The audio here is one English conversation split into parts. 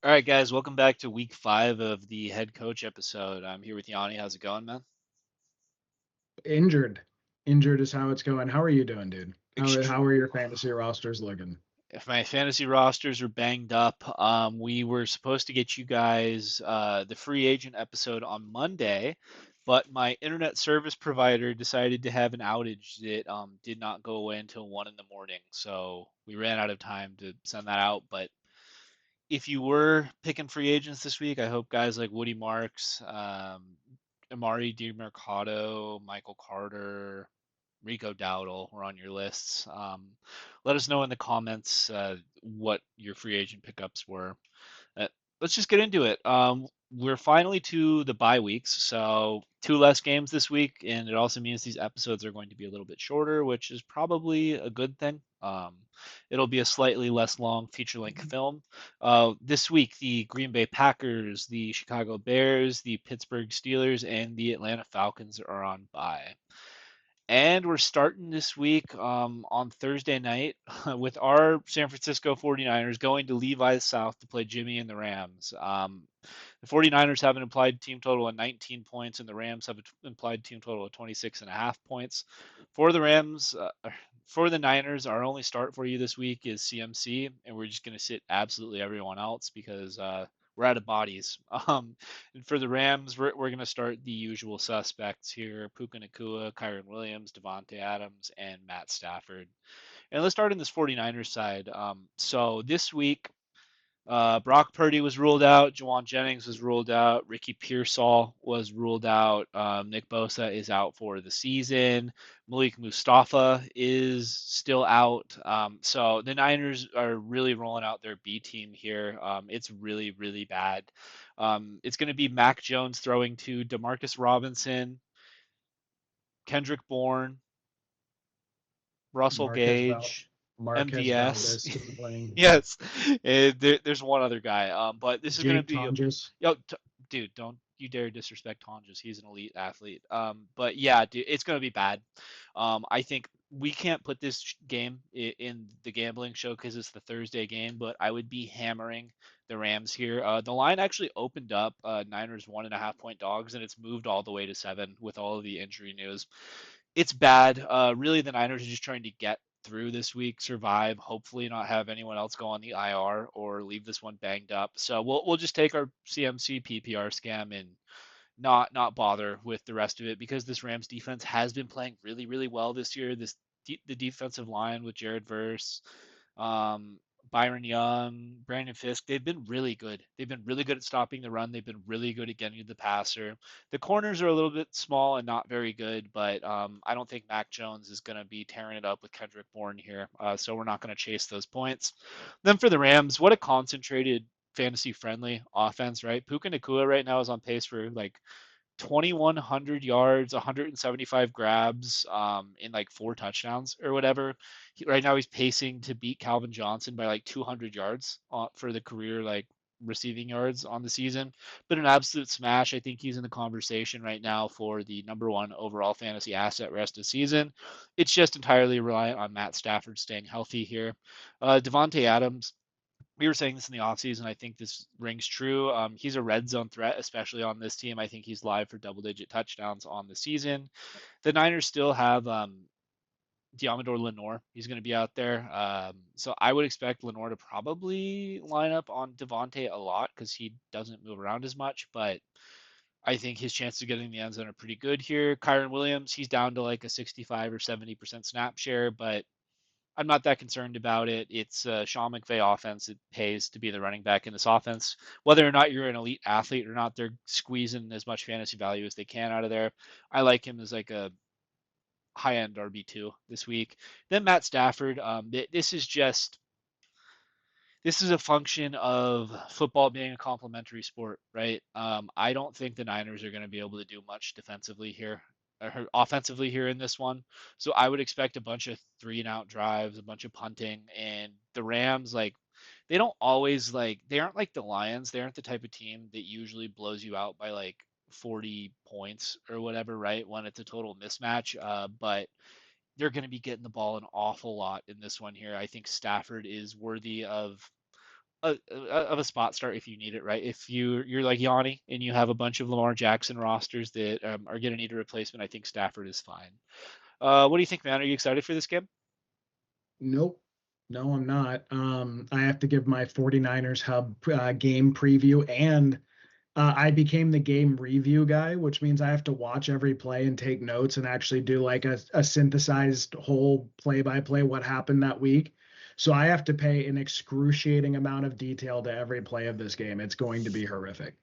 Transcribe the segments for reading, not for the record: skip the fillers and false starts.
All right, guys, welcome back to week 5 of the head coach episode. I'm here with Yanni. How's it going, man? Injured. Injured is how it's going. How are you doing, dude? How Extre- are your fantasy rosters looking? if my fantasy rosters are banged up, we were supposed to get you guys the free agent episode on Monday, but my internet service provider decided to have an outage that did not go away until 1 in the morning. So we ran out of time to send that out. But if you were picking free agents this week, I hope guys like Woody Marks, Amari DiMercado, Michael Carter, Rico Dowdle were on your lists. Let us know in the comments what your free agent pickups were. Uh, let's just get into it. We're finally to the bye weeks, so two less games this week, and it also means these episodes are going to be a little bit shorter, which is probably a good thing. It'll be a slightly less long feature-length film. This week, the Green Bay Packers, the Chicago Bears, the Pittsburgh Steelers, and the Atlanta Falcons are on bye. And we're starting this week on Thursday night with our San Francisco 49ers going to Levi's South to play Jimmy and the Rams. The 49ers have an implied team total of 19 points, and the Rams have an implied team total of 26 and a half points. For the Rams, for the Niners, our only start for you this week is CMC, and we're just going to sit absolutely everyone else because we're out of bodies. And for the Rams, we're going to start the usual suspects here: Puka Nakua, Kyron Williams, Devontae Adams, and Matt Stafford. And let's start on this 49ers side. So this week, Brock Purdy was ruled out. Jawan Jennings was ruled out. Ricky Pearsall was ruled out. Nick Bosa is out for the season. Malik Mustafa is still out. So the Niners are really rolling out their B team here. It's really, really bad. It's going to be Mac Jones throwing to Demarcus Robinson, Kendrick Bourne, Russell Marquez Val Gage, Marquez MVS. Valdez is playing. Yes, there's one other guy. But this is gonna Jake be, Tonges. yo, dude, don't you dare disrespect Tonjes. He's an elite athlete. But yeah, dude, it's gonna be bad. I think we can't put this game in the gambling show because it's the Thursday game. But I would be hammering the Rams here. The line actually opened up Niners 1.5 point dogs, and it's moved all the way to 7 with all of the injury news. It's bad. Really, the Niners are just trying to get through this week, survive, hopefully not have anyone else go on the IR or leave this one banged up. So we'll just take our CMC PPR scam and not bother with the rest of it because this Rams defense has been playing really really well this year. The defensive line with Jared Verse, um, Byron Young, Brandon Fisk, they've been really good. They've been really good at stopping the run. They've been really good at getting to the passer. The corners are a little bit small and not very good, but I don't think Mac Jones is going to be tearing it up with Kendrick Bourne here. So we're not going to chase those points. Then for the Rams, what a concentrated fantasy friendly offense, right? Puka Nakua right now is on pace for like 2,100 yards, 175 grabs, in like 4 touchdowns or whatever. Right now he's pacing to beat Calvin Johnson by like 200 yards for the career like receiving yards on the season. But an absolute smash. I think he's in the conversation right now for the number one overall fantasy asset rest of the season. It's just entirely reliant on Matt Stafford staying healthy here. Devontae Adams, we were saying this in the offseason. I think this rings true. He's a red zone threat, especially on this team. I think he's live for double digit touchdowns on the season. The Niners still have Diamador Lenore. He's going to be out there. So I would expect Lenore to probably line up on Devontae a lot because he doesn't move around as much. But I think his chances of getting in the end zone are pretty good here. Kyron Williams, he's down to like a 65 or 70% snap share, but I'm not that concerned about it. It's a Sean McVay offense. It pays to be the running back in this offense. Whether or not you're an elite athlete or not, they're squeezing as much fantasy value as they can out of there. I like him as like a high end RB2 this week. Then Matt Stafford. This is a function of football being a complementary sport, right? I don't think the Niners are going to be able to do much defensively here, or offensively here in this one. So I would expect a bunch of 3-and-out drives, a bunch of punting, and the Rams like they don't always like they aren't like the Lions. They aren't the type of team that usually blows you out by like 40 points or whatever, right? When it's a total mismatch. But they're going to be getting the ball an awful lot in this one here. I think Stafford is worthy of of a spot start if you need it, right? If you're like Yanni and you have a bunch of Lamar Jackson rosters that are going to need a replacement, I think Stafford is fine. What do you think, man? Are you excited for this game? Nope. No, I'm not. I have to give my 49ers Hub game preview, and I became the game review guy, which means I have to watch every play and take notes and actually do like a synthesized whole play by play what happened that week. So I have to pay an excruciating amount of detail to every play of this game. It's going to be horrific.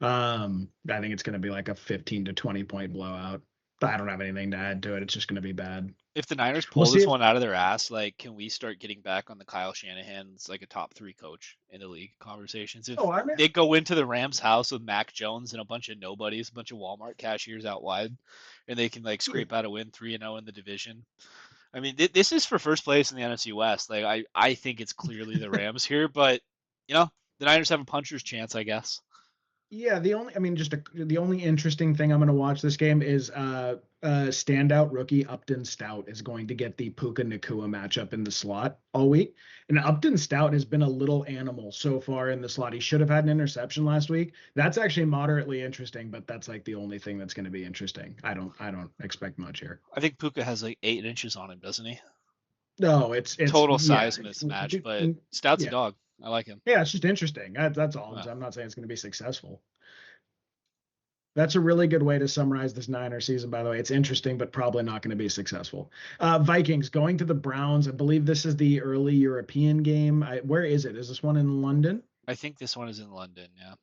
I think it's going to be like a 15 to 20 point blowout. I don't have anything to add to it. It's just going to be bad. If the Niners We'll pull see this if, one out of their ass, like, can we start getting back on the Kyle Shanahan's like a top three coach in the league conversations? If oh, I mean, they go into the Rams' house with Mac Jones and a bunch of nobodies, a bunch of Walmart cashiers out wide, and they can like scrape out a win 3-0 in the division. I mean, this is for first place in the NFC West. Like, I think it's clearly the Rams here, but the Niners have a puncher's chance, I guess. yeah, the only interesting thing I'm going to watch this game is standout rookie Upton Stout is going to get the Puka Nakua matchup in the slot all week. And Upton Stout has been a little animal so far in the slot. He should have had an interception last week. That's actually moderately interesting, but that's like the only thing that's going to be interesting. I don't expect much here. I think Puka has like 8 inches on him, doesn't he? No, it's Total yeah, size mismatch, but Stout's a yeah, dog. I like him. yeah. It's just interesting. That's all. Yeah. I'm not saying it's going to be successful. That's a really good way to summarize this Niner season, by the way. It's interesting, but probably not going to be successful. Vikings going to the Browns. I believe this is the early European game. Where is it? Is this one in London? I think this one is in London. Yeah.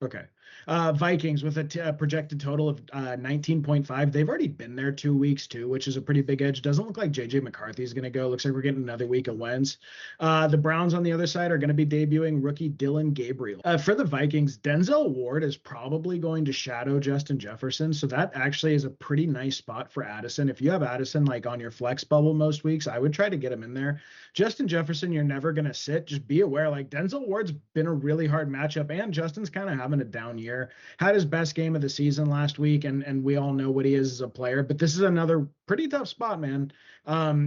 Okay. Vikings with a projected total of 19.5. They've already been there 2 weeks too, which is a pretty big edge. Doesn't look like JJ McCarthy is going to go. Looks like we're getting another week of Wentz. The Browns on the other side are going to be debuting rookie Dylan Gabriel. For the Vikings, Denzel Ward is probably going to shadow Justin Jefferson. So that actually is a pretty nice spot for Addison. If you have Addison like on your flex bubble most weeks, I would try to get him in there. Justin Jefferson, you're never going to sit. Just be aware, like Denzel Ward's been a really hard matchup, and Justin's kind of having a down year. Had his best game of the season last week, and we all know what he is as a player. But this is another pretty tough spot, man.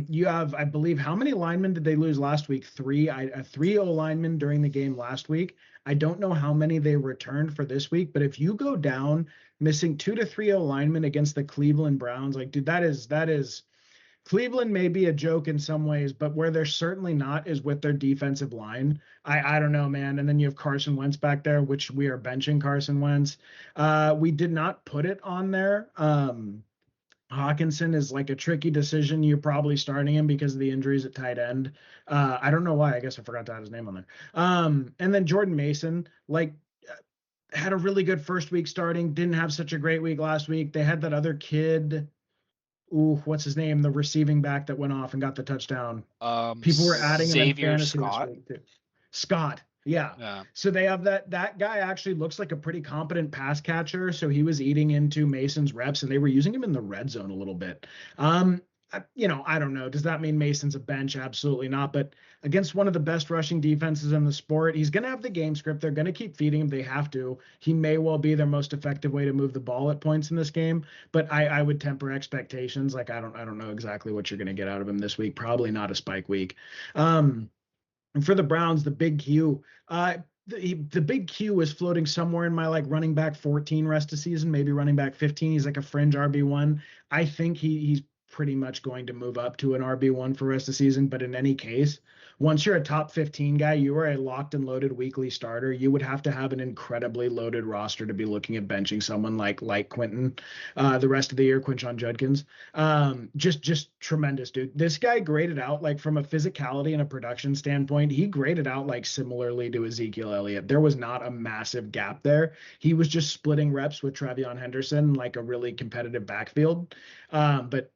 You have, I believe, how many linemen did they lose last week? Three O linemen during the game last week. I don't know how many they returned for this week, but if you go down missing 2 to 3 O linemen against the Cleveland Browns, like, dude, that is Cleveland may be a joke in some ways, but where they're certainly not is with their defensive line. I don't know, man. And then you have Carson Wentz back there, which we are benching Carson Wentz. We did not put it on there. Hawkinson is like a tricky decision. You're probably starting him because of the injuries at tight end. I don't know why. I guess I forgot to add his name on there. And then Jordan Mason, like, had a really good first week starting. Didn't have such a great week last week. They had that other kid. Ooh, what's his name? The receiving back that went off and got the touchdown. People were adding him in Xavier fantasy this Scott. week too. Scott, yeah. Yeah. So they have that guy actually looks like a pretty competent pass catcher. So he was eating into Mason's reps, and they were using him in the red zone a little bit. I don't know. Does that mean Mason's a bench? Absolutely not. But against one of the best rushing defenses in the sport, he's going to have the game script. They're going to keep feeding him. They have to. He may well be their most effective way to move the ball at points in this game. But I would temper expectations. Like I don't know exactly what you're going to get out of him this week. Probably not a spike week. And for the Browns, the big Q. The big Q was floating somewhere in my like running back 14 rest of season, maybe running back 15. He's like a fringe RB1. I think he's pretty much going to move up to an RB1 for rest of the season. But in any case, once you're a top 15 guy, you are a locked and loaded weekly starter. You would have to have an incredibly loaded roster to be looking at benching someone like Quentin the rest of the year, Quinshon Judkins. Just tremendous, dude. This guy graded out like from a physicality and a production standpoint, he graded out like similarly to Ezekiel Elliott. There was not a massive gap there. He was just splitting reps with Travion Henderson, like a really competitive backfield. But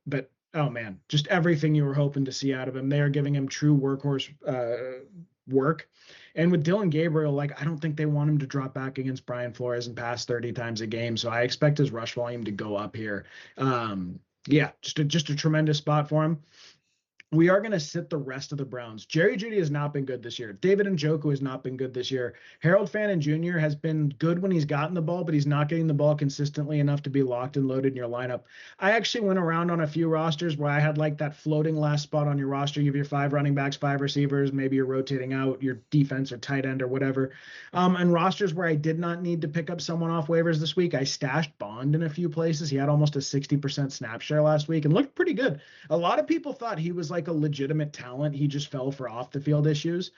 oh man, just everything you were hoping to see out of him. They are giving him true workhorse work. And with Dylan Gabriel, like I don't think they want him to drop back against Brian Flores and pass 30 times a game. So I expect his rush volume to go up here. Yeah, just a tremendous spot for him. we are going to sit the rest of the Browns. Jerry Jeudy has not been good this year. David Njoku has not been good this year. Harold Fannin Jr. has been good when he's gotten the ball, but he's not getting the ball consistently enough to be locked and loaded in your lineup. I actually went around on a few rosters where I had like that floating last spot on your roster. You have your 5 running backs, 5 receivers, maybe you're rotating out your defense or tight end or whatever. And rosters where I did not need to pick up someone off waivers this week, I stashed Bond in a few places. He had almost a 60% snap share last week and looked pretty good. A lot of people thought he was like a legitimate talent. He just fell for off the field issues.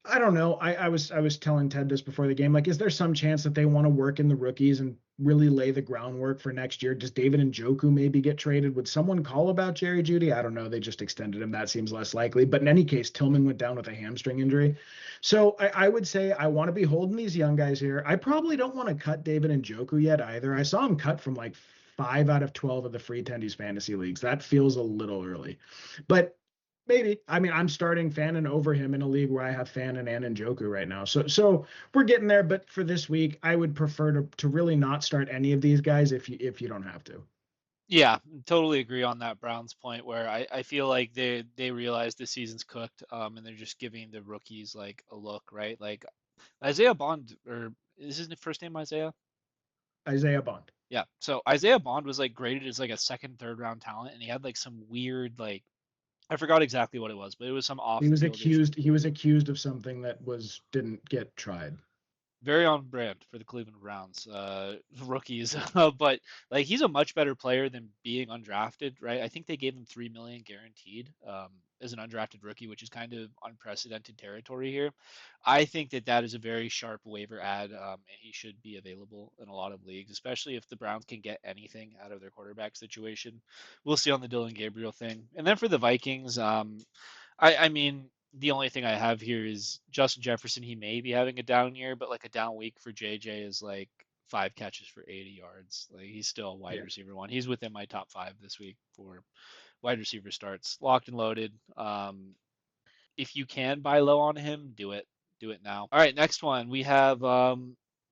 I don't know. I was telling Ted this before the game. Like, is there some chance that they want to work in the rookies and really lay the groundwork for next year? Does David Njoku maybe get traded? Would someone call about Jerry Jeudy? I don't know. They just extended him. That seems less likely. But in any case, Tillman went down with a hamstring injury. So I would say I want to be holding these young guys here. I probably don't want to cut David Njoku yet either. I saw him cut from like 5 out of 12 of the free Tendies fantasy leagues. That feels a little early. But maybe. I mean, I'm starting Fannin over him in a league where I have Fannin and Njoku right now. So we're getting there. But for this week, I would prefer to really not start any of these guys if you don't have to. Yeah, totally agree on that Browns point where I feel like they realize the season's cooked, and they're just giving the rookies like a look, right? Like Isaiah Bond, or is his first name Isaiah? Isaiah Bond. Yeah. So Isaiah Bond was like graded as like a second, third round talent, and he had like some weird like I forgot exactly what it was, but it was some off He the was field issue. accused. He was accused of something that didn't get tried. Very on brand for the Cleveland Browns rookies. But like he's a much better player than being undrafted, right? I think they gave him 3 million guaranteed as an undrafted rookie, which is kind of unprecedented territory here. I think that that is a very sharp waiver ad, and he should be available in a lot of leagues, especially if the Browns can get anything out of their quarterback situation. We'll see on the Dylan Gabriel thing, and then for the Vikings, I mean, the only thing I have here is Justin Jefferson. He may be having a down year, but like a down week for JJ is like 5 catches for 80 yards. Like he's still a wide Yeah. receiver one. He's within my top 5 this week for wide receiver starts, locked and loaded. If you can buy low on him, do it. Do it now. All right, next one. We have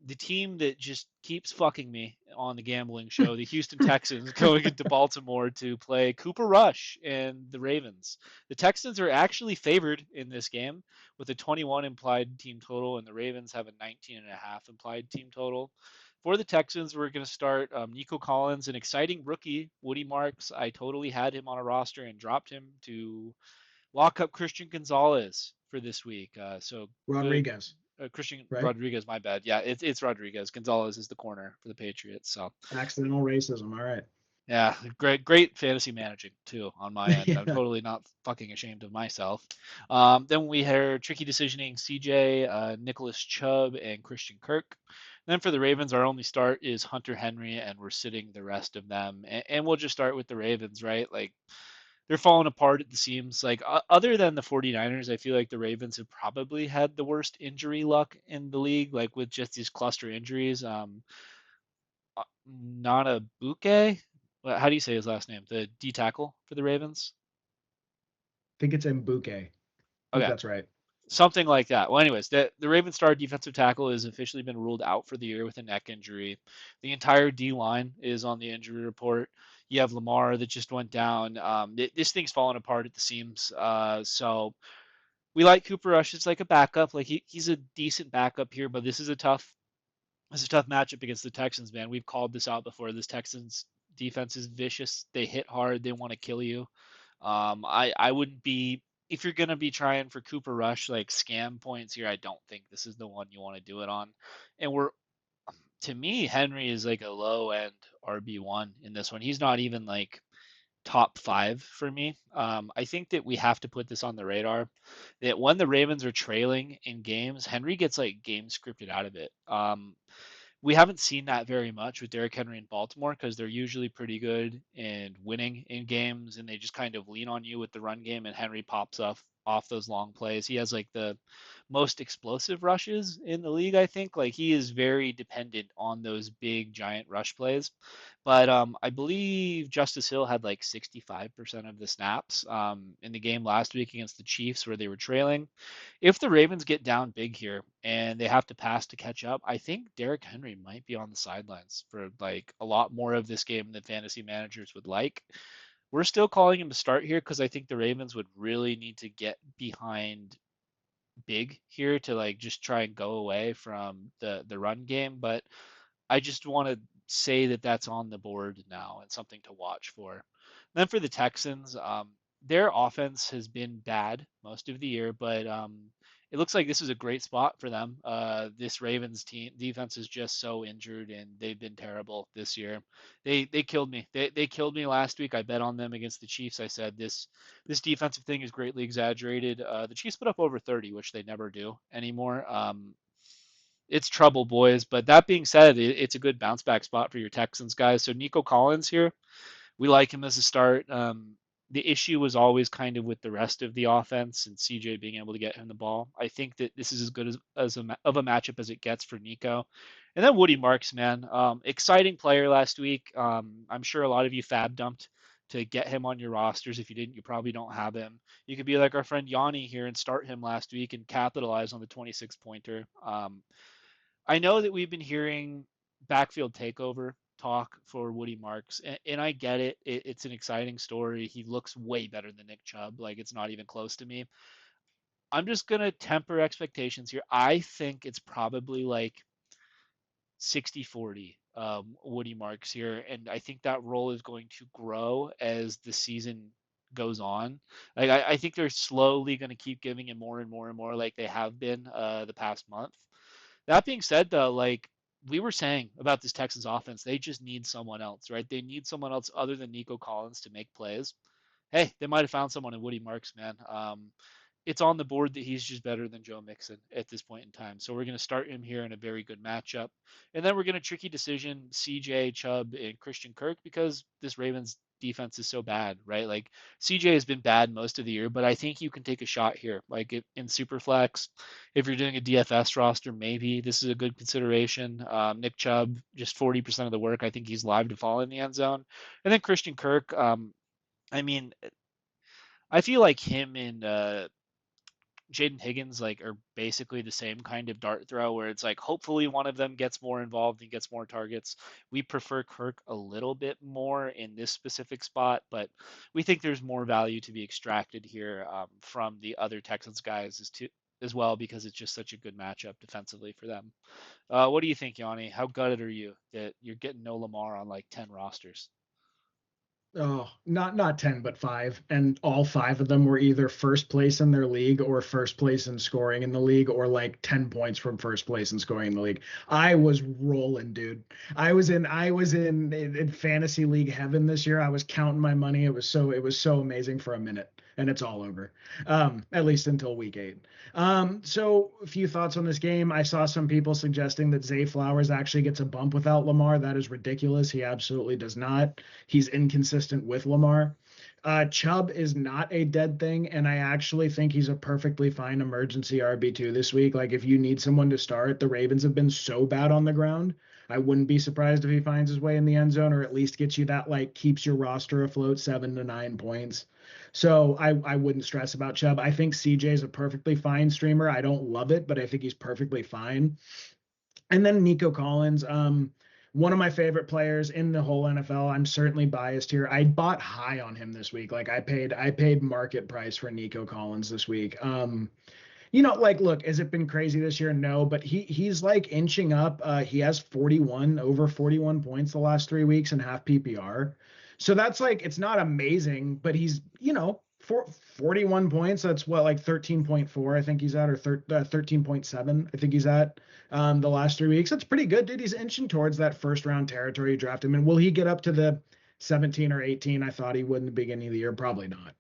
the team that just keeps fucking me on the gambling show, the Houston Texans, going into Baltimore to play Cooper Rush and the Ravens. The Texans are actually favored in this game with a 21 implied team total, and the Ravens have a 19.5 implied team total. For the Texans, we're going to start Nico Collins, an exciting rookie, Woody Marks. I totally had him on a roster and dropped him to lock up Christian Gonzalez for this week. So good. Rodriguez, Christian right? Rodriguez, my bad. Yeah, it's Rodriguez. Gonzalez is the corner for the Patriots. So Accidental racism. All right. yeah, great fantasy managing too on my end. I'm Yeah. totally not fucking ashamed of myself. Then we have tricky decisioning CJ, Nicholas Chubb, and Christian Kirk. Then for the Ravens, our only start is Hunter Henry, and we're sitting the rest of them. And we'll just start with the Ravens, right? Like they're falling apart at the seams. Like other than the 49ers, I feel like the Ravens have probably had the worst injury luck in the league, like with just these cluster injuries. Nana Buke, how do you say his last name? The D tackle for the Ravens. Think it's Mbuke. I think Okay, that's right. something like that. Well, anyways, the Ravens star defensive tackle has officially been ruled out for the year with a neck injury. The entire D line is on the injury report. You have Lamar that just went down. This thing's falling apart at the seams. So we like Cooper Rush. It's like a backup. Like he's a decent backup here, but this is a tough matchup against the Texans, man. We've called this out before. This Texans defense is vicious. They hit hard. They want to kill you. I wouldn't be if you're gonna be trying for Cooper Rush like scam points here. I don't think this is the one you want to do it on. And we're to me, Henry is like a low end RB1 in this one. He's not even like top 5 for me. I think that we have to put this on the radar that when the Ravens are trailing in games, Henry gets like game scripted out of it. We haven't seen that very much with Derrick Henry in Baltimore because they're usually pretty good in winning in games and they just kind of lean on you with the run game and Henry pops up off those long plays. He has like the most explosive rushes in the league, I think. Like he is very dependent on those big giant rush plays. But I believe Justice Hill had like 65% of the snaps in the game last week against the Chiefs where they were trailing. If the Ravens get down big here and they have to pass to catch up, I think Derrick Henry might be on the sidelines for like a lot more of this game than fantasy managers would like. We're still calling him to start here because I think the Ravens would really need to get behind big here to like just try and go away from the run game. But I just want to say that that's on the board now and something to watch for. Then for the Texans, their offense has been bad most of the year, but it looks like this is a great spot for them. This Ravens team defense is just so injured, and they've been terrible this year. They killed me. They killed me last week. I bet on them against the Chiefs. I said this defensive thing is greatly exaggerated. The Chiefs put up over 30, which they never do anymore. It's trouble, boys. But that being said, it's a good bounce back spot for your Texans guys. So Nico Collins here, we like him as a start. The issue was always kind of with the rest of the offense and CJ being able to get him the ball. I think that this is as good of a matchup as it gets for Nico. And then Woody Marks, man, exciting player last week. I'm sure a lot of you fab dumped to get him on your rosters. If you didn't, you probably don't have him. You could be like our friend Yanni here and start him last week and capitalize on the 26 pointer. I know that we've been hearing backfield takeover talk for Woody Marks, and I get it. It's an exciting story. He looks way better than Nick Chubb. Like, it's not even close to me. I'm just going to temper expectations here. I think it's probably like 60-40 Woody Marks here, and I think that role is going to grow as the season goes on. Like, I think they're slowly going to keep giving him more and more and more like they have been the past month. That being said, though, like we were saying about this Texans offense, they just need someone else, right? They need someone else other than Nico Collins to make plays. Hey, they might have found someone in Woody Marks, man. It's on the board that he's just better than Joe Mixon at this point in time. So we're going to start him here in a very good matchup. And then we're going to tricky decision CJ, Chubb, and Christian Kirk because this Ravens defense is so bad, right? Like CJ has been bad most of the year, but I think you can take a shot here. Like in Superflex, if you're doing a DFS roster, maybe this is a good consideration. Nick Chubb, just 40% of the work. I think he's live to fall in the end zone. And then Christian Kirk, I mean, I feel like him and Jaden Higgins like are basically the same kind of dart throw where it's like hopefully one of them gets more involved and gets more targets. We prefer Kirk a little bit more in this specific spot, but we think there's more value to be extracted here from the other Texans guys as well because it's just such a good matchup defensively for them. What do you think, Yanni? How gutted are you that you're getting no Lamar on like 10 rosters? Oh, not 10, but five. And all five of them were either first place in their league or first place in scoring in the league or like 10 points from first place in scoring in the league. I was rolling, dude. I was in fantasy league heaven this year. I was counting my money. It was so amazing for a minute. And it's all over. At least until week 8. So a few thoughts on this game. I saw some people suggesting that Zay Flowers actually gets a bump without Lamar. That is ridiculous. He absolutely does not. He's inconsistent with Lamar. Chubb is not a dead thing, and I actually think he's a perfectly fine emergency RB2 this week. Like, if you need someone to start, the Ravens have been so bad on the ground. I wouldn't be surprised if he finds his way in the end zone or at least gets you that, like, keeps your roster afloat 7 to 9 points. So I wouldn't stress about Chubb. I think CJ is a perfectly fine streamer. I don't love it, but I think he's perfectly fine. And then Nico Collins, one of my favorite players in the whole NFL. I'm certainly biased here. I bought high on him this week. Like I paid market price for Nico Collins this week. Like, look, has it been crazy this year? No, but he's like inching up. He has over 41 points the last 3 weeks in half PPR. So that's like, it's not amazing, but he's, 41 points. That's what, like 13.4, I think he's at, or 13.7, I think he's at the last 3 weeks. That's pretty good, dude. He's inching towards that first round territory. You draft him. And will he get up to the 17 or 18? I thought he would in the beginning of the year. Probably not.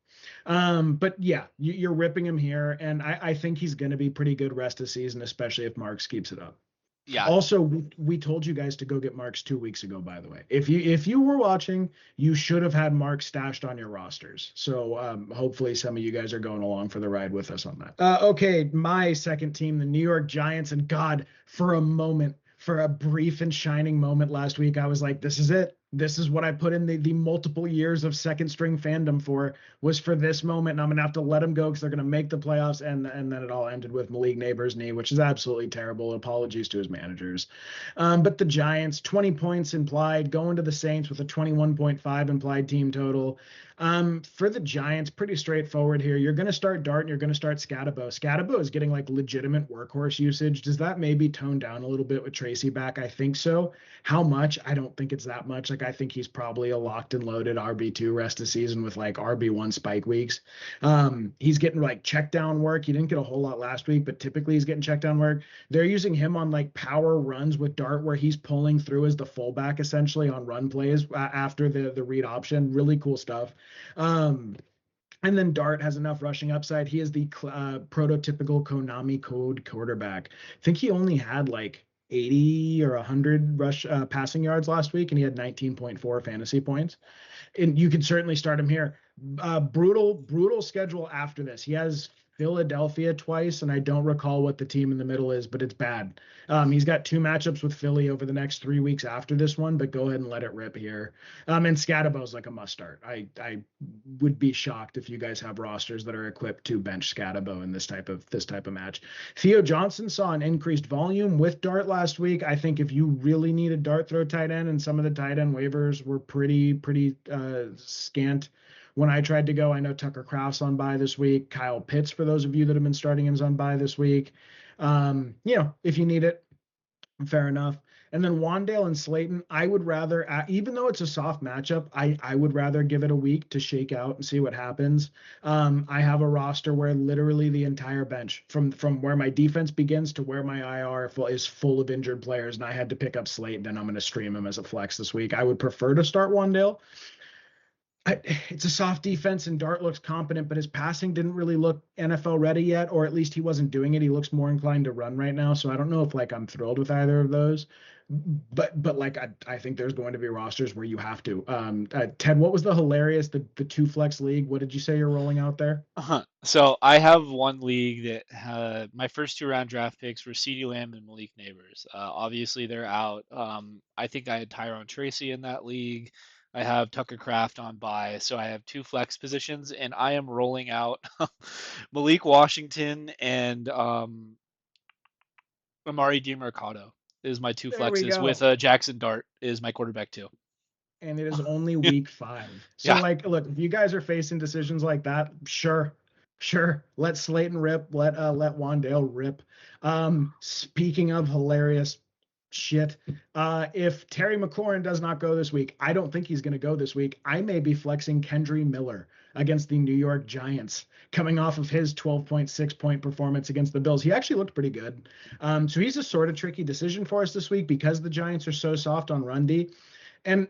But yeah, you're ripping him here, and I think he's going to be pretty good rest of the season, especially if Marks keeps it up. Yeah, Also, we told you guys to go get Marks 2 weeks ago, by the way. If you were watching, you should have had Marks stashed on your rosters. So hopefully some of you guys are going along for the ride with us on that. Okay, my second team, the New York Giants, and God, for a brief and shining moment last week, I was like, this is it. This is what I put in the multiple years of second string fandom for, was for this moment, and I'm gonna have to let him go because they're gonna make the playoffs, and then it all ended with Malik Neighbors' knee, which is absolutely terrible. Apologies to his managers. But the Giants, 20 points implied, going to the Saints with a 21.5 implied team total. For the Giants, pretty straightforward here. You're going to start Dart and you're going to start Scatabo. Scatabo is getting like legitimate workhorse usage. Does that maybe tone down a little bit with Tracy back? I think so. How much? I don't think it's that much. Like, I think he's probably a locked and loaded RB2 rest of season with like RB1 spike weeks. He's getting like check down work. He didn't get a whole lot last week, but typically he's getting check down work. They're using him on like power runs with Dart where he's pulling through as the fullback essentially on run plays after the read option. Really cool stuff. Um, and then Dart has enough rushing upside. He is the prototypical Konami code quarterback. I think he only had like 80 or 100 rush passing yards last week, and he had 19.4 fantasy points. And you can certainly start him here. Brutal schedule after this. He has Philadelphia twice, and I don't recall what the team in the middle is, but it's bad. He's got 2 matchups with Philly over the next 3 weeks after this one, but go ahead and let it rip here. And Scadabo's like a must start. I would be shocked if you guys have rosters that are equipped to bench Scadabo in this type of match. Theo Johnson saw an increased volume with Dart last week. I think if you really need a Dart throw tight end, and some of the tight end waivers were pretty scant when I tried to go. I know Tucker Kraft's on bye this week. Kyle Pitts, for those of you that have been starting him, is on bye this week. If you need it, fair enough. And then Wandale and Slayton, I would rather, even though it's a soft matchup, I would rather give it a week to shake out and see what happens. I have a roster where literally the entire bench, from where my defense begins to where my IR is full of injured players, and I had to pick up Slayton, and I'm going to stream him as a flex this week. I would prefer to start Wandale. It's a soft defense, and Dart looks competent, but his passing didn't really look NFL ready yet, or at least he wasn't doing it. He looks more inclined to run right now, so I don't know if like I'm thrilled with either of those. But like I think there's going to be rosters where you have to. Ted, what was the hilarious the two flex league? What did you say you're rolling out there? So I have one league that my first 2 round draft picks were CeeDee Lamb and Malik Neighbors. Obviously they're out. I think I had Tyrone Tracy in that league. I have Tucker Kraft on bye, so I have 2 flex positions, and I am rolling out Malik Washington and Amari DiMercado is my two There we flexes with go. Jackson Dart is my quarterback too. And it is only week 5. So Yeah. like, look, if you guys are facing decisions like that, sure, let Slayton rip, let Wandale rip. Speaking of hilarious shit, if Terry McLaurin does not go this week, I don't think he's going to go this week. I may be flexing Kendry Miller against the New York Giants, coming off of his 12.6 point performance against the Bills. He actually looked pretty good. So he's a sort of tricky decision for us this week because the Giants are so soft on run D. And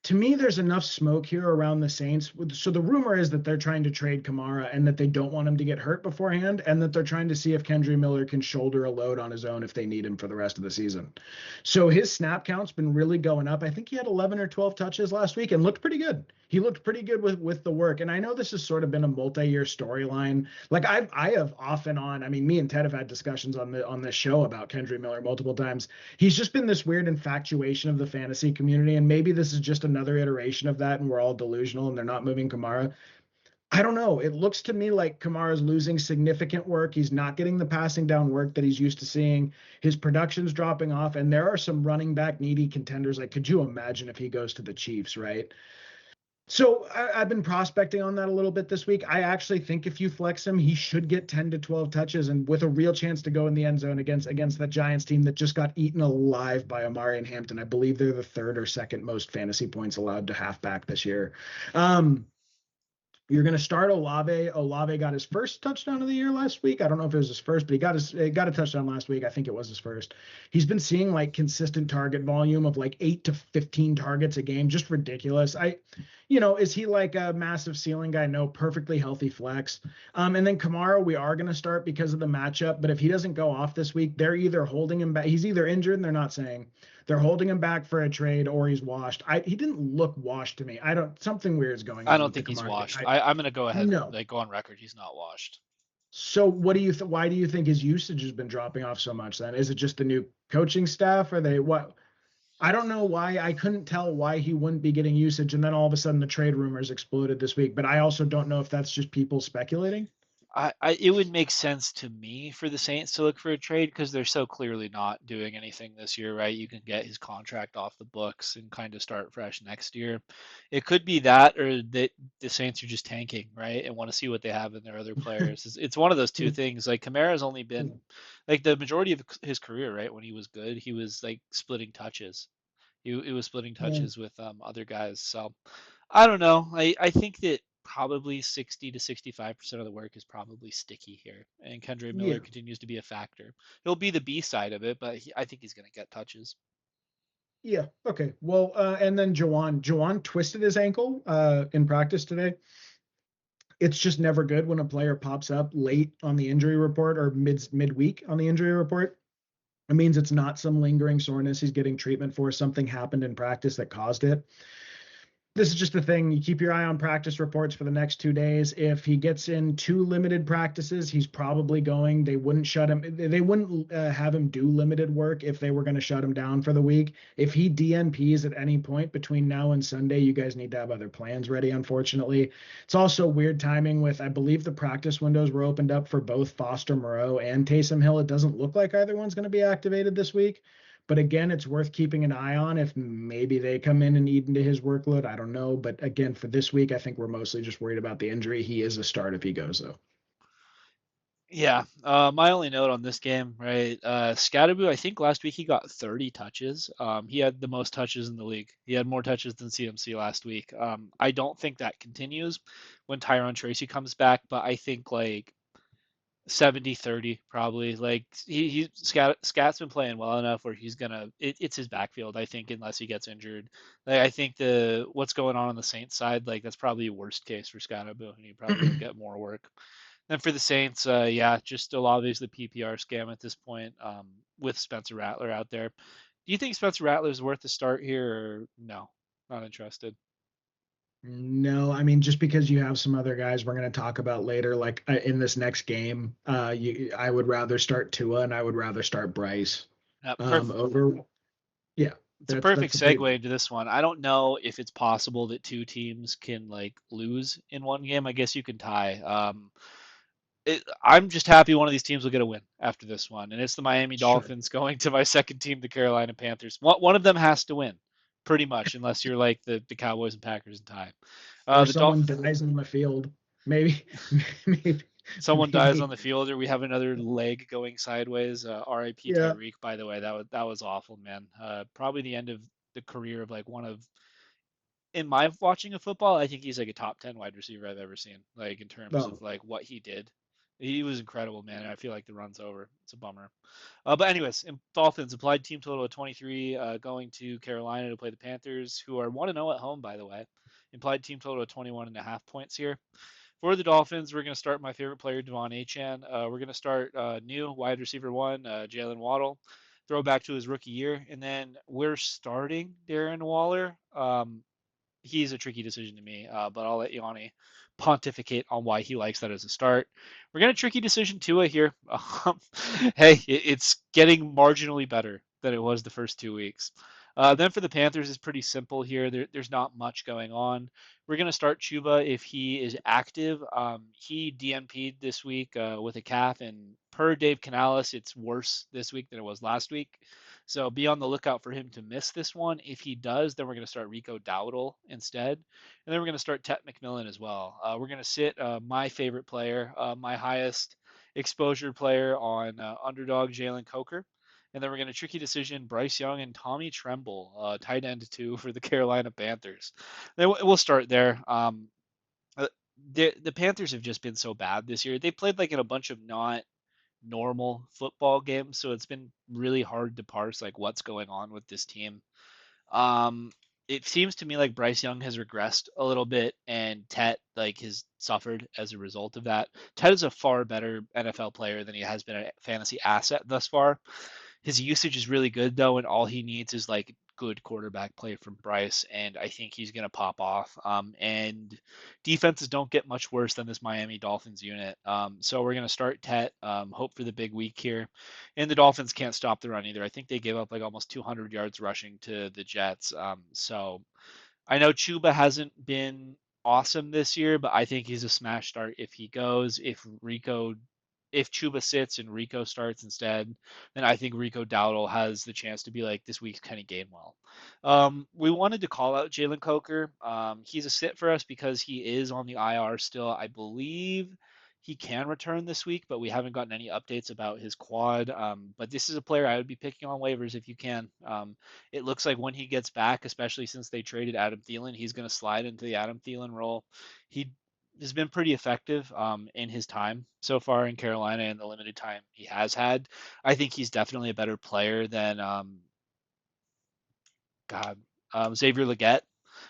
to me, there's enough smoke here around the Saints. So the rumor is that they're trying to trade Kamara and that they don't want him to get hurt beforehand, and that they're trying to see if Kendry Miller can shoulder a load on his own if they need him for the rest of the season. So his snap count's been really going up. I think he had 11 or 12 touches last week and looked pretty good. He looked pretty good with the work. And I know this has sort of been a multi-year storyline. Like I have off and on. I mean, me and Ted have had discussions on this show about Kendry Miller multiple times. He's just been this weird infatuation of the fantasy community, and maybe this is just another iteration of that, and we're all delusional, and they're not moving Kamara. I don't know. It looks to me like Kamara's losing significant work. He's not getting the passing down work that he's used to seeing. His production's dropping off, and there are some running back needy contenders. Like, could you imagine if he goes to the Chiefs, right? So I've been prospecting on that a little bit this week. I actually think if you flex him, he should get 10 to 12 touches, and with a real chance to go in the end zone against that Giants team that just got eaten alive by Amari and Hampton. I believe they're the third or second most fantasy points allowed to halfback this year. You're going to start Olave. Olave got his first touchdown of the year last week. I don't know if it was his first, but he got a touchdown last week. I think it was his first. He's been seeing like consistent target volume of like 8 to 15 targets a game. Just ridiculous. Is he like a massive ceiling guy? No, perfectly healthy flex. And then Kamara, we are going to start because of the matchup. But if he doesn't go off this week, they're either holding him back. He's either injured, and they're not saying. They're holding him back for a trade, or he's washed. He didn't look washed to me. Something weird is going I on don't with the think he's Kamara washed. thing. I'm gonna go ahead and No. like go on record. He's not washed. So what do you why do you think his usage has been dropping off so much then? Is it just the new coaching staff, or they what? I don't know why. I couldn't tell why he wouldn't be getting usage, and then all of a sudden the trade rumors exploded this week. But I also don't know if that's just people speculating. It would make sense to me for the Saints to look for a trade because they're so clearly not doing anything this year, right? You can get his contract off the books and kind of start fresh next year. It could be that, or that the Saints are just tanking, right, and want to see what they have in their other players. It's one of those two things. Like Kamara's only been like the majority of his career, right? When he was good, he was like splitting touches. He was splitting Yeah, touches with other guys. So I don't know. I think that probably 60 to 65% of the work is probably sticky here, and Kendra Miller yeah, continues to be a factor. He'll be the B side of it, but I think he's going to get touches. yeah. Okay. Well, and then Jawan twisted his ankle in practice today. It's just never good when a player pops up late on the injury report or midweek on the injury report. It means it's not some lingering soreness he's getting treatment for. Something happened in practice that caused it. This is just the thing. You keep your eye on practice reports for the next 2 days. If he gets in two limited practices, he's probably going. They wouldn't shut him. They wouldn't have him do limited work if they were going to shut him down for the week. If he DNPs at any point between now and Sunday, you guys need to have other plans ready. Unfortunately, it's also weird timing with I believe the practice windows were opened up for both Foster Moreau and Taysom Hill. It doesn't look like either one's going to be activated this week. But again, it's worth keeping an eye on if maybe they come in and eat into his workload. I don't know. But again, for this week, I think we're mostly just worried about the injury. He is a start if he goes, though. Yeah, my only note on this game, right? Scatterboo, I think last week he got 30 touches. He had the most touches in the league. He had more touches than CMC last week. I don't think that continues when Tyron Tracy comes back, but I think like 70-30 probably. Like Scat's been playing well enough where he's gonna it's his backfield, I think, unless he gets injured. Like I think the what's going on the Saints side, like that's probably worst case for Scatterbo, and he probably will get more work. Then for the Saints, yeah, just a lot of these the PPR scam at this point, with Spencer Rattler out there. Do you think Spencer Rattler is worth the start here, or no? Not interested. No, I mean just because you have some other guys we're going to talk about later, like in this next game, I would rather start Tua and I would rather start Bryce over. Yeah, It's a that's perfect the big. segue into this one. I don't know if it's possible that two teams can like lose in one game. I guess you can tie. I'm just happy one of these teams will get a win after this one, and it's the Miami Sure. Dolphins going to my second team, the Carolina Panthers. One of them has to win, pretty much, unless you're like the Cowboys and Packers and tie. Or The someone Dolphins. dies on the field. Maybe, maybe, Someone dies on maybe. the field, or we have another leg going sideways. R.I.P. Yeah. Tyreek, by the way, that was awful, man. Probably the end of the career of like one of in my watching of football, I think he's like a top 10 wide receiver I've ever seen. Like in terms Oh, of like what he did, he was incredible, man. And I feel like the run's over. It's a bummer. But anyways, Dolphins applied team total of 23, going to Carolina to play the Panthers, who are 1-0 at home, by the way. Implied team total of 21 and a half points here. For the Dolphins, we're going to start my favorite player, Devon Achane. We're going to start new wide receiver one, Jalen Waddle. Throw back to his rookie year. And then we're starting Darren Waller. He's a tricky decision to me, but I'll let Yanni pontificate on why he likes that as a start. We're going to tricky decision Tua here. Hey, it's getting marginally better than it was the first 2 weeks. Then for the Panthers, it's pretty simple here. There's not much going on. We're going to start Chuba if he is active. He DNP'd this week with a calf, and per Dave Canales, it's worse this week than it was last week. So be on the lookout for him to miss this one. If he does, then we're going to start Rico Dowdle instead. And then we're going to start Tet McMillan as well. We're going to sit my favorite player, my highest exposure player on underdog Jalen Coker. And then we're going to tricky decision Bryce Young and Tommy Tremble, tight end two for the Carolina Panthers. Then we'll start there. Uh, the Panthers have just been so bad this year. They played like in a bunch of not normal football games, so it's been really hard to parse like what's going on with this team. Um, it seems to me like Bryce Young has regressed a little bit, and Tet like has suffered as a result of that. Tet is a far better NFL player than he has been a fantasy asset thus far. His usage is really good though, and all he needs is like good quarterback play from Bryce, and I think he's going to pop off. And defenses don't get much worse than this Miami Dolphins unit. So we're going to start Tet, hope for the big week here. And the Dolphins can't stop the run either. I think they gave up like almost 200 yards rushing to the Jets. So I know Chuba hasn't been awesome this year, but I think he's a smash start if he goes. If Chuba sits and Rico starts instead, then I think Rico Dowdle has the chance to be like this week's Kenny Gainwell. We wanted to call out Jalen Coker. He's a sit for us because he is on the IR still. I believe he can return this week, but we haven't gotten any updates about his quad. But this is a player I would be picking on waivers if you can. It looks like when he gets back, especially since they traded Adam Thielen, he's going to slide into the Adam Thielen role. He has been pretty effective in his time so far in Carolina and the limited time he has had. I think he's definitely a better player than God Xavier Legette.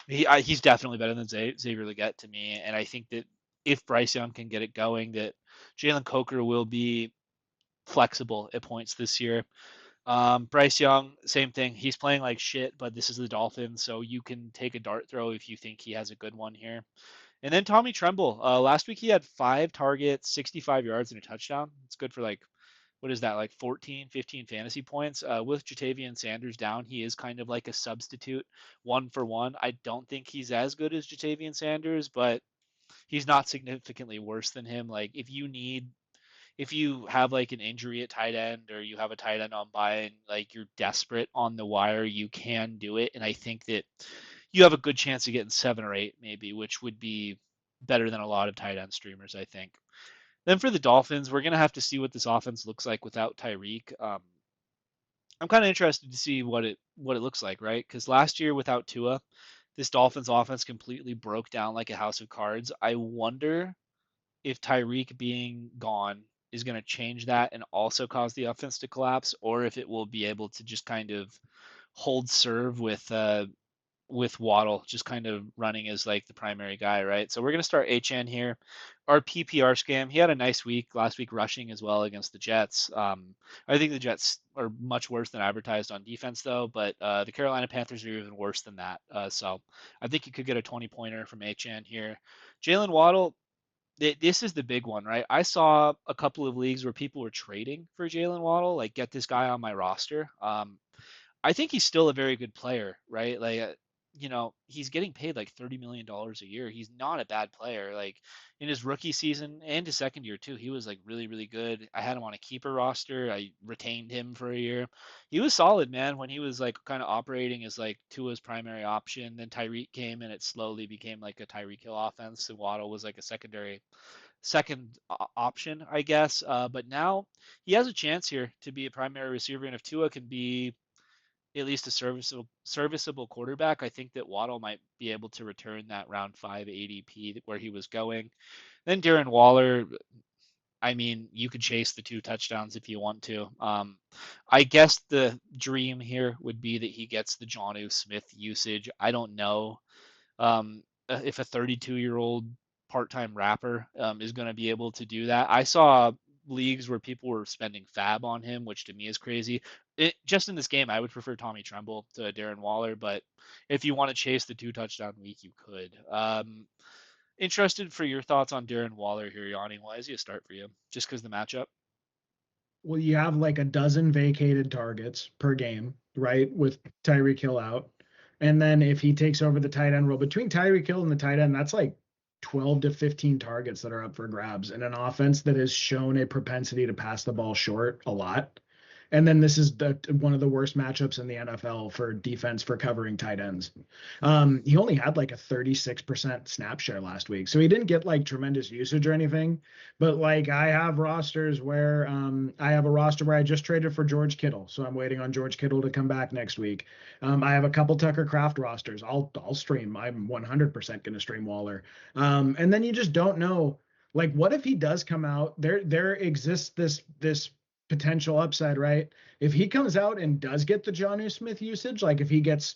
He's definitely better than Xavier Legette to me, and I think that if Bryce Young can get it going, that Jalen Coker will be flexible at points this year. Bryce Young, same thing. He's playing like shit, but this is the Dolphins, so you can take a dart throw if you think he has a good one here. And then Tommy Tremble. Last week he had 5 targets, 65 yards, and a touchdown. It's good for like, what is that, like 14, 15 fantasy points. With Jatavian Sanders down, he is kind of like a substitute 1-for-1. I don't think he's as good as Jatavian Sanders, but he's not significantly worse than him. Like if you have like an injury at tight end or you have a tight end on bye and like you're desperate on the wire, you can do it. And I think that you have a good chance of getting 7 or 8 maybe, which would be better than a lot of tight end streamers, I think. Then for the Dolphins, we're gonna have to see what this offense looks like without Tyreek. I'm kind of interested to see what it looks like, right? Because last year without Tua, this Dolphins offense completely broke down like a house of cards. I wonder if Tyreek being gone is going to change that and also cause the offense to collapse, or if it will be able to just kind of hold serve with Waddle just kind of running as like the primary guy, right? So we're going to start HN here. Our PPR scam, he had a nice week last week rushing as well against the Jets. I think the Jets are much worse than advertised on defense though, but the Carolina Panthers are even worse than that. So I think you could get a 20-pointer from HN here. Jalen Waddle, this is the big one, right? I saw a couple of leagues where people were trading for Jalen Waddle, like get this guy on my roster. I think he's still a very good player, right? Like, he's getting paid like $30 million a year. He's not a bad player. Like in his rookie season and his second year too, he was like really, really good. I had him on a keeper roster. I retained him for a year. He was solid, man. When he was like kind of operating as like Tua's primary option, then Tyreek came and it slowly became like a Tyreek Hill offense. And Waddle was like a second option, I guess. But now he has a chance here to be a primary receiver, and if Tua can be at least a serviceable quarterback, I think that Waddle might be able to return that round 5 ADP where he was going. Then Darren Waller, I mean, you could chase the 2 touchdowns if you want to. I guess the dream here would be that he gets the Jonnu Smith usage. I don't know if a 32-year-old part-time rapper is going to be able to do that. I saw leagues where people were spending fab on him, which to me is crazy. Just in this game, I would prefer Tommy Tremble to Darren Waller, but if you want to chase the 2 touchdown week, you could. Interested for your thoughts on Darren Waller here, Yanni. Why is he a start for you? Just because the matchup? Well, you have like a dozen vacated targets per game, right? With Tyreek Hill out. And then if he takes over the tight end role between Tyreek Hill and the tight end, that's like 12 to 15 targets that are up for grabs in an offense that has shown a propensity to pass the ball short a lot. And then this is one of the worst matchups in the NFL for defense for covering tight ends. He only had like a 36% snap share last week. So he didn't get like tremendous usage or anything. But like I have rosters where I have a roster where I just traded for George Kittle. So I'm waiting on George Kittle to come back next week. I have a couple Tucker Craft rosters. I'll stream. I'm 100% going to stream Waller. And then you just don't know. Like, what if he does come out? There exists this potential upside, right? If he comes out and does get the Jonnu Smith usage, like if he gets,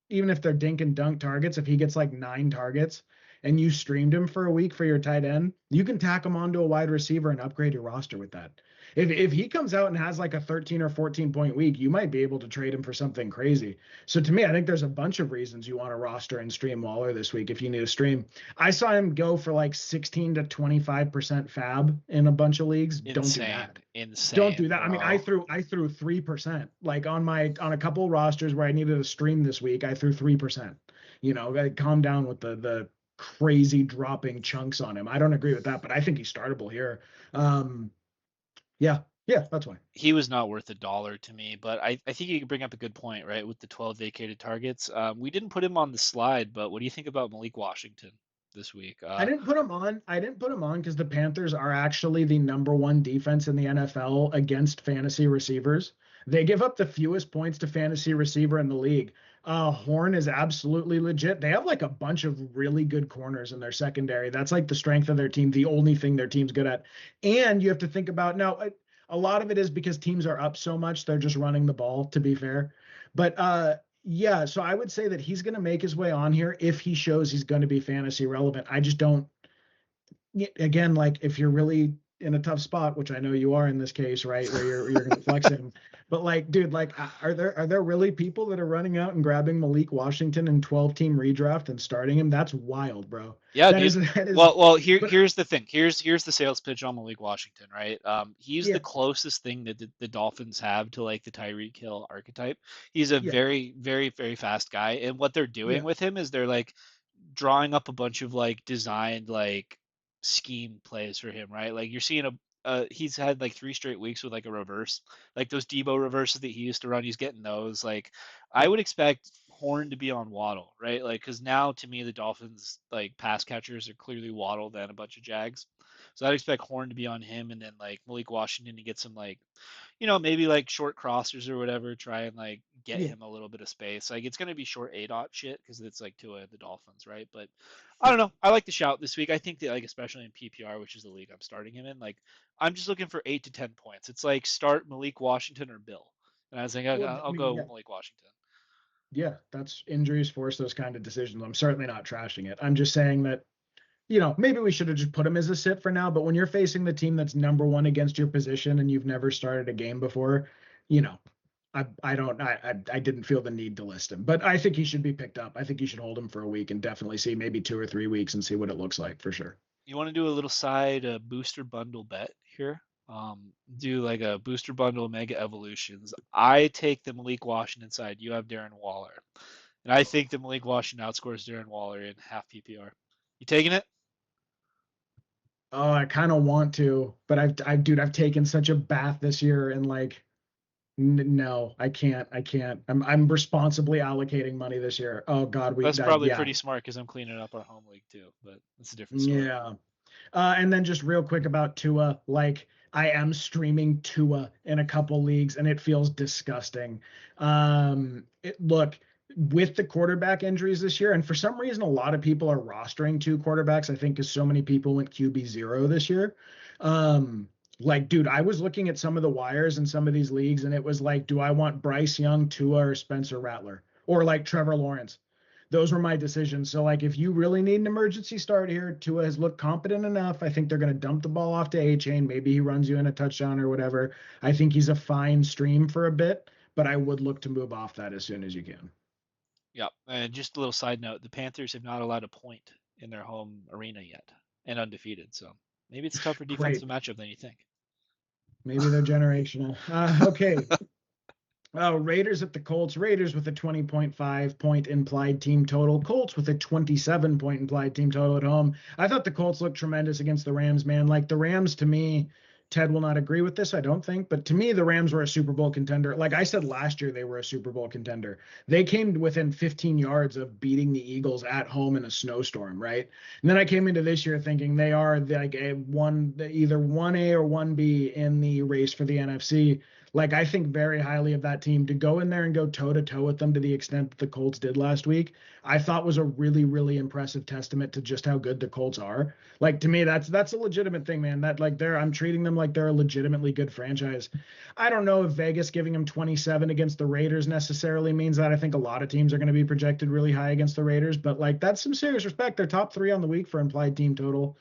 even if they're dink and dunk targets, if he gets like 9 targets and you streamed him for a week for your tight end, you can tack him onto a wide receiver and upgrade your roster with that. If he comes out and has like a 13 or 14 point week, you might be able to trade him for something crazy. So to me, I think there's a bunch of reasons you want to roster and stream Waller this week if you need a stream. I saw him go for like 16 to 25% fab in a bunch of leagues. Don't do that. Don't do that. I mean, I Bro. threw 3%. Like on a couple of rosters where I needed a stream this week, I threw 3%. Calm down with the crazy dropping chunks on him. I don't agree with that, but I think he's startable here. Yeah, that's why. He was not worth $1 to me, but I think you can bring up a good point, right? With the 12 vacated targets. We didn't put him on the slide, but what do you think about Malik Washington this week? I didn't put him on. I didn't put him on because the Panthers are actually the number one defense in the NFL against fantasy receivers. They give up the fewest points to fantasy receiver in the league. Horn is absolutely legit. They have like a bunch of really good corners in their secondary. That's like the strength of their team, the only thing their team's good at. And you have to think about now, a lot of it is because teams are up so much, they're just running the ball, to be fair. But yeah, so I would say that he's going to make his way on here if he shows he's going to be fantasy relevant. I just don't, again, like if you're really in a tough spot, which I know you are in this case, right, where you're going to flex him. But like, dude, like, are there really people that are running out and grabbing Malik Washington in 12-team redraft and starting him? That's wild, bro. Yeah, That dude. is. Well, But here's the thing. Here's the sales pitch on Malik Washington, right? He's yeah, the closest thing that the Dolphins have to like the Tyreek Hill archetype. He's a yeah, very, very, very fast guy, and what they're doing yeah, with him is they're like drawing up a bunch of like designed like scheme plays for him, right? Like you're seeing he's had like 3 straight weeks with like a reverse, like those Debo reverses that he used to run. He's getting those. Like I yeah, would expect Horn to be on Waddle, right? Like because now to me the Dolphins like pass catchers are clearly Waddle than a bunch of Jags. So I'd expect Horn to be on him, and then like Malik Washington to get some like maybe like short crossers or whatever, try and like get yeah, him a little bit of space. Like it's gonna be short A dot shit because it's like Tua the Dolphins, right? But I yeah. don't know. I like the shout this week. I think that like especially in PPR, which is the league I'm starting him in, like I'm just looking for 8 to 10 points. It's like start Malik Washington or Bill, and I was like Well, I I'll mean, go yeah, Malik Washington. yeah. That's injuries force those kind of decisions. I'm certainly not trashing it. I'm just saying that maybe we should have just put him as a sit for now. But when you're facing the team that's number one against your position and you've never started a game before, you know, I didn't feel the need to list him. But I think he should be picked up. I think you should hold him for a week and definitely see maybe 2 or 3 weeks and see what it looks like for sure. You want to do a little side booster bundle bet here? Do like a booster bundle mega evolutions. I take the Malik Washington side. You have Darren Waller, and I think the Malik Washington outscores Darren Waller in half PPR. You taking it? Oh, I kind of want to, but I've taken such a bath this year and like, no, I can't. I'm responsibly allocating money this year. Oh God, That's probably yeah, pretty smart because I'm cleaning up our home league too, but that's a different story. yeah. And then just real quick about Tua, like I am streaming Tua in a couple leagues and it feels disgusting. Look, with the quarterback injuries this year, and for some reason, a lot of people are rostering 2 quarterbacks, I think, because so many people went QB0 this year. Like, dude, I was looking at some of the wires in some of these leagues, and it was like, do I want Bryce Young, Tua, or Spencer Rattler? Or like Trevor Lawrence? Those were my decisions. So like if you really need an emergency start here, Tua has looked competent enough. I think they're going to dump the ball off to A-Chain. Maybe he runs you in a touchdown or whatever. I think he's a fine stream for a bit, but I would look to move off that as soon as you can. Yep. And just a little side note: the Panthers have not allowed a point in their home arena yet, and undefeated. So maybe it's a tougher Great. defensive matchup than you think. Maybe they're generational. Okay. Raiders at the Colts. Raiders with a 20.5 point implied team total. Colts with a 27 point implied team total at home. I thought the Colts looked tremendous against the Rams, man. Like the Rams, to me, Ted will not agree with this, I don't think, but to me, the Rams were a Super Bowl contender. Like I said last year, they were a Super Bowl contender. They came within 15 yards of beating the Eagles at home in a snowstorm, right? And then I came into this year thinking they are like either 1A or 1B in the race for the NFC. Like, I think very highly of that team. To go in there and go toe to toe with them to the extent that the Colts did last week, I thought was a really, really impressive testament to just how good the Colts are. Like, to me, that's a legitimate thing, man. That, like, I'm treating them like they're a legitimately good franchise. I don't know if Vegas giving them 27 against the Raiders necessarily means that. I think a lot of teams are going to be projected really high against the Raiders, but like, that's some serious respect. They're top 3 on the week for implied team total.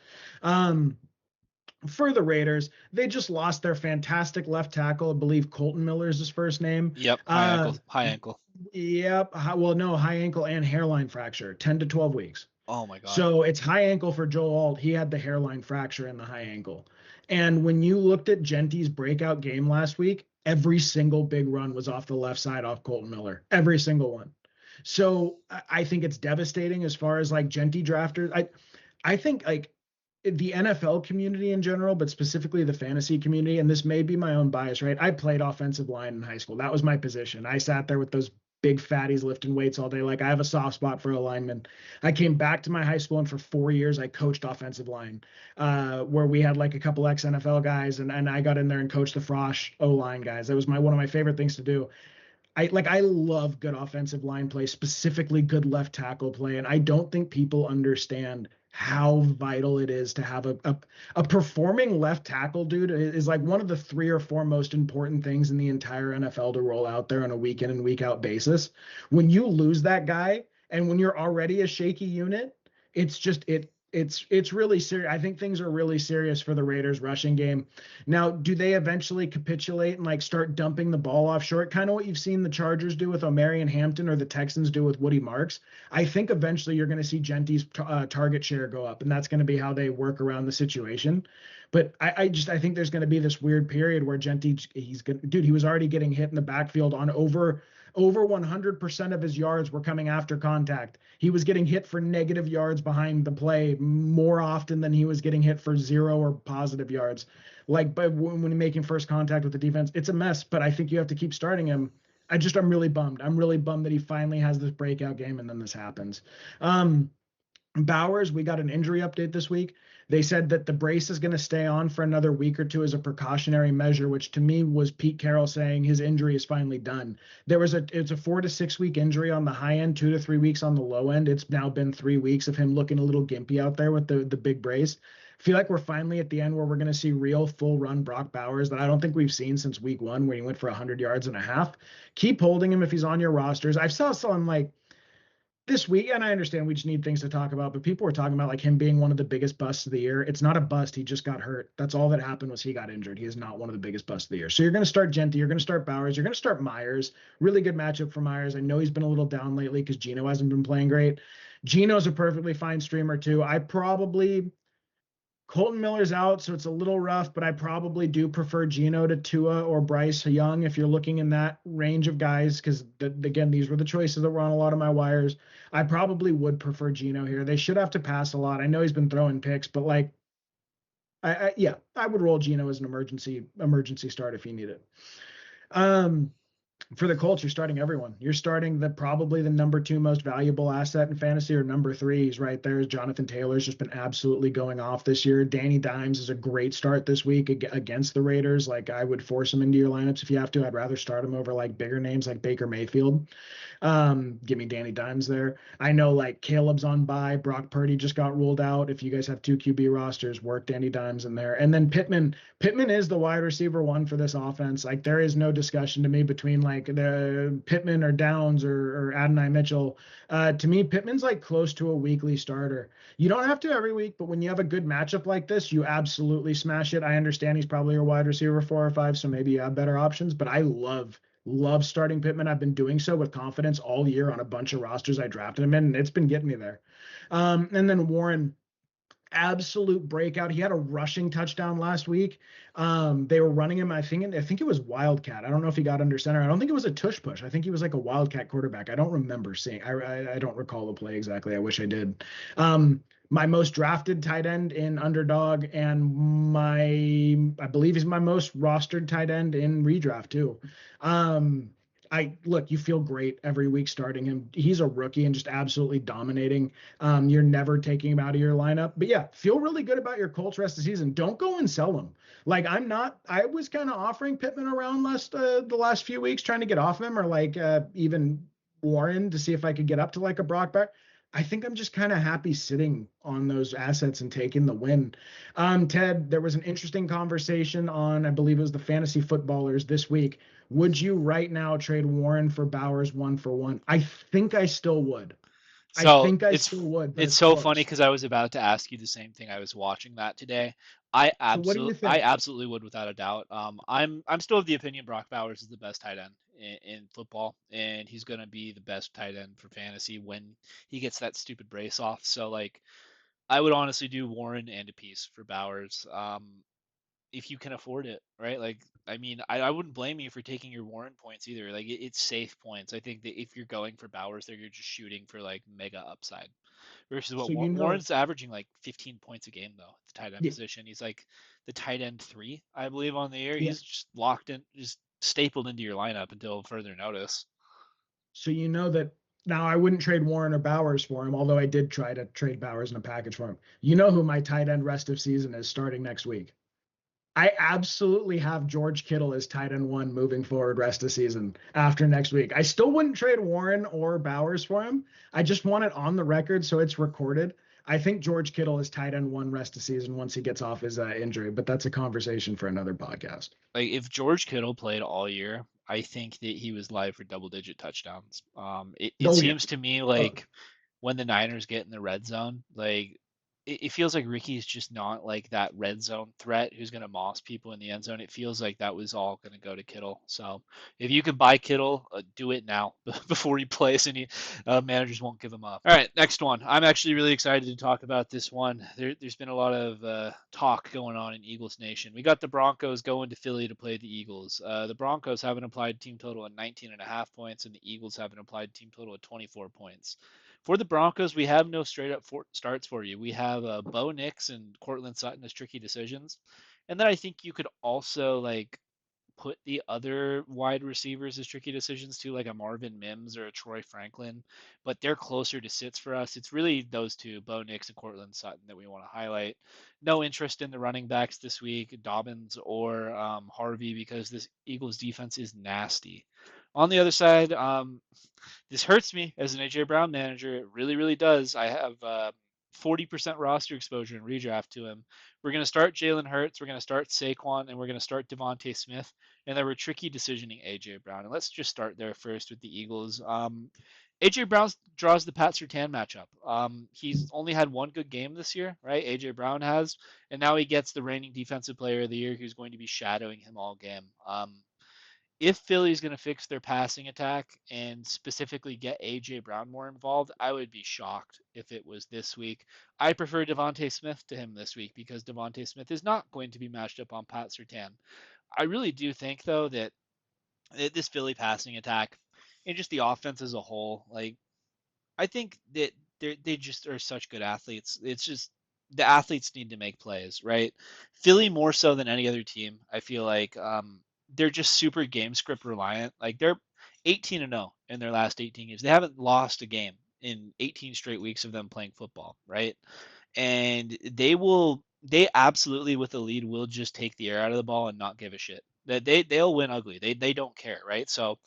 For the Raiders, they just lost their fantastic left tackle. I believe Colton Miller is his first name. Yep, high ankle, high ankle. Yep. Well, no, high ankle and hairline fracture, 10 to 12 weeks. Oh my God. So it's high ankle for Joe Alt. He had the hairline fracture in the high ankle. And when you looked at Genty's breakout game last week, every single big run was off the left side off Colton Miller. Every single one. So I think it's devastating as far as like Genty drafters. I think like the NFL community in general, but specifically the fantasy community, and this may be my own bias, right? I played offensive line in high school. That was my position. I sat there with those big fatties lifting weights all day. Like, I have a soft spot for alignment. I came back to my high school, and for 4 years I coached offensive line, where we had like a couple ex NFL guys, and I got in there and coached the Frosh O-line guys. That was one of my favorite things to do. I love good offensive line play, specifically good left tackle play, and I don't think people understand how vital it is to have a performing left tackle, dude. Is like one of the 3 or 4 most important things in the entire NFL to roll out there on a week in and week out basis. When you lose that guy, and when you're already a shaky unit, it's really serious. I think things are really serious for the Raiders rushing game. Now, do they eventually capitulate and like start dumping the ball off short? Kind of what you've seen the Chargers do with Omarion Hampton or the Texans do with Woody Marks. I think eventually you're going to see Genty's target share go up, and that's going to be how they work around the situation. But I think there's going to be this weird period where Genty, he was already getting hit in the backfield on over 100% of his yards were coming after contact. He was getting hit for negative yards behind the play more often than he was getting hit for 0 or positive yards. Like, but when making first contact with the defense, it's a mess, but I think you have to keep starting him. I'm really bummed. I'm really bummed that he finally has this breakout game and then this happens. Bowers, we got an injury update this week. They said that the brace is going to stay on for another week or 2 as a precautionary measure, which to me was Pete Carroll saying his injury is finally done. It's a 4 to 6 week injury on the high end, 2 to 3 weeks on the low end. It's now been 3 weeks of him looking a little gimpy out there with the big brace. I feel like we're finally at the end where we're going to see real full run Brock Bowers that I don't think we've seen since week 1, where he went for 100 yards and a half. Keep holding him if he's on your rosters. I've saw some like this week, and I understand we just need things to talk about, but people were talking about like him being one of the biggest busts of the year. It's not a bust. He just got hurt. That's all that happened, was he got injured. He is not one of the biggest busts of the year. So you're going to start Genty. You're going to start Bowers. You're going to start Myers. Really good matchup for Myers. I know he's been a little down lately because Geno hasn't been playing great. Geno's a perfectly fine streamer too. Colton Miller's out, so it's a little rough, but I probably do prefer Geno to Tua or Bryce Young if you're looking in that range of guys, because, again, these were the choices that were on a lot of my wires. I probably would prefer Geno here. They should have to pass a lot. I know he's been throwing picks, but, like, I would roll Geno as an emergency start if you need it. For the Colts, you're starting everyone. You're starting probably the number 2 most valuable asset in fantasy, or number 3. He's right there. Jonathan Taylor's just been absolutely going off this year. Danny Dimes is a great start this week against the Raiders. Like, I would force him into your lineups if you have to. I'd rather start him over like bigger names like Baker Mayfield. Give me Danny Dimes there. I know like Caleb's on bye. Brock Purdy just got ruled out. If you guys have 2 QB rosters, work Danny Dimes in there. And then Pittman is the wide receiver 1 for this offense. Like, there is no discussion to me between like the Pittman or Downs or Adonai Mitchell. To me, Pittman's like close to a weekly starter. You don't have to every week, but when you have a good matchup like this, you absolutely smash it. I understand he's probably your wide receiver 4 or 5, so maybe you have better options, but I love starting Pittman. I've been doing so with confidence all year on a bunch of rosters I drafted him in, and it's been getting me there. And then Warren, absolute breakout. He had a rushing touchdown last week. They were running him, I think it was Wildcat. I don't know if he got under center. I don't think it was a tush push. I think he was like a Wildcat quarterback. I don't remember seeing. I don't recall the play exactly. I wish I did. My most drafted tight end in Underdog, and I believe he's my most rostered tight end in redraft too. I look, you feel great every week starting him. He's a rookie and just absolutely dominating. You're never taking him out of your lineup. But yeah, feel really good about your Colts rest of the season. Don't go and sell him. Like I'm not. I was kind of offering Pittman around the last few weeks, trying to get off him, or like even Warren to see if I could get up to like a Brock Bear. I think I'm just kind of happy sitting on those assets and taking the win. Ted, there was an interesting conversation on, I believe it was the fantasy footballers this week. Would you right now trade Warren for Bowers 1-for-1? I think I still would. I So think I still would, but it's it's so funny close. because I was about to ask you the same thing. I was watching that today. So what do you I think? absolutely would without a doubt. I'm still of the opinion Brock Bowers is the best tight end in football, and he's gonna be the best tight end for fantasy when he gets that stupid brace off. So like, I would honestly do Warren and a piece for Bowers. If you can afford it, right? Like, I mean, I wouldn't blame you for taking your Warren points either. Like, it's safe points. I think that if you're going for Bowers there, you're just shooting for like mega upside. Versus what So you know, Warren's averaging like 15 points a game though at the tight end yeah, position. He's like the tight end three, I believe, on the year. yeah. He's just locked in, just stapled into your lineup until further notice. So you know that now I wouldn't trade Warren or Bowers for him, although I did try to trade Bowers in a package for him. You know who my tight end rest of season is starting next week? I absolutely have George Kittle as tight end one moving forward rest of season after next week. I still wouldn't trade Warren or Bowers for him. I just want it on the record so it's recorded. I think George Kittle is tight end one rest of season once he gets off his injury, but that's a conversation for another podcast. Like if George Kittle played all year, I think that he was live for double digit touchdowns. It Oh yeah. seems to me Oh, like when the Niners get in the red zone, like it feels like Ricky's just not like that red zone threat who's going to moss people in the end zone. It feels like that was all going to go to Kittle. So if you can buy Kittle, do it now before he plays, and managers won't give him up. All right, next one. I'm actually really excited to talk about this one. There's been a lot of talk going on in Eagles Nation. We got the Broncos going to Philly to play the Eagles. The Broncos have an applied team total of 19 and a half points, and the Eagles have an applied team total of 24 points. For the Broncos, we have no straight up starts for you. We have Bo Nix and Cortland Sutton as tricky decisions. And then I think you could also like put the other wide receivers as tricky decisions too, like a Marvin Mims or a Troy Franklin, but they're closer to sits for us. It's really those two, Bo Nix and Cortland Sutton, that we want to highlight. No interest in the running backs this week, Dobbins or Harvey, because this Eagles defense is nasty. On the other side, this hurts me as an AJ Brown manager. It really, really does. I have 40% roster exposure in redraft to him. We're going to start Jalen Hurts, we're going to start Saquon, and we're going to start Devontae Smith. And there were tricky decisioning AJ Brown. And let's just start there first with the Eagles. AJ Brown draws the Pat Surtain matchup. He's only had one good game this year, right? AJ Brown has, and now he gets the reigning defensive player of the year who's going to be shadowing him all game. If Philly's going to fix their passing attack and specifically get AJ Brown more involved, I would be shocked if it was this week. I prefer Devontae Smith to him this week because Devontae Smith is not going to be matched up on Pat Surtain. I really do think though that this Philly passing attack and just the offense as a whole, like I think that they just are such good athletes. It's just the athletes need to make plays, right? Philly more so than any other team. I feel like they're just super game script reliant. Like they're 18 and 0 in their last 18 games. They haven't lost a game in 18 straight weeks of them playing football, right? And they absolutely with the lead will just take the air out of the ball and not give a shit. That they'll win ugly. They don't care, right? So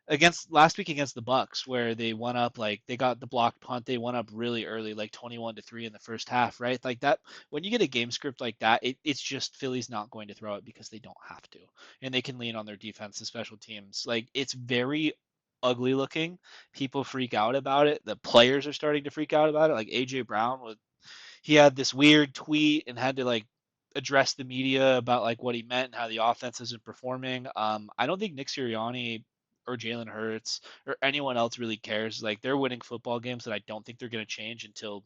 against last week against the Bucks where they went up like they got the blocked punt, they went up really early like 21-3 in the first half, right? Like that when you get a game script like that, it's just Philly's not going to throw it because they don't have to, and they can lean on their defense and special teams. Like it's very ugly looking. People freak out about it. The players are starting to freak out about it. Like AJ Brown was he had this weird tweet and had to like address the media about like what he meant and how the offense isn't performing. I don't think Nick Sirianni or Jalen Hurts or anyone else really cares. Like they're winning football games that I don't think they're going to change until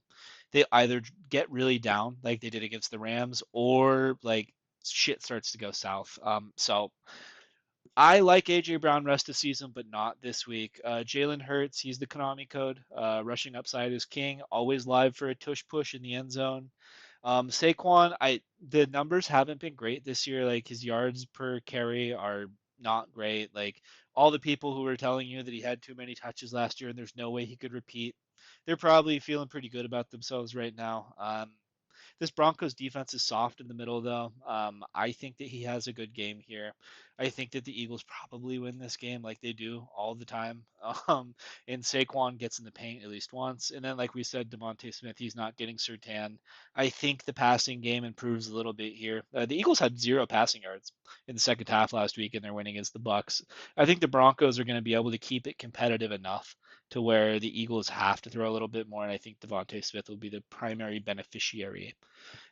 they either get really down like they did against the Rams or like shit starts to go south. So I like AJ Brown rest of season, but not this week. Jalen Hurts, he's the Konami code. Rushing upside is king. Always live for a tush push in the end zone. Saquon, the numbers haven't been great this year. Like his yards per carry are not great. Like all the people who were telling you that he had too many touches last year and there's no way he could repeat, they're probably feeling pretty good about themselves right now. This Broncos defense is soft in the middle, though. I think that he has a good game here. I think that the Eagles probably win this game like they do all the time. And Saquon gets in the paint at least once. And then, like we said, Devontae Smith, he's not getting Surtain. I think the passing game improves a little bit here. The Eagles had 0 passing yards in the second half last week, and they're winning against the Bucks. I think the Broncos are going to be able to keep it competitive enough to where the Eagles have to throw a little bit more, and I think Devontae Smith will be the primary beneficiary.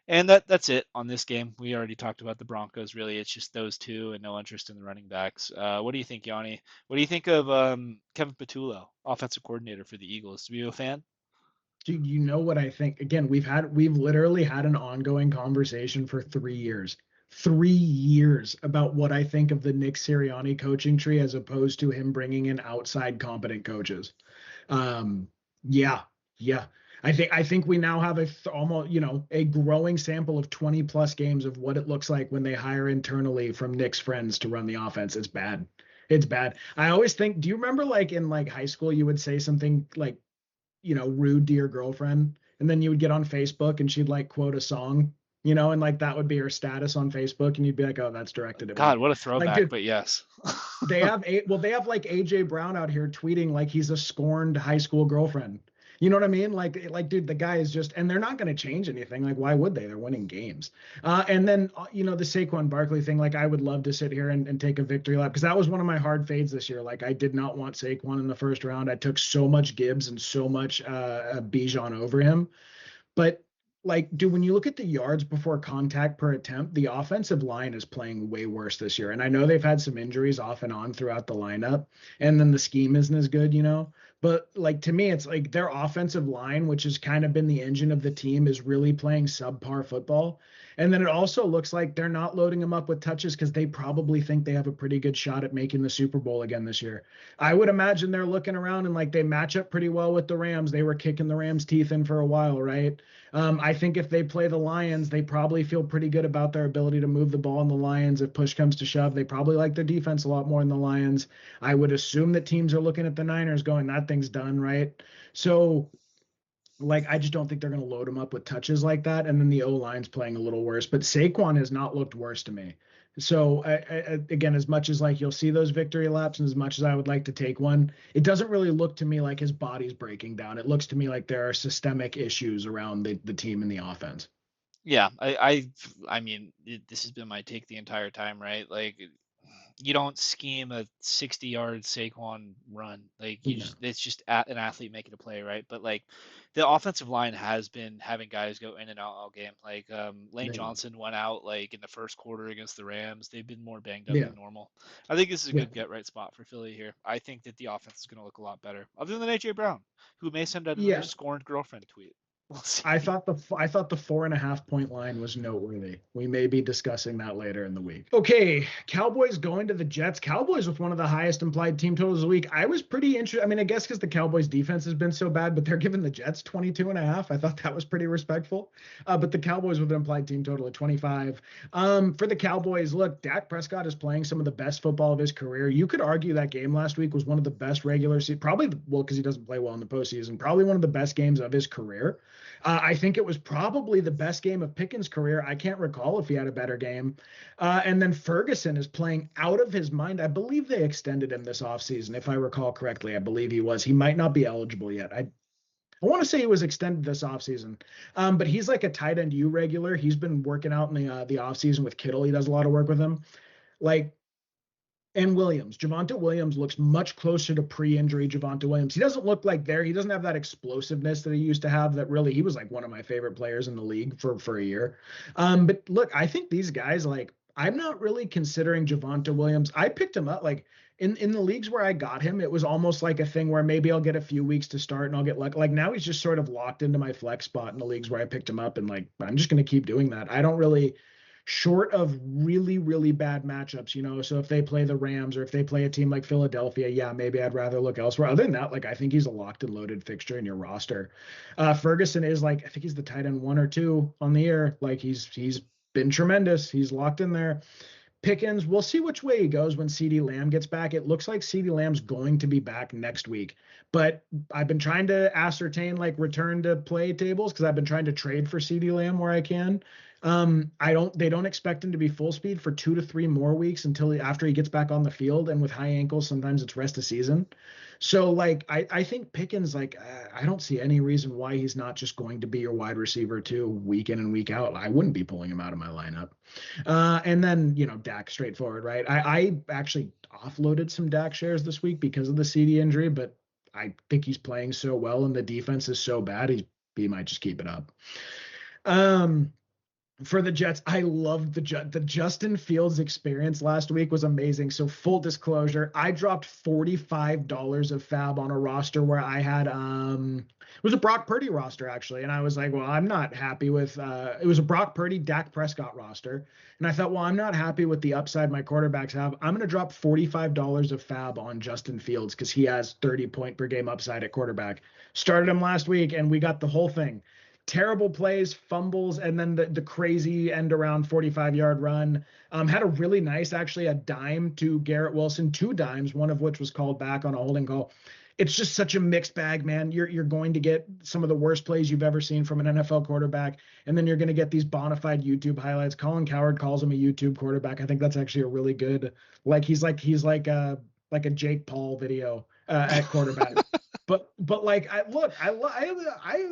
And that's it on this game. We already talked about the Broncos. Really, it's just those two and no interest in the running backs. What do you think, Yanni? What do you think of Kevin Patullo, offensive coordinator for the Eagles? Are you a fan? Do you know what I think? Again, we've literally had an ongoing conversation for 3 years. 3 years about what I think of the Nick Sirianni coaching tree as opposed to him bringing in outside competent coaches. Um, yeah, yeah. I think we now have almost a growing sample of 20 plus games of what it looks like when they hire internally from Nick's friends to run the offense. It's bad. It's bad. I always think, do you remember like in like high school you would say something like rude to your girlfriend, and then you would get on Facebook and she'd like quote a song, and like that would be her status on Facebook, and you'd be like, oh, that's directed at me. God, what a Like, throwback, dude, but yes. they have like AJ Brown out here tweeting like he's a scorned high school girlfriend. You know what I mean? Like, dude, the guy is just, and they're not going to change anything. Like, why would they? They're winning games. And then, the Saquon Barkley thing, like, I would love to sit here and take a victory lap because that was one of my hard fades this year. Like, I did not want Saquon in the first round. I took so much Gibbs and so much Bijan over him. But like, dude, when you look at the yards before contact per attempt, the offensive line is playing way worse this year. And I know they've had some injuries off and on throughout the lineup, and then the scheme isn't as good. But like to me, it's like their offensive line, which has kind of been the engine of the team, is really playing subpar football. And then it also looks like they're not loading them up with touches because they probably think they have a pretty good shot at making the Super Bowl again this year. I would imagine they're looking around and like they match up pretty well with the Rams. They were kicking the Rams' teeth in for a while, right? I think if they play the Lions, they probably feel pretty good about their ability to move the ball in the Lions. If push comes to shove, they probably like their defense a lot more in the Lions. I would assume that teams are looking at the Niners going, that thing's done, right? So, like, I just don't think they're going to load them up with touches like that. And then the O-line's playing a little worse. But Saquon has not looked worse to me. So again, as much as like you'll see those victory laps and as much as I would like to take one, it doesn't really look to me like his body's breaking down. It looks to me like there are systemic issues around the team and the offense. Yeah, I mean, this has been my take the entire time, right? Like, you don't scheme a 60-yard Saquon run. Like, No. it's just an athlete making a play, right? But like, the offensive line has been having guys go in and out all game. Like, Lane They, Johnson went out like in the first quarter against the Rams. They've been more banged up yeah. than normal. I think this is a Yeah. good get right spot for Philly here. I think that the offense is going to look a lot better, other than AJ Brown, who may send out another Yeah. scorned girlfriend tweet. We'll I see. thought the I thought the 4.5 point line was noteworthy. We may be discussing that later in the week. Okay, Cowboys going to the Jets. Cowboys with one of the highest implied team totals of the week. I was pretty interested. I mean, I guess because the Cowboys defense has been so bad, but they're giving the Jets 22.5. I thought that was pretty respectful. But the Cowboys with an implied team total of 25. For the Cowboys, look, Dak Prescott is playing some of the best football of his career. You could argue that game last week was one of the best regular season, probably well because he doesn't play well in the postseason. Probably one of the best games of his career. I think it was probably the best game of Pickens' career. I can't recall if he had a better game. And then Ferguson is playing out of his mind. I believe they extended him this offseason, if I recall correctly. I believe he was. He might not be eligible yet. I want to say he was extended this offseason. But he's like a tight end U regular. He's been working out in the offseason with Kittle. He does a lot of work with him. Like, and Williams. Javonte Williams looks much closer to pre-injury Javonte Williams. He doesn't look like there. He doesn't have that explosiveness that he used to have that really he was like one of my favorite players in the league for a year. But look, I think these guys like I'm not really considering Javonte Williams. I picked him up like in the leagues where I got him, it was almost like a thing where maybe I'll get a few weeks to start and I'll get like now he's just sort of locked into my flex spot in the leagues where I picked him up and like I'm just going to keep doing that. I don't really short of really, really bad matchups. So if they play the Rams or if they play a team like Philadelphia, yeah, maybe I'd rather look elsewhere. Other than that, like I think he's a locked and loaded fixture in your roster. Ferguson is like, I think he's the tight end 1 or 2 on the year. Like he's been tremendous. He's locked in there. Pickens, we'll see which way he goes when CeeDee Lamb gets back. It looks like CeeDee Lamb's going to be back next week. But I've been trying to ascertain like return to play tables because I've been trying to trade for CeeDee Lamb where I can. They don't expect him to be full speed for 2 to 3 more weeks until after he gets back on the field. And with high ankles, sometimes it's rest of season. So like I think Pickens, like I don't see any reason why he's not just going to be your wide receiver too, week in and week out. I wouldn't be pulling him out of my lineup. And then, Dak straightforward, right? I actually offloaded some Dak shares this week because of the CD injury, but I think he's playing so well and the defense is so bad, he might just keep it up. Um, for the Jets, I loved the Justin Fields experience last week was amazing. So full disclosure, I dropped $45 of fab on a roster where I had it was a Brock Purdy roster actually, and I was like, well, I'm not happy with it was a Brock Purdy Dak Prescott roster, and I thought, well, I'm not happy with the upside my quarterbacks have. I'm going to drop $45 of fab on Justin Fields because he has 30 point per game upside at quarterback. Started him last week, and we got the whole thing terrible plays, fumbles, and then the crazy end around 45-yard run. Had a really nice, actually, a dime to Garrett Wilson, 2 dimes, one of which was called back on a holding call. It's just such a mixed bag, man. You're going to get some of the worst plays you've ever seen from an NFL quarterback, and then you're going to get these bona fide YouTube highlights. Colin Cowherd calls him a YouTube quarterback. I think that's actually a really good, like he's like a Jake Paul video at quarterback. But like I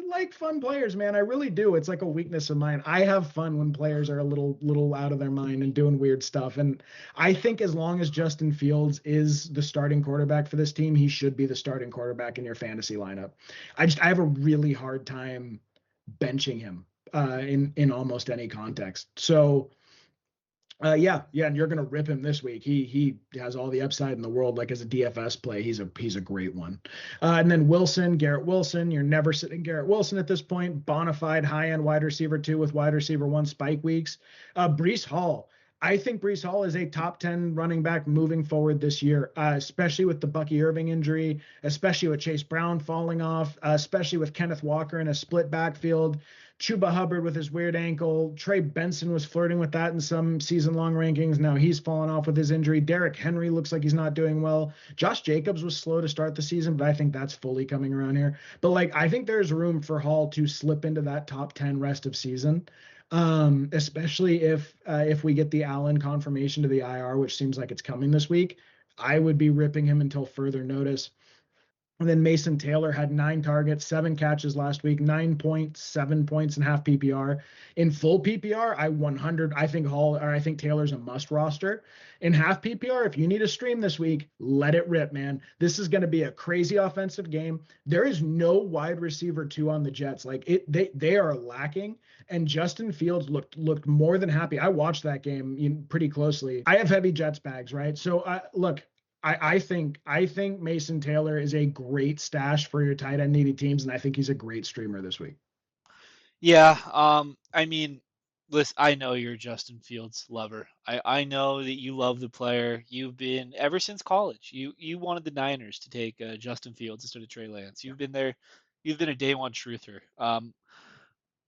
like fun players, man. I really do. It's like a weakness of mine. I have fun when players are a little out of their mind and doing weird stuff. And I think as long as Justin Fields is the starting quarterback for this team, he should be the starting quarterback in your fantasy lineup. I have a really hard time benching him in almost any context. So yeah, and you're gonna rip him this week. He has all the upside in the world. Like as a DFS play, he's a great one. And then Wilson, Garrett Wilson. You're never sitting Garrett Wilson at this point. Bonafide high end wide receiver 2 with wide receiver 1 spike weeks. Brees Hall. I think Brees Hall is a top 10 running back moving forward this year, especially with the Bucky Irving injury, especially with Chase Brown falling off, especially with Kenneth Walker in a split backfield. Chuba Hubbard with his weird ankle. Trey Benson was flirting with that in some season long rankings. Now he's fallen off with his injury. Derrick Henry looks like he's not doing well. Josh Jacobs was slow to start the season, but I think that's fully coming around here. But like, I think there's room for Hall to slip into that top 10 rest of season. Especially if we get the Allen confirmation to the IR, which seems like it's coming this week. I would be ripping him until further notice. And then Mason Taylor had 9 targets, 7 catches last week, 9.7 points in half PPR. In full PPR, I think I think Taylor's a must roster. In half PPR, if you need a stream this week, let it rip, man. This is going to be a crazy offensive game. There is no wide receiver 2 on the Jets. Like they are lacking. And Justin Fields looked more than happy. I watched that game pretty closely. I have heavy Jets bags, right? So look, I think Mason Taylor is a great stash for your tight end needy teams, and I think he's a great streamer this week. Yeah, I mean, listen, I know you're a Justin Fields lover. I know that you love the player. You've been ever since college. You wanted the Niners to take Justin Fields instead of Trey Lance. You've been there. You've been a day one truther.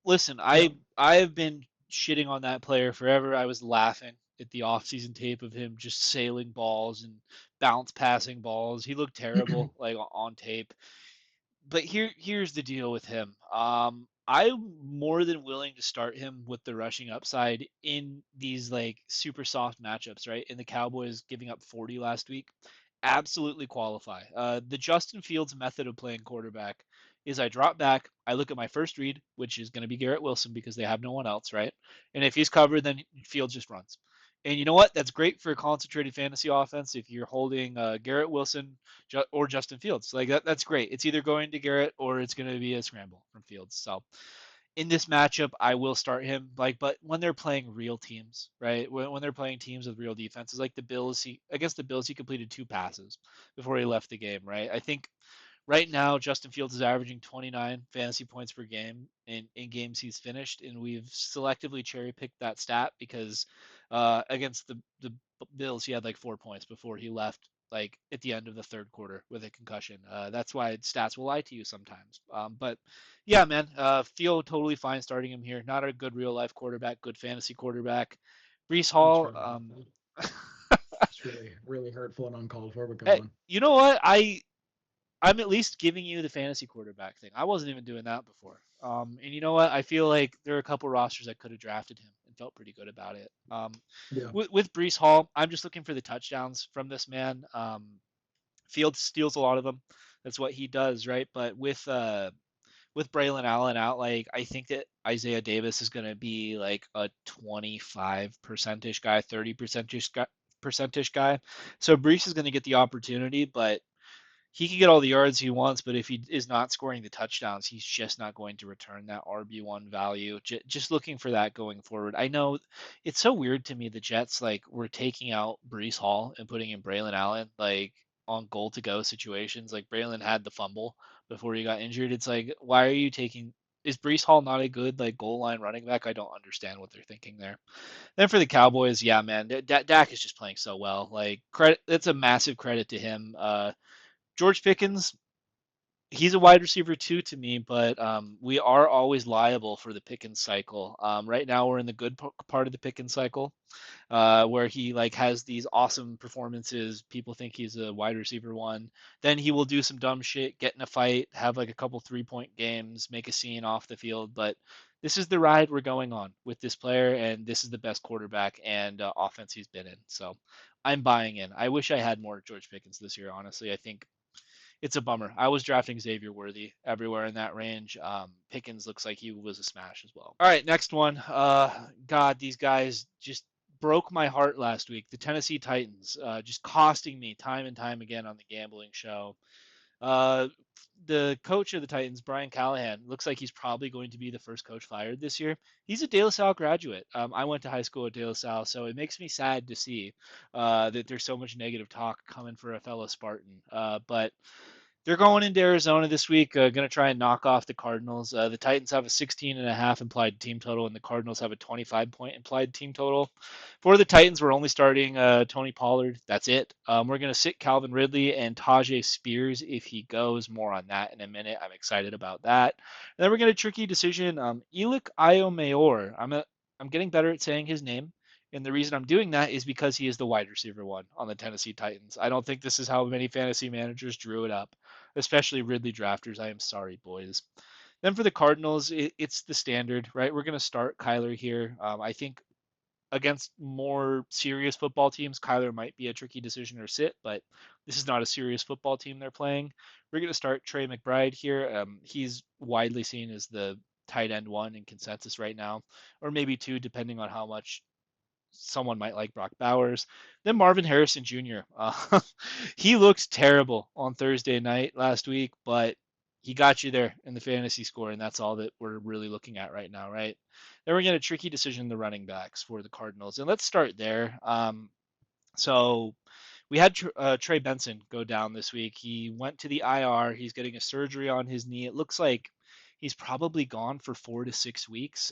Listen, Yep. I have been shitting on that player forever. I was laughing at the offseason tape of him just sailing balls and bounce passing balls. He looked terrible like on tape. But here's the deal with him. I'm more than willing to start him with the rushing upside in these like super soft matchups, right? In the Cowboys giving up 40 last week, absolutely qualify. The Justin Fields method of playing quarterback is I drop back, I look at my first read, which is going to be Garrett Wilson because they have no one else, right? And if he's covered, then Fields just runs. And you know what? That's great for a concentrated fantasy offense if you're holding Garrett Wilson or Justin Fields. Like that's great. It's either going to Garrett or it's going to be a scramble from Fields. So in this matchup, I will start him. Like, but when they're playing real teams, right? When they're playing teams with real defenses, like the Bills, against the Bills, he completed 2 passes before he left the game, right? I think right now Justin Fields is averaging 29 fantasy points per game in games he's finished, and we've selectively cherry picked that stat because against the Bills he had like 4 points before he left. Like at the end of the third quarter with a concussion. That's why stats will lie to you sometimes. But yeah, man, feel totally fine starting him here. Not a good real life quarterback, good fantasy quarterback. Brees That's Hall, really helpful. It's really, really hurtful and uncalled for, but go Hey, on. you know what? I'm at least giving you the fantasy quarterback thing. I wasn't even doing that before. And you know what? I feel like there are a couple rosters that could have drafted him and felt pretty good about it. Yeah. With Brees Hall, I'm just looking for the touchdowns from this man. Fields steals a lot of them. That's what he does, right? But with Braylon Allen out, like I think that Isaiah Davis is going to be like a 25 percentage guy, 30 percentage guy. So Brees is going to get the opportunity, but he can get all the yards he wants, but if he is not scoring the touchdowns, he's just not going to return that RB1 value. Just looking for that going forward. I know it's so weird to me the Jets like were taking out Brees Hall and putting in Braylon Allen like on goal to go situations. Like Braylon had the fumble before he got injured. It's like why are you taking is Brees Hall not a good like goal line running back? I don't understand what they're thinking there. Then for the Cowboys, yeah, man, Dak is just playing so well. Like credit, that's a massive credit to him. George Pickens, he's a wide receiver too to me, but we are always liable for the Pickens cycle. Right now, we're in the good part of the Pickens cycle, where he like has these awesome performances. People think he's a wide receiver one. Then he will do some dumb shit, get in a fight, have like a couple 3-point games, make a scene off the field. But this is the ride we're going on with this player, and this is the best quarterback and offense he's been in. So I'm buying in. I wish I had more George Pickens this year. Honestly, I think it's a bummer. I was drafting Xavier Worthy everywhere in that range. Pickens looks like he was a smash as well. All right, next one. God, these guys just broke my heart last week. The Tennessee Titans, just costing me time and time again on the gambling show. Uh, the coach of the Titans, Brian Callahan, looks like he's probably going to be the first coach fired this year. He's a De La Salle graduate. I went to high school at De La Salle, so it makes me sad to see that there's so much negative talk coming for a fellow Spartan. But they're going into Arizona this week, going to try and knock off the Cardinals. The Titans have a 16.5 implied team total, and the Cardinals have a 25-point implied team total. For the Titans, we're only starting Tony Pollard. That's it. We're going to sit Calvin Ridley and Tajay Spears if he goes. More on that in a minute. I'm excited about that. And then we're going to tricky decision. Elik Ayomayor. I'm getting better at saying his name. And the reason I'm doing that is because he is the wide receiver one on the Tennessee Titans. I don't think this is how many fantasy managers drew it up, especially Ridley drafters. I am sorry, boys. Then for the Cardinals, it's the standard, right? We're going to start Kyler here. I think against more serious football teams, Kyler might be a tricky decision or sit, but this is not a serious football team they're playing. We're going to start Trey McBride here. He's widely seen as the tight end one in consensus right now, or maybe two, depending on how much someone might like Brock Bowers. Then Marvin Harrison Jr. He looked terrible on Thursday night last week, but he got you there in the fantasy score, and that's all that we're really looking at right now, right? Then we're getting a tricky decision, the running backs for the Cardinals, and let's start there. So we had Trey Benson go down this week. He went to the IR. He's getting a surgery on his knee. It looks like he's probably gone for 4 to 6 weeks.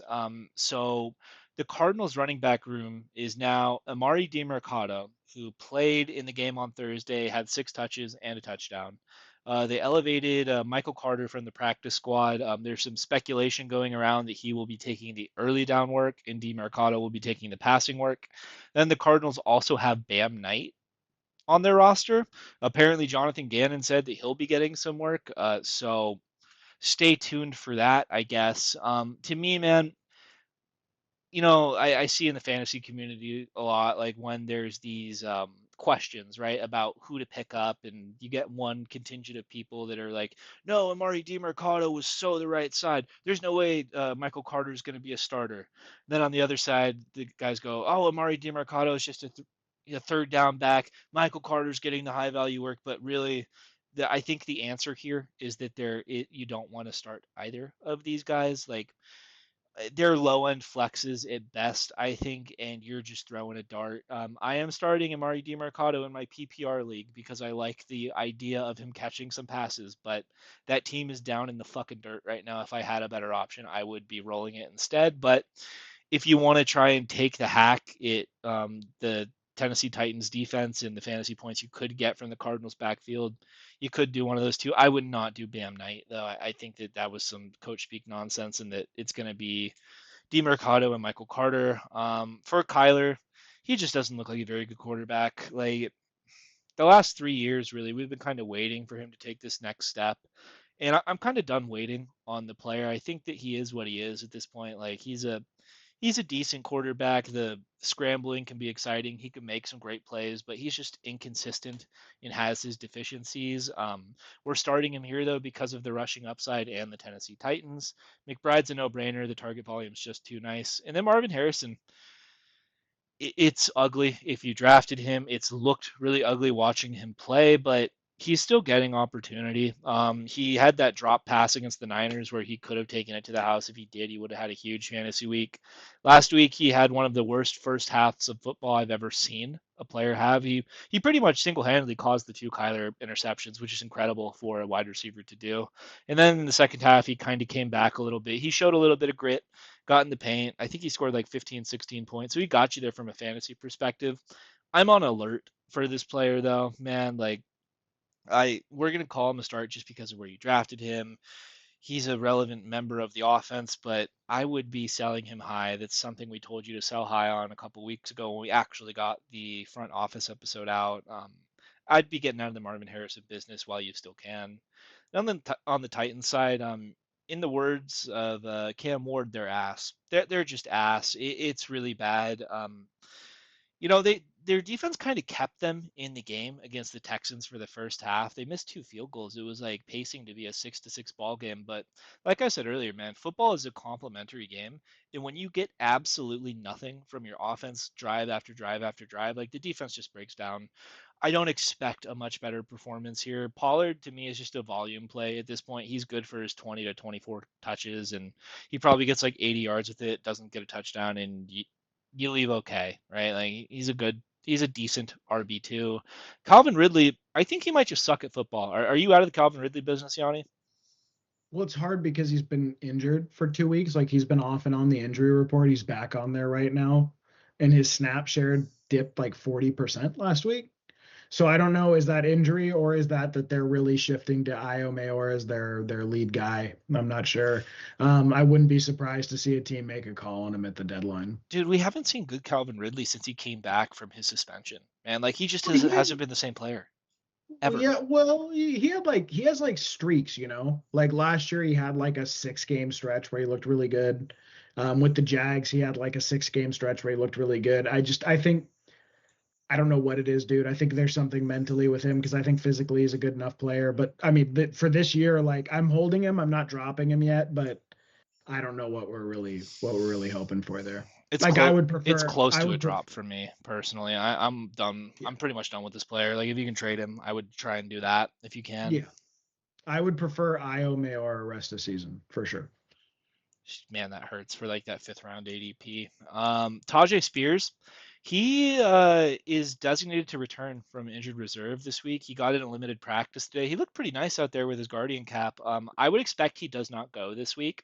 So the Cardinals running back room is now Amari DiMercado, who played in the game on Thursday, had 6 touches and a touchdown. They elevated Michael Carter from the practice squad. There's some speculation going around that he will be taking the early down work and DiMercado will be taking the passing work. Then the Cardinals also have Bam Knight on their roster. Apparently, Jonathan Gannon said that he'll be getting some work. So stay tuned for that, I guess. To me, man, I see in the fantasy community a lot, like when there's these questions, right, about who to pick up, and you get one contingent of people that are like, no, Amari DiMercado was so the right side. There's no way Michael Carter is going to be a starter. Then on the other side, the guys go, oh, Amari DiMercado is just a third down back. Michael Carter's getting the high value work, but really, I think the answer here is that you don't want to start either of these guys. Like they're low end flexes at best, I think, and you're just throwing a dart. I am starting Amari DiMercado in my PPR league because I like the idea of him catching some passes, but that team is down in the fucking dirt right now. If I had a better option, I would be rolling it instead. But if you want to try and take the hack at the Tennessee Titans defense and the fantasy points you could get from the Cardinals backfield, you could do one of those two. I would not do Bam Knight though. I think that was some coach speak nonsense, and that it's going to be DeMercado and Michael Carter. For Kyler, he just doesn't look like a very good quarterback. Like the last 3 years, really, we've been kind of waiting for him to take this next step. And I'm kind of done waiting on the player. I think that he is what he is at this point. Like he's a decent quarterback. The scrambling can be exciting. He can make some great plays, but he's just inconsistent and has his deficiencies. We're starting him here though because of the rushing upside and the Tennessee Titans. McBride's a no-brainer. The target volume is just too nice. And then Marvin Harrison, it's ugly if you drafted him. It's looked really ugly watching him play, but he's still getting opportunity. He had that drop pass against the Niners where he could have taken it to the house. If he did, he would have had a huge fantasy week. Last week, he had one of the worst first halves of football I've ever seen a player have. He pretty much single-handedly caused the two Kyler interceptions, which is incredible for a wide receiver to do. And then in the second half, he kind of came back a little bit. He showed a little bit of grit, got in the paint. I think he scored like 15, 16 points. So he got you there from a fantasy perspective. I'm on alert for this player though, man. Like we're gonna call him a start just because of where you drafted him. He's a relevant member of the offense, but I would be selling him high. That's something we told you to sell high on a couple weeks ago when we actually got the front office episode out. I'd be getting out of the Marvin Harrison business while you still can. And then on the Titans side, in the words of Cam Ward, they're ass. They're just ass. It's really bad. Their defense kind of kept them in the game against the Texans for the first half. They missed 2 field goals. It was like pacing to be a 6-6 ball game. But like I said earlier, man, football is a complementary game. And when you get absolutely nothing from your offense, drive after drive after drive, like the defense just breaks down. I don't expect a much better performance here. Pollard to me is just a volume play at this point. He's good for his 20 to 24 touches, and he probably gets like 80 yards with it, doesn't get a touchdown, and you leave okay, right? Like he's a decent RB2. Calvin Ridley, I think he might just suck at football. Are you out of the Calvin Ridley business, Yanni? Well, it's hard because he's been injured for 2 weeks. Like he's been off and on the injury report. He's back on there right now, and his snap share dipped like 40% last week. So I don't know, is that injury or is that they're really shifting to Io Mayor as their lead guy? I'm not sure. I wouldn't be surprised to see a team make a call on him at the deadline. Dude, we haven't seen good Calvin Ridley since he came back from his suspension. Man, like he just Well, he hasn't didn't. been the same player Well, ever. yeah, well, he has like streaks, you know. Like last year, he had like a 6 game stretch where he looked really good. With the Jags, he had like a 6 game stretch where he looked really good. I think I don't know what it is, dude. I think there's something mentally with him because I think physically he's a good enough player. But I mean, for this year, like I'm holding him. I'm not dropping him yet, but I don't know what we're really hoping for there. It's Like close. I would It's prefer close I to a would prefer drop for me personally. I'm done. yeah I'm pretty much done with this player. Like if you can trade him, I would try and do that if you can. yeah I would prefer Io Mayor rest of season for sure. Man, that hurts for like that fifth round ADP. Tajay Spears, he is designated to return from injured reserve this week. He got in a limited practice today. He looked pretty nice out there with his Guardian cap. I would expect he does not go this week.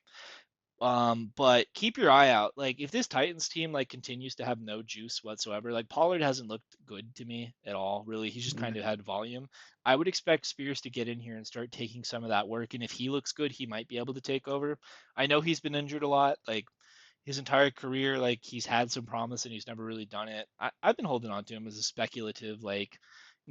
But keep your eye out. Like if this Titans team like continues to have no juice whatsoever, like Pollard hasn't looked good to me at all, really. He's just kind of had volume. I would expect Spears to get in here and start taking some of that work. And if he looks good, he might be able to take over. I know he's been injured a lot, like his entire career, like he's had some promise and he's never really done it. I've been holding on to him as a speculative like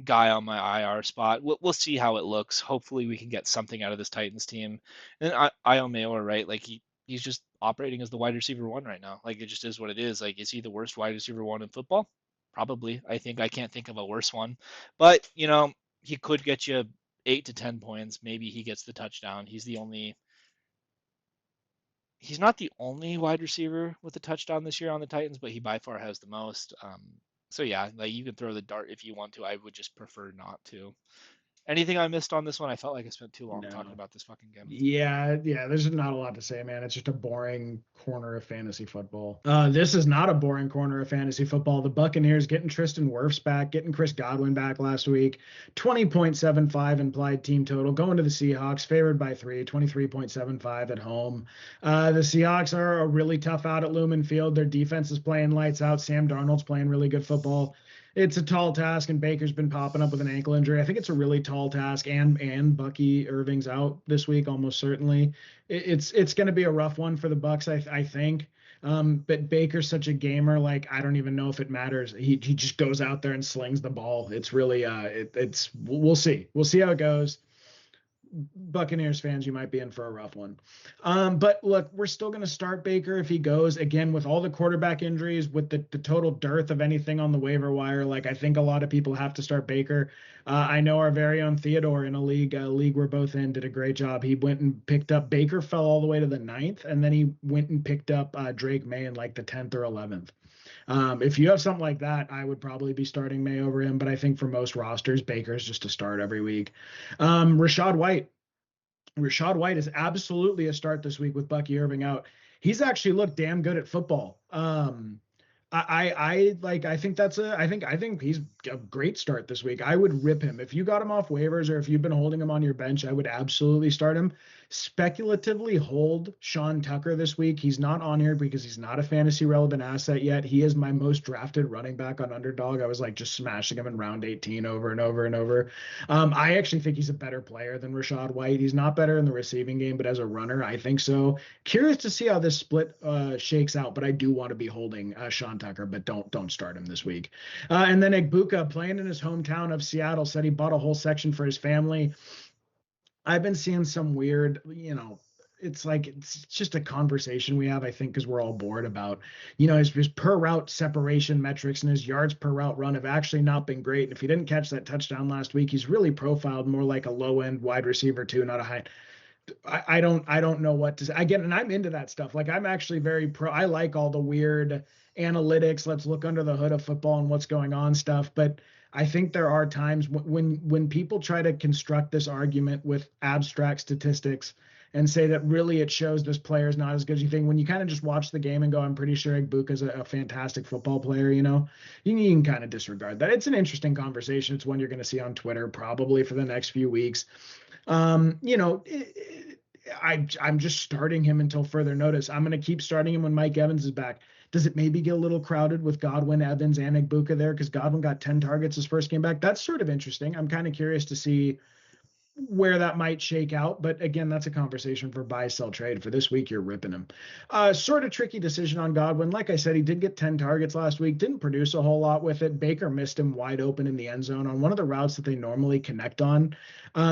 guy on my IR spot. We'll see how it looks. Hopefully we can get something out of this Titans team. And Io Mayor, right? Like he's just operating as the wide receiver one right now. Like it just is what it is. Like is he the worst wide receiver one in football? Probably. I can't think of a worse one. But he could get you 8 to 10 points. Maybe he gets the touchdown. He's not the only wide receiver with a touchdown this year on the Titans, but he by far has the most. So yeah, like you can throw the dart if you want to. I would just prefer not to. Anything I missed on this one? I felt like I spent too long talking No. about this fucking game. Yeah, there's not a lot to say, man. It's just a boring corner of fantasy football. This is not a boring corner of fantasy football. The Buccaneers getting Tristan Wirfs back, getting Chris Godwin back last week. 20.75 implied team total. Going to the Seahawks, favored by 23.75 at home. The Seahawks are a really tough out at Lumen Field. Their defense is playing lights out. Sam Darnold's playing really good football. It's a tall task, and Baker's been popping up with an ankle injury. I think it's a really tall task, and Bucky Irving's out this week almost certainly. It's going to be a rough one for the Bucks, I think. But Baker's such a gamer, like I don't even know if it matters. He just goes out there and slings the ball. It's really it's we'll see. We'll see how it goes. Buccaneers fans, you might be in for a rough one. But look, we're still going to start Baker if he goes again with all the quarterback injuries, with the total dearth of anything on the waiver wire. Like I think a lot of people have to start Baker. I know our very own Theodore in a league we're both in did a great job. He went and picked up Baker, fell all the way to the 9th, and then he went and picked up Drake May in like the 10th or 11th. If you have something like that, I would probably be starting May over him. But I think for most rosters, Baker's just a start every week. Rachaad White. Rachaad White is absolutely a start this week with Bucky Irving out. He's actually looked damn good at football. I think I think he's a great start this week. I would rip him. If you got him off waivers or if you've been holding him on your bench, I would absolutely start him. Speculatively hold Sean Tucker this week. He's not on here because he's not a fantasy relevant asset yet. He is my most drafted running back on Underdog. I was like just smashing him in round 18 over and over and over. I actually think he's a better player than Rachaad White. He's not better in the receiving game, but as a runner, I think so. Curious to see how this split shakes out, but I do want to be holding Sean Tucker, but don't start him this week. And then Egbuka, playing in his hometown of Seattle, said he bought a whole section for his family. I've been seeing some weird, it's like it's just a conversation we have, I think, because we're all bored about, his per route separation metrics and his yards per route run have actually not been great. And if he didn't catch that touchdown last week, he's really profiled more like a low end wide receiver too, not a high. I don't know what to say. Again, and I'm into that stuff. Like I'm actually very pro. I like all the weird analytics. Let's look under the hood of football and what's going on stuff. But I think there are times when people try to construct this argument with abstract statistics and say that really it shows this player is not as good as you think. When you kind of just watch the game and go, I'm pretty sure Egbuka is a fantastic football player, you can kind of disregard that. It's an interesting conversation. It's one you're going to see on Twitter probably for the next few weeks. I'm just starting him until further notice. I'm going to keep starting him when Mike Evans is back. Does it maybe get a little crowded with Godwin, Evans, and Egbuka there because Godwin got 10 targets his first game back? That's sort of interesting. I'm kind of curious to see where that might shake out. But again, that's a conversation for buy, sell, trade. For this week, you're ripping him. Sort of tricky decision on Godwin. Like I said, he did get 10 targets last week, didn't produce a whole lot with it. Baker missed him wide open in the end zone on one of the routes that they normally connect on.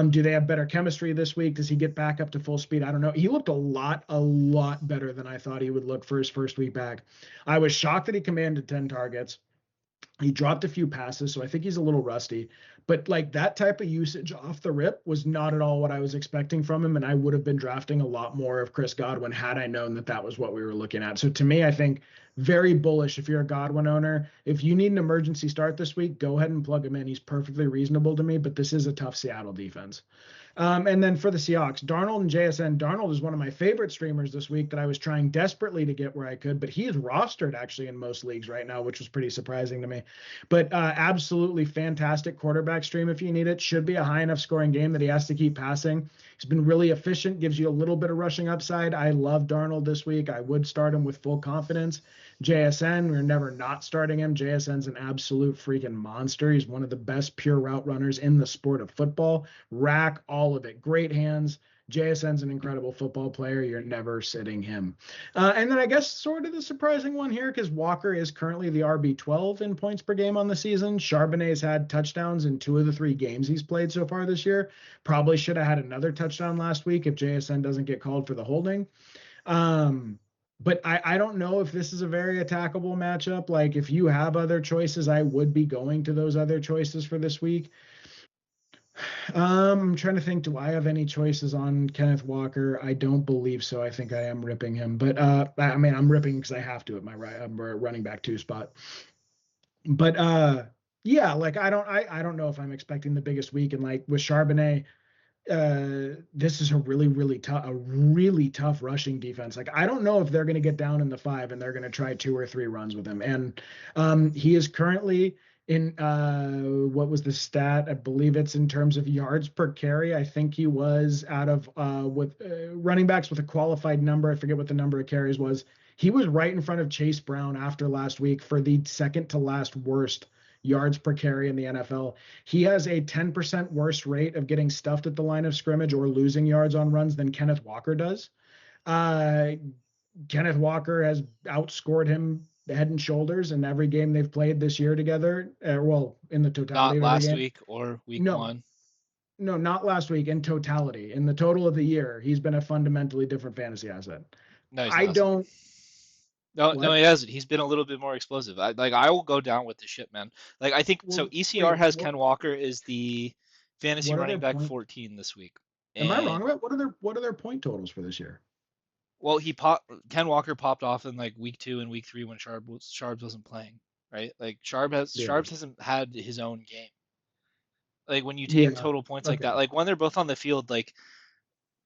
Do they have better chemistry this week? Does he get back up to full speed? I don't know. He looked a lot better than I thought he would look for his first week back. I was shocked that he commanded 10 targets. He dropped a few passes, so I think he's a little rusty. But like that type of usage off the rip was not at all what I was expecting from him, and I would have been drafting a lot more of Chris Godwin had I known that that was what we were looking at. So to me, I think very bullish if you're a Godwin owner. If you need an emergency start this week, go ahead and plug him in. He's perfectly reasonable to me, but this is a tough Seattle defense. And then for the Seahawks, Darnold and JSN. Darnold is one of my favorite streamers this week that I was trying desperately to get where I could, but he is rostered actually in most leagues right now, which was pretty surprising to me. But absolutely fantastic quarterback stream if you need it. Should be a high enough scoring game that he has to keep passing. He's been really efficient, gives you a little bit of rushing upside. I love Darnold this week. I would start him with full confidence. JSN, we're never not starting him. JSN's an absolute freaking monster. He's one of the best pure route runners in the sport of football. Rack, all of it. Great hands. JSN's an incredible football player. You're never sitting him. And then I guess sort of the surprising one here, because Walker is currently the RB12 in points per game on the season. Charbonnet's had touchdowns in 2 of the 3 games he's played so far this year. Probably should have had another touchdown last week if JSN doesn't get called for the holding. But I don't know if this is a very attackable matchup. Like if you have other choices, I would be going to those other choices for this week. I'm trying to think, do I have any choices on Kenneth Walker? I don't believe so. I think I am ripping him, but I'm ripping because I have to at my running back 2 spot. But yeah, like I don't know if I'm expecting the biggest week, and like with Charbonnet, this is a really tough rushing defense. Like I don't know if they're going to get down in the 5 and they're going to try 2 or 3 runs with him. And he is currently in what was the stat? I believe it's in terms of yards per carry. I think he was out of with running backs with a qualified number. I forget what the number of carries was. He was right in front of Chase Brown after last week for the second to last worst yards per carry in the NFL. He has a 10% worse rate of getting stuffed at the line of scrimmage or losing yards on runs than Kenneth Walker does. Kenneth Walker has outscored him head and shoulders in every game they've played this year together. Well, in the totality Not of every last game. week or week No, one. no, not last week. In totality, in the total of the year, he's been a fundamentally different fantasy asset. No, he's I not. don't. No, no, What? he hasn't. He's been a little bit more explosive. I will go down with the shit, man. Like I think so. Well, ECR wait. has Ken Walker is the fantasy What are running their back point? 14 this week, Am I wrong and about what are their point totals for this year? well, he popped. Ken Walker popped off in like week 2 and week 3 when Sharp wasn't playing, right? Like Yeah. Sharp hasn't had his own game. Like when you take Yeah. total points like Okay. that, like when they're both on the field, like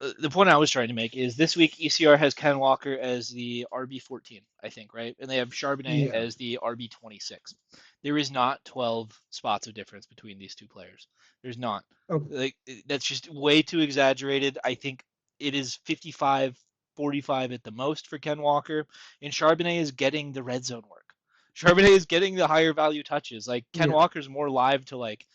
the point I was trying to make is this week ECR has Ken Walker as the RB 14, I think, right? And they have Charbonnet Yeah. as the RB 26. There is not 12 spots of difference between these two players. There's not. Okay. Like that's just way too exaggerated. I think it is 55-45 at the most for Ken Walker, and Charbonnet is getting the red zone work. Charbonnet is getting the higher value touches. Like Ken Yeah. Walker's more live to like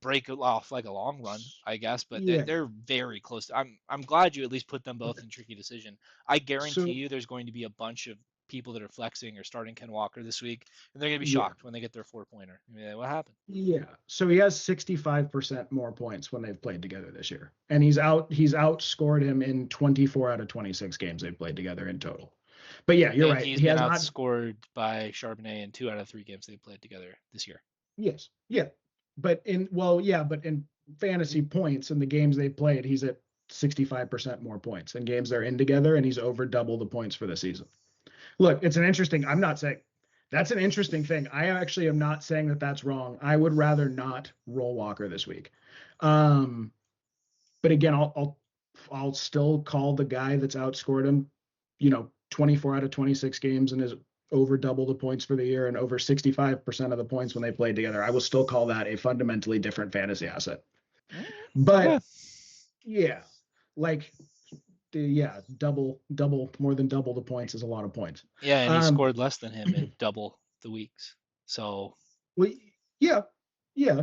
break off like a long run, I guess, but Yeah. they're very close. I'm glad you at least put them both Okay. in tricky decision. I guarantee So you there's going to be a bunch of people that are flexing or starting Ken Walker this week, and they're going to be yeah. shocked when they get their 4 pointer. I mean, what happened? Yeah. So he has 65% more points when they've played together this year. And he's outscored him in 24 out of 26 games they've played together in total. But yeah, you're And right. he's He been has not. outscored by Charbonnet in 2 out of 3 games they played together this year. Yes. Yeah. But in fantasy points in the games they've played, he's at 65% more points in games they're in together, and he's over double the points for the season. Look, it's an interesting. I'm not saying that's an interesting thing. I actually am not saying that that's wrong. I would rather not roll Walker this week. Um, but again, I'll still call the guy that's outscored him, 24 out of 26 games and is over double the points for the year and over 65% of the points when they played together. I will still call that a fundamentally different fantasy asset. Okay. But yeah, like yeah, more than double the points is a lot of points. Yeah, and he Um, scored less than him in double the weeks. So we yeah, yeah,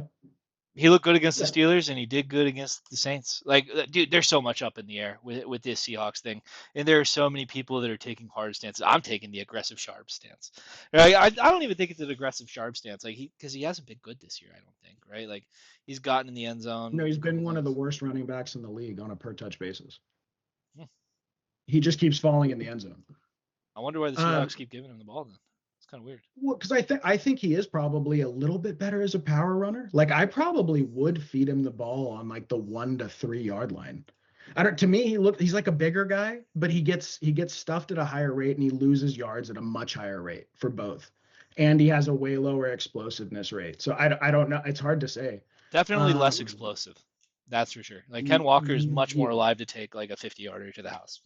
he looked good against the yeah. Steelers, and he did good against the Saints. Like, dude, there's so much up in the air with this Seahawks thing, and there are so many people that are taking hard stances. I'm taking the aggressive sharp stance. Right? I don't even think it's an aggressive sharp stance, like because he hasn't been good this year. I don't think, right? Like he's gotten in the end No, zone he's a been couple one of the times. worst running backs in the league on a per touch basis. Hmm. He just keeps falling in the end zone. I wonder why the Um, Seahawks keep giving him the ball. Then it's kind of weird. well, because I think he is probably a little bit better as a power runner. Like I probably would feed him the ball on like the 1 to 3 yard line. I don't. To me, he's like a bigger guy, but he gets stuffed at a higher rate and he loses yards at a much higher rate for both, and he has a way lower explosiveness rate. So I don't know. It's hard to say. Definitely less Um, explosive. That's for sure. Like Ken Walker is much more yeah, alive to take like a 50-yarder to the house.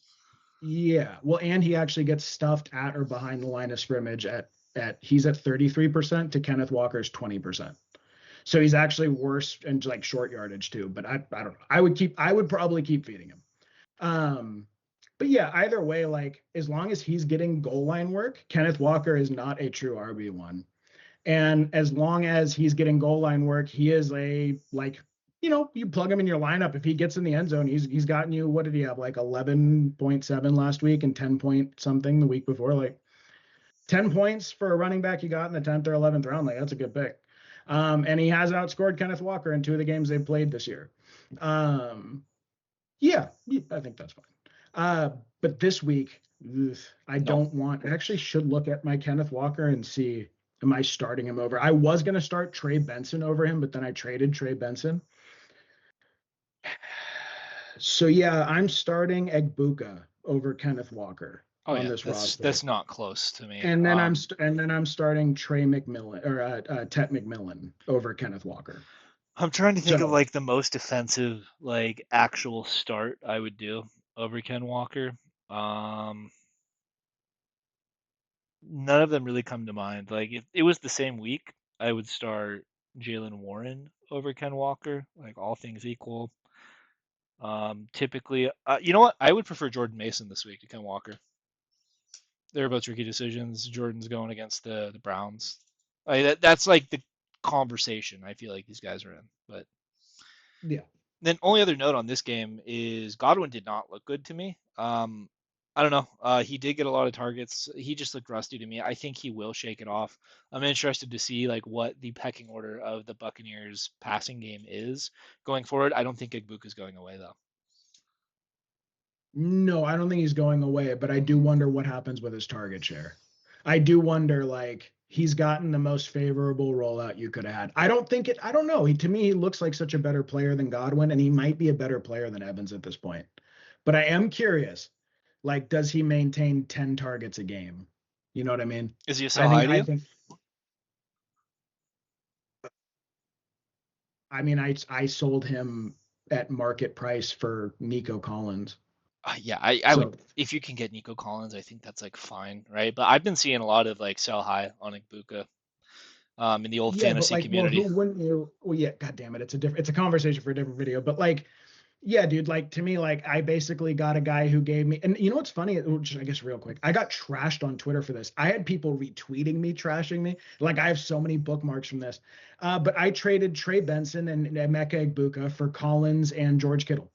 yeah. Well, and he actually gets stuffed at or behind the line of scrimmage at he's at 33% to Kenneth Walker's 20%. So he's actually worse in like short yardage too. But I don't know. I would probably keep feeding him. Um, but yeah, either way, like as long as he's getting goal line work, Kenneth Walker is not a true RB1. And as long as he's getting goal line work, he is a like you plug him in your lineup. If he gets in the end zone, he's gotten you, what did he have, like 11.7 last week and 10 point something the week before. Like 10 points for a running back you got in the 10th or 11th round. Like that's a good pick. And he has outscored Kenneth Walker in 2 of the games they've played this year. Um, yeah, I think that's fine. But this week, I No, don't want. I actually should look at my Kenneth Walker and see, am I starting him over? I was gonna start Trey Benson over him, but then I traded Trey Benson. So yeah, I'm starting Egbuka over Kenneth Walker oh on yeah, this that's roster, not close to me. and then I'm starting Trey McMillan or Tet McMillan over Kenneth Walker. I'm trying to think of So like the most offensive like actual start I would do over Ken Walker. Um, None of them really come to mind. Like if it was the same week, I would start Jalen Warren over Ken Walker, like all things equal. Typically, you know what? I would prefer Jordan Mason this week to Ken Walker. They're both tricky decisions. Jordan's going against the Browns. That's like the conversation I feel like these guys are in. But yeah, then only other note on this game is Godwin did not look good to me. I don't know. He did get a lot of targets. He just looked rusty to me. I think he will shake it off. I'm interested to see like what the pecking order of the Buccaneers passing game is going forward. I don't think Igbuka is going away though. No, I don't think he's going away, but I do wonder what happens with his target share. I do wonder, like, he's gotten the most favorable rollout you could have had. I don't know. To me, he looks like such a better player than Godwin, and he might be a better player than Evans at this point. But I am curious, like, does he maintain 10 targets a game? You know what I mean? Is he a I sell think, high to I you? think, I mean, I sold him at market price for Nico Collins. Yeah, I would So if you can get Nico Collins, I think that's like fine, right? But I've been seeing a lot of like sell high on Igbuka in the old yeah, but fantasy like, well, who community. wouldn't you? Well, yeah, god damn it, it's a conversation for a different video. But like, yeah, dude, like to me, like I basically got a guy who gave me, and you know what's funny? Which I guess real quick, I got trashed on Twitter for this. I had people retweeting me, trashing me. Like I have so many bookmarks from this. But I traded Trey Benson and Emeka Egbuka for Collins and George Kittle.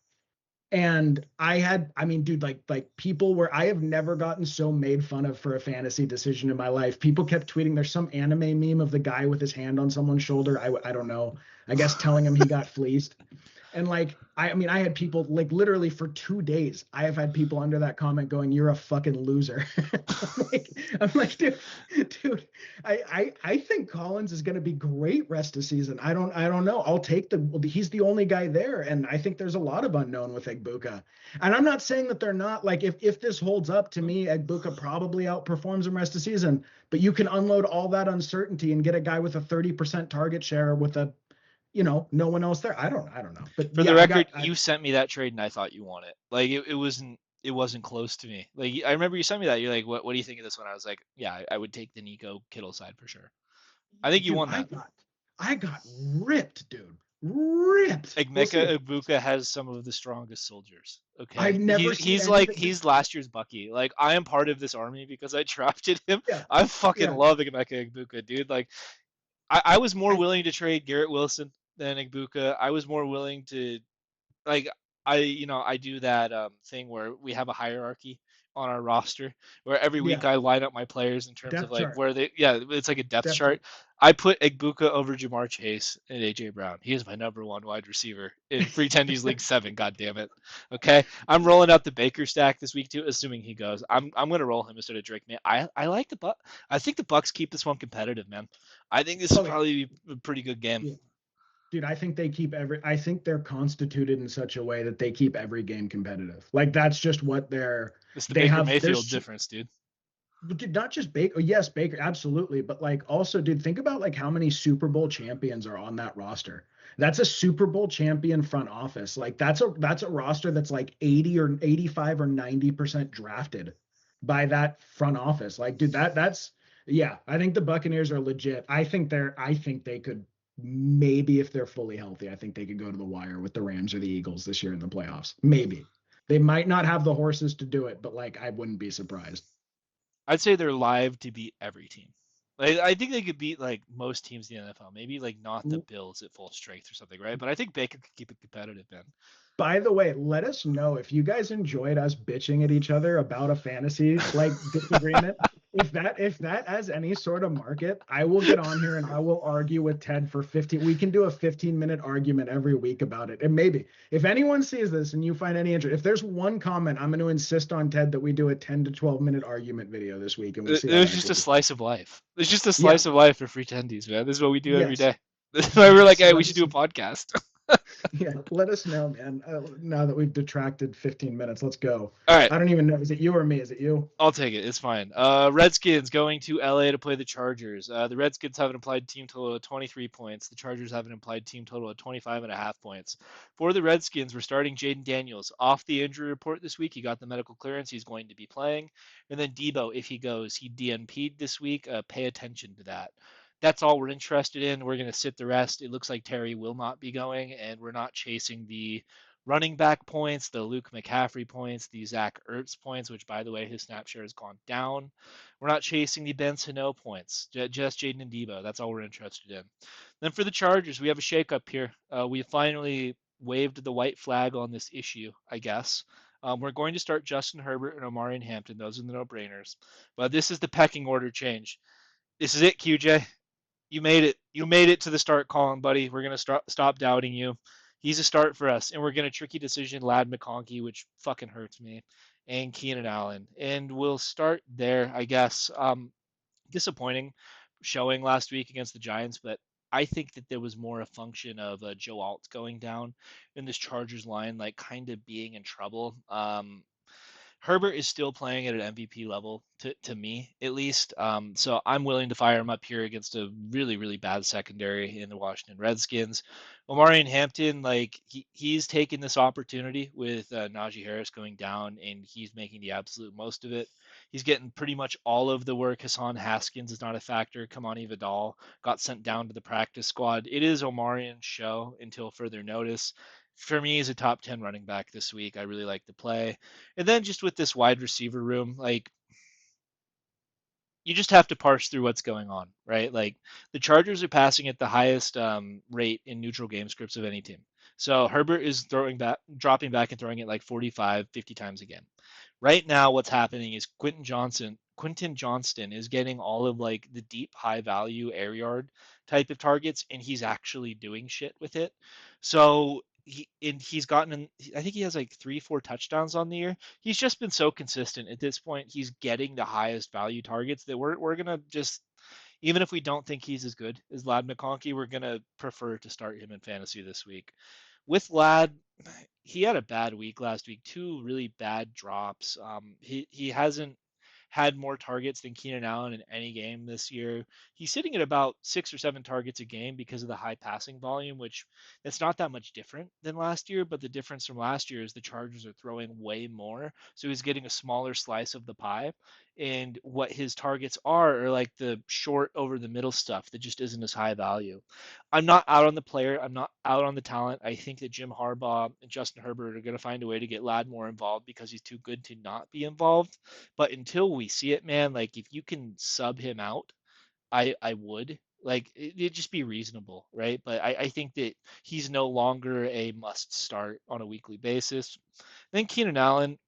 And I mean, dude, like people were, I have never gotten so made fun of for a fantasy decision in my life. People kept tweeting, there's some anime meme of the guy with his hand on someone's shoulder. I don't know. I guess telling him he got fleeced. And like, I mean, I had people like literally for 2 days. I have had people under that comment going, "You're a fucking loser." I'm like, dude, I think Collins is going to be great rest of season. I don't know. I'll take he's the only guy there, and I think there's a lot of unknown with Egbuka. And I'm not saying that they're not like if this holds up to me, Egbuka probably outperforms him rest of season. But you can unload all that uncertainty and get a guy with a 30% target share with a no one else there. I don't know. But For the yeah, record, you sent me that trade and I thought you won it. Like it wasn't close to me. Like I remember you sent me that. You're like, what do you think of this one? I was like, yeah, I would take the Nico Kittle side for sure. I think you dude, won that. I got ripped, dude. Ripped. We'll see. Egmeka Ibuka has some of the strongest soldiers. I've Okay, never he's seen he's like anything. Dude, he's last year's Bucky. Like I am part of this army because I drafted him. yeah, I fucking yeah. love Egmeka Ibuka, dude. Like I was more I willing to trade Garrett Wilson than Egbuka. I was more willing to like I do that thing where we have a hierarchy on our roster where every week yeah. I line up my players in terms of Depth like chart. where they it's like a depth Depth chart. chart. I put Egbuka over Jamar Chase and AJ Brown. He is my number one wide receiver in free tendies league 7. God damn it. Okay, I'm rolling out the Baker stack this week too, assuming he goes. I'm gonna roll him instead of Drake. Man, I like the Buck. I think the Bucks keep this one competitive, man. I think this will Oh yeah. probably be a pretty good game. Yeah. Dude, I think they're constituted in such a way that they keep every game competitive. Like that's just what It's the they Baker have. Mayfield difference, dude. But dude, not just Baker. Yes, Baker, absolutely. But like also, dude, think about like how many Super Bowl champions are on that roster. That's a Super Bowl champion front office. Like that's a roster that's like 80 or 85 or 90% drafted by that front office. Like, dude, that's yeah, I think the Buccaneers are legit. I think they could maybe if they're fully healthy, I think they could go to the wire with the Rams or the Eagles this year in the playoffs. Maybe. They might not have the horses to do it, but like I wouldn't be surprised. I'd say they're live to beat every team. Like I think they could beat like most teams in the NFL. Maybe like not the Bills at full strength or something, right? But I think Baker could keep it competitive, man. By the way, let us know if you guys enjoyed us bitching at each other about a fantasy like disagreement. If that has any sort of market, I will get on here and I will argue with Ted for 15. We can do a 15-minute argument every week about it. And maybe if anyone sees this and you find any interest, if there's one comment, I'm going to insist on Ted that we do a 10 to 12-minute argument video this week and we see It how was that just a goes. slice of life. It's just a Yeah. slice of life for free tendies, man. This is what we do every Yes. day. This is why we're like, Yes. hey, we Let should us do a podcast. Yeah, let us know, man. Now that we've detracted 15 minutes, let's go. All right, I don't even know. Is it you or me? Is it you? I'll take it. It's fine. Redskins going to LA to play the Chargers. The Redskins have an implied team total of 23 points. The Chargers have an implied team total of 25.5 points. For the Redskins, we're starting Jaden Daniels off the injury report this week. He got the medical clearance. He's going to be playing. And then Debo, if he goes, he DNP'd this week. Pay attention to that. That's all we're interested in. We're going to sit the rest. It looks like Terry will not be going, and we're not chasing the running back points, the Luke McCaffrey points, the Zach Ertz points, which, by the way, his snap share has gone down. We're not chasing the Ben Sano points, just Jaden and Debo. That's all we're interested in. Then for the Chargers, we have a shakeup here. We finally waved the white flag on this issue, I guess. We're going to start Justin Herbert and Omari and Hampton. Those are the no-brainers. But this is the pecking order change. This is it, QJ. You made it. You made it to the start column, buddy. We're gonna stop doubting you. He's a start for us, and we're gonna tricky decision Lad McConkey, which fucking hurts me, and Keenan Allen, and we'll start there, I guess. Disappointing showing last week against the Giants, but I think that there was more a function of Joe Alt going down in this Chargers line, like kind of being in trouble. Herbert is still playing at an MVP level to me, at least. So I'm willing to fire him up here against a really, really bad secondary in the Washington Redskins. Omari and Hampton, like he's taken this opportunity with Najee Harris going down, and he's making the absolute most of it. He's getting pretty much all of the work. Hassan Haskins is not a factor. Kamani Vidal got sent down to the practice squad. It is Omarian's show until further notice. For me, he's a top 10 running back this week. I really like the play. And then just with this wide receiver room, like you just have to parse through what's going on, right? Like the Chargers are passing at the highest rate in neutral game scripts of any team. So Herbert is throwing back, dropping back and throwing it like 45, 50 times again. Right now, what's happening is Quentin Johnston is getting all of like the deep, high value air yard type of targets, and he's actually doing shit with it. So he's gotten, I think he has like 3, 4 touchdowns on the year. He's just been so consistent at this point. He's getting the highest value targets that we're gonna just, even if we don't think he's as good as Lad McConkey, we're gonna prefer to start him in fantasy this week. With Lad, he had a bad week last week. 2 really bad drops. He hasn't had more targets than Keenan Allen in any game this year. He's sitting at about 6 or 7 targets a game because of the high passing volume, which it's not that much different than last year. But the difference from last year is the Chargers are throwing way more, so he's getting a smaller slice of the pie. And what his targets are like the short over the middle stuff that just isn't as high value. I'm not out on the player. I'm not out on the talent. I think that Jim Harbaugh and Justin Herbert are going to find a way to get Lad more involved because he's too good to not be involved. But until we see it, man, like if you can sub him out, I would. Like it'd just be reasonable, right? But I think that he's no longer a must start on a weekly basis. Then Keenan Allen,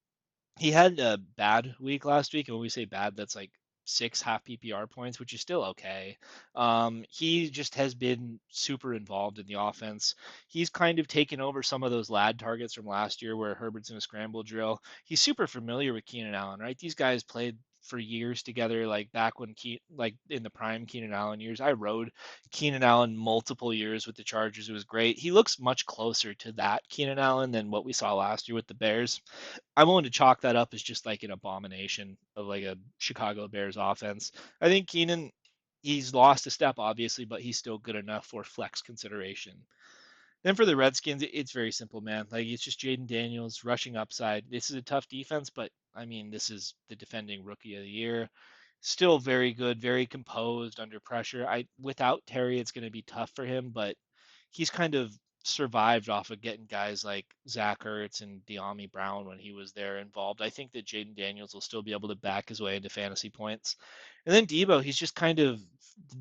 he had a bad week last week, and when we say bad, that's like 6 half PPR points, which is still okay. He just has been super involved in the offense. He's kind of taken over some of those lad targets from last year where Herbert's in a scramble drill. He's super familiar with Keenan Allen, right? These guys played for years together, like back when like in the prime Keenan Allen years. I rode Keenan Allen multiple years with the Chargers. It was great. He looks much closer to that Keenan Allen than what we saw last year with the Bears. I'm willing to chalk that up as just like an abomination of like a Chicago Bears offense. I think Keenan, he's lost a step obviously, but he's still good enough for flex consideration. Then for the Redskins, it's very simple, man. Like it's just Jaden Daniels rushing upside. This is a tough defense, but I mean, this is the defending rookie of the year. Still very good, very composed under pressure. I without Terry, it's going to be tough for him, but he's kind of survived off of getting guys like Zach Ertz and De'Ami Brown when he was there involved. I think that Jaden Daniels will still be able to back his way into fantasy points. And then Debo, he's just kind of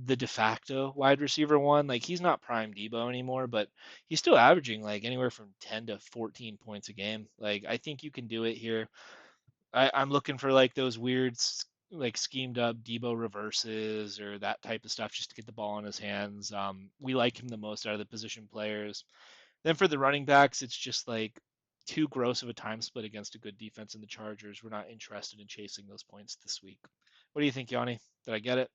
the de facto wide receiver one. Like he's not prime Debo anymore, but he's still averaging like anywhere from 10 to 14 points a game. Like I think you can do it here. I'm looking for like those weird like schemed up Debo reverses or that type of stuff just to get the ball in his hands. We like him the most out of the position players. Then for the running backs, it's just like too gross of a time split against a good defense in the Chargers. We're not interested in chasing those points this week. What do you think, Yanni? Did I get it?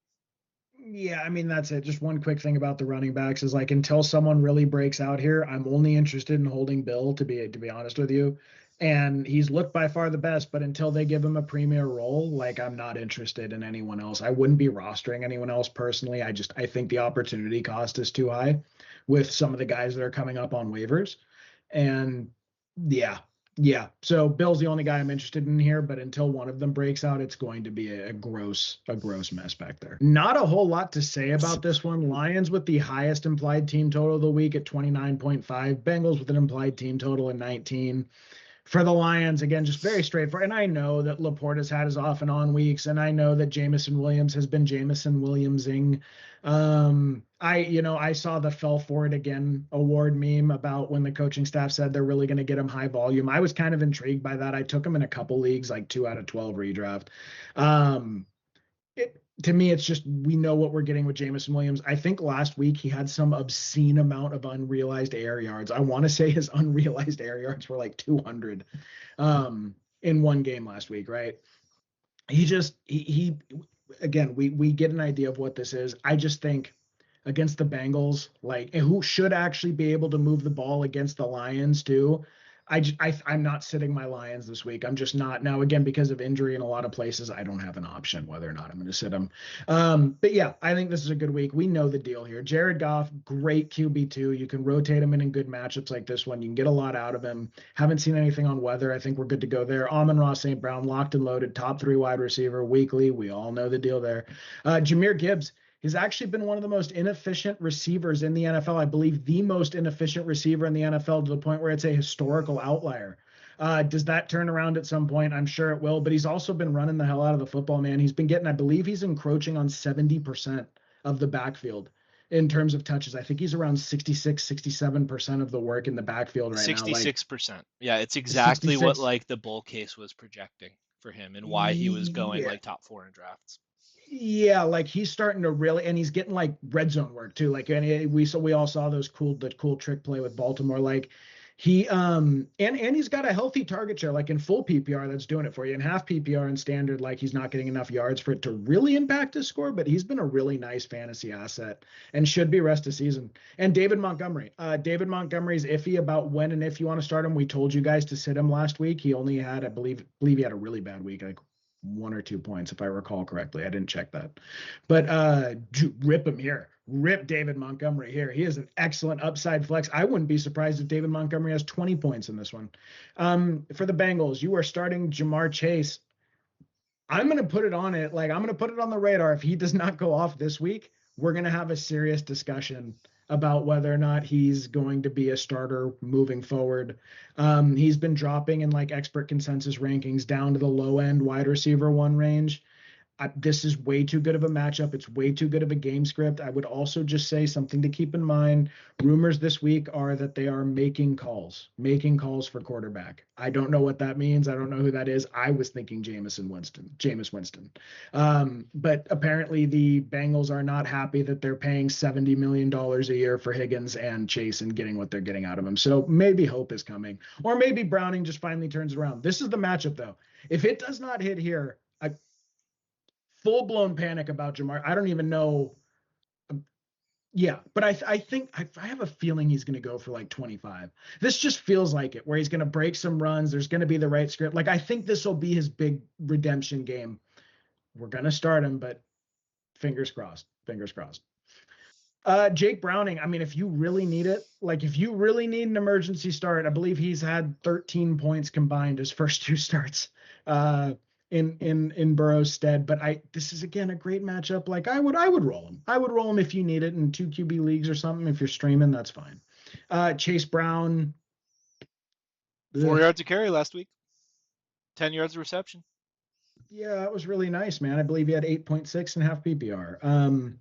Yeah, I mean that's it. Just one quick thing about the running backs is like until someone really breaks out here, I'm only interested in holding Bill to be honest with you. And he's looked by far the best, but until they give him a premier role, like I'm not interested in anyone else. I wouldn't be rostering anyone else personally. I think the opportunity cost is too high with some of the guys that are coming up on waivers. And yeah, yeah. So Bill's the only guy I'm interested in here, but until one of them breaks out, it's going to be a gross mess back there. Not a whole lot to say about this one. Lions with the highest implied team total of the week at 29.5. Bengals with an implied team total of 19. For the Lions, again, just very straightforward. And I know that Laporte has had his off and on weeks, and I know that Jameson Williams has been Jameson Williamsing. I saw the fell for it again award meme about when the coaching staff said they're really going to get him high volume. I was kind of intrigued by that. I took him in a couple leagues, like 2 out of 12 redraft. To me, it's just we know what we're getting with Jameson Williams. I think last week he had some obscene amount of unrealized air yards. I want to say his unrealized air yards were like 200 in one game last week, right? He again, we get an idea of what this is. I just think against the Bengals, like who should actually be able to move the ball against the Lions too. I'm not sitting my Lions this week. I'm just not. Now, again, because of injury in a lot of places, I don't have an option whether or not I'm going to sit him. But yeah, I think this is a good week. We know the deal here. Jared Goff, great QB2. You can rotate him in good matchups like this one. You can get a lot out of him. Haven't seen anything on weather. I think we're good to go there. Amon-Ra St. Brown, locked and loaded, top 3 wide receiver weekly. We all know the deal there. Jahmyr Gibbs. He's actually been one of the most inefficient receivers in the NFL. I believe the most inefficient receiver in the NFL to the point where it's a historical outlier. Does that turn around at some point? I'm sure it will, but he's also been running the hell out of the football, man. He's been getting, I believe he's encroaching on 70% of the backfield in terms of touches. I think he's around 66, 67% of the work in the backfield right 66%. now. Like, Yeah, it's exactly 66. what like the bull case was projecting for him and why he was going Yeah. like top 4 in drafts. Yeah, like he's starting to really, and he's getting like red zone work too. Like, and we all saw the cool trick play with Baltimore. Like he and he's got a healthy target share. Like in full PPR, that's doing it for you. In half PPR and standard, like he's not getting enough yards for it to really impact his score. But he's been a really nice fantasy asset and should be rest of season. And David Montgomery. David Montgomery's iffy about when and if you want to start him. We told you guys to sit him last week. He only had, I believe he had a really bad week. Like 1 or 2 points, if I recall correctly. I didn't check that. But rip him here. Rip David Montgomery here. He is an excellent upside flex. I wouldn't be surprised if David Montgomery has 20 points in this one. For the Bengals, you are starting Jamar Chase. I'm going to put it on it. Like, I'm going to put it on the radar. If he does not go off this week, we're going to have a serious discussion about whether or not he's going to be a starter moving forward. He's been dropping in like expert consensus rankings down to the low end wide receiver 1 range. This is way too good of a matchup. It's way too good of a game script. I would also just say something to keep in mind. Rumors this week are that they are making calls for quarterback. I don't know what that means. I don't know who that is. I was thinking Jameis Winston. But apparently the Bengals are not happy that they're paying $70 million a year for Higgins and Chase and getting what they're getting out of him. So maybe hope is coming. Or maybe Browning just finally turns it around. This is the matchup, though. If it does not hit here, full-blown panic about Jamar. I don't even know. Yeah, but I think I have a feeling he's going to go for like 25. This just feels like it, where he's going to break some runs. There's going to be the right script. Like, I think this will be his big redemption game. We're going to start him, but fingers crossed. Jake Browning, I mean, if you really need it, like if you really need an emergency start, I believe he's had 13 points combined his first 2 starts. In Burrow's stead, but this is again a great matchup. Like I would roll him. I would roll him if you need it in 2 QB leagues or something. If you're streaming, that's fine. Chase Brown, 4 yards of carry last week, 10 yards of reception. Yeah, it was really nice, man. I believe he had 8.6 and half PPR.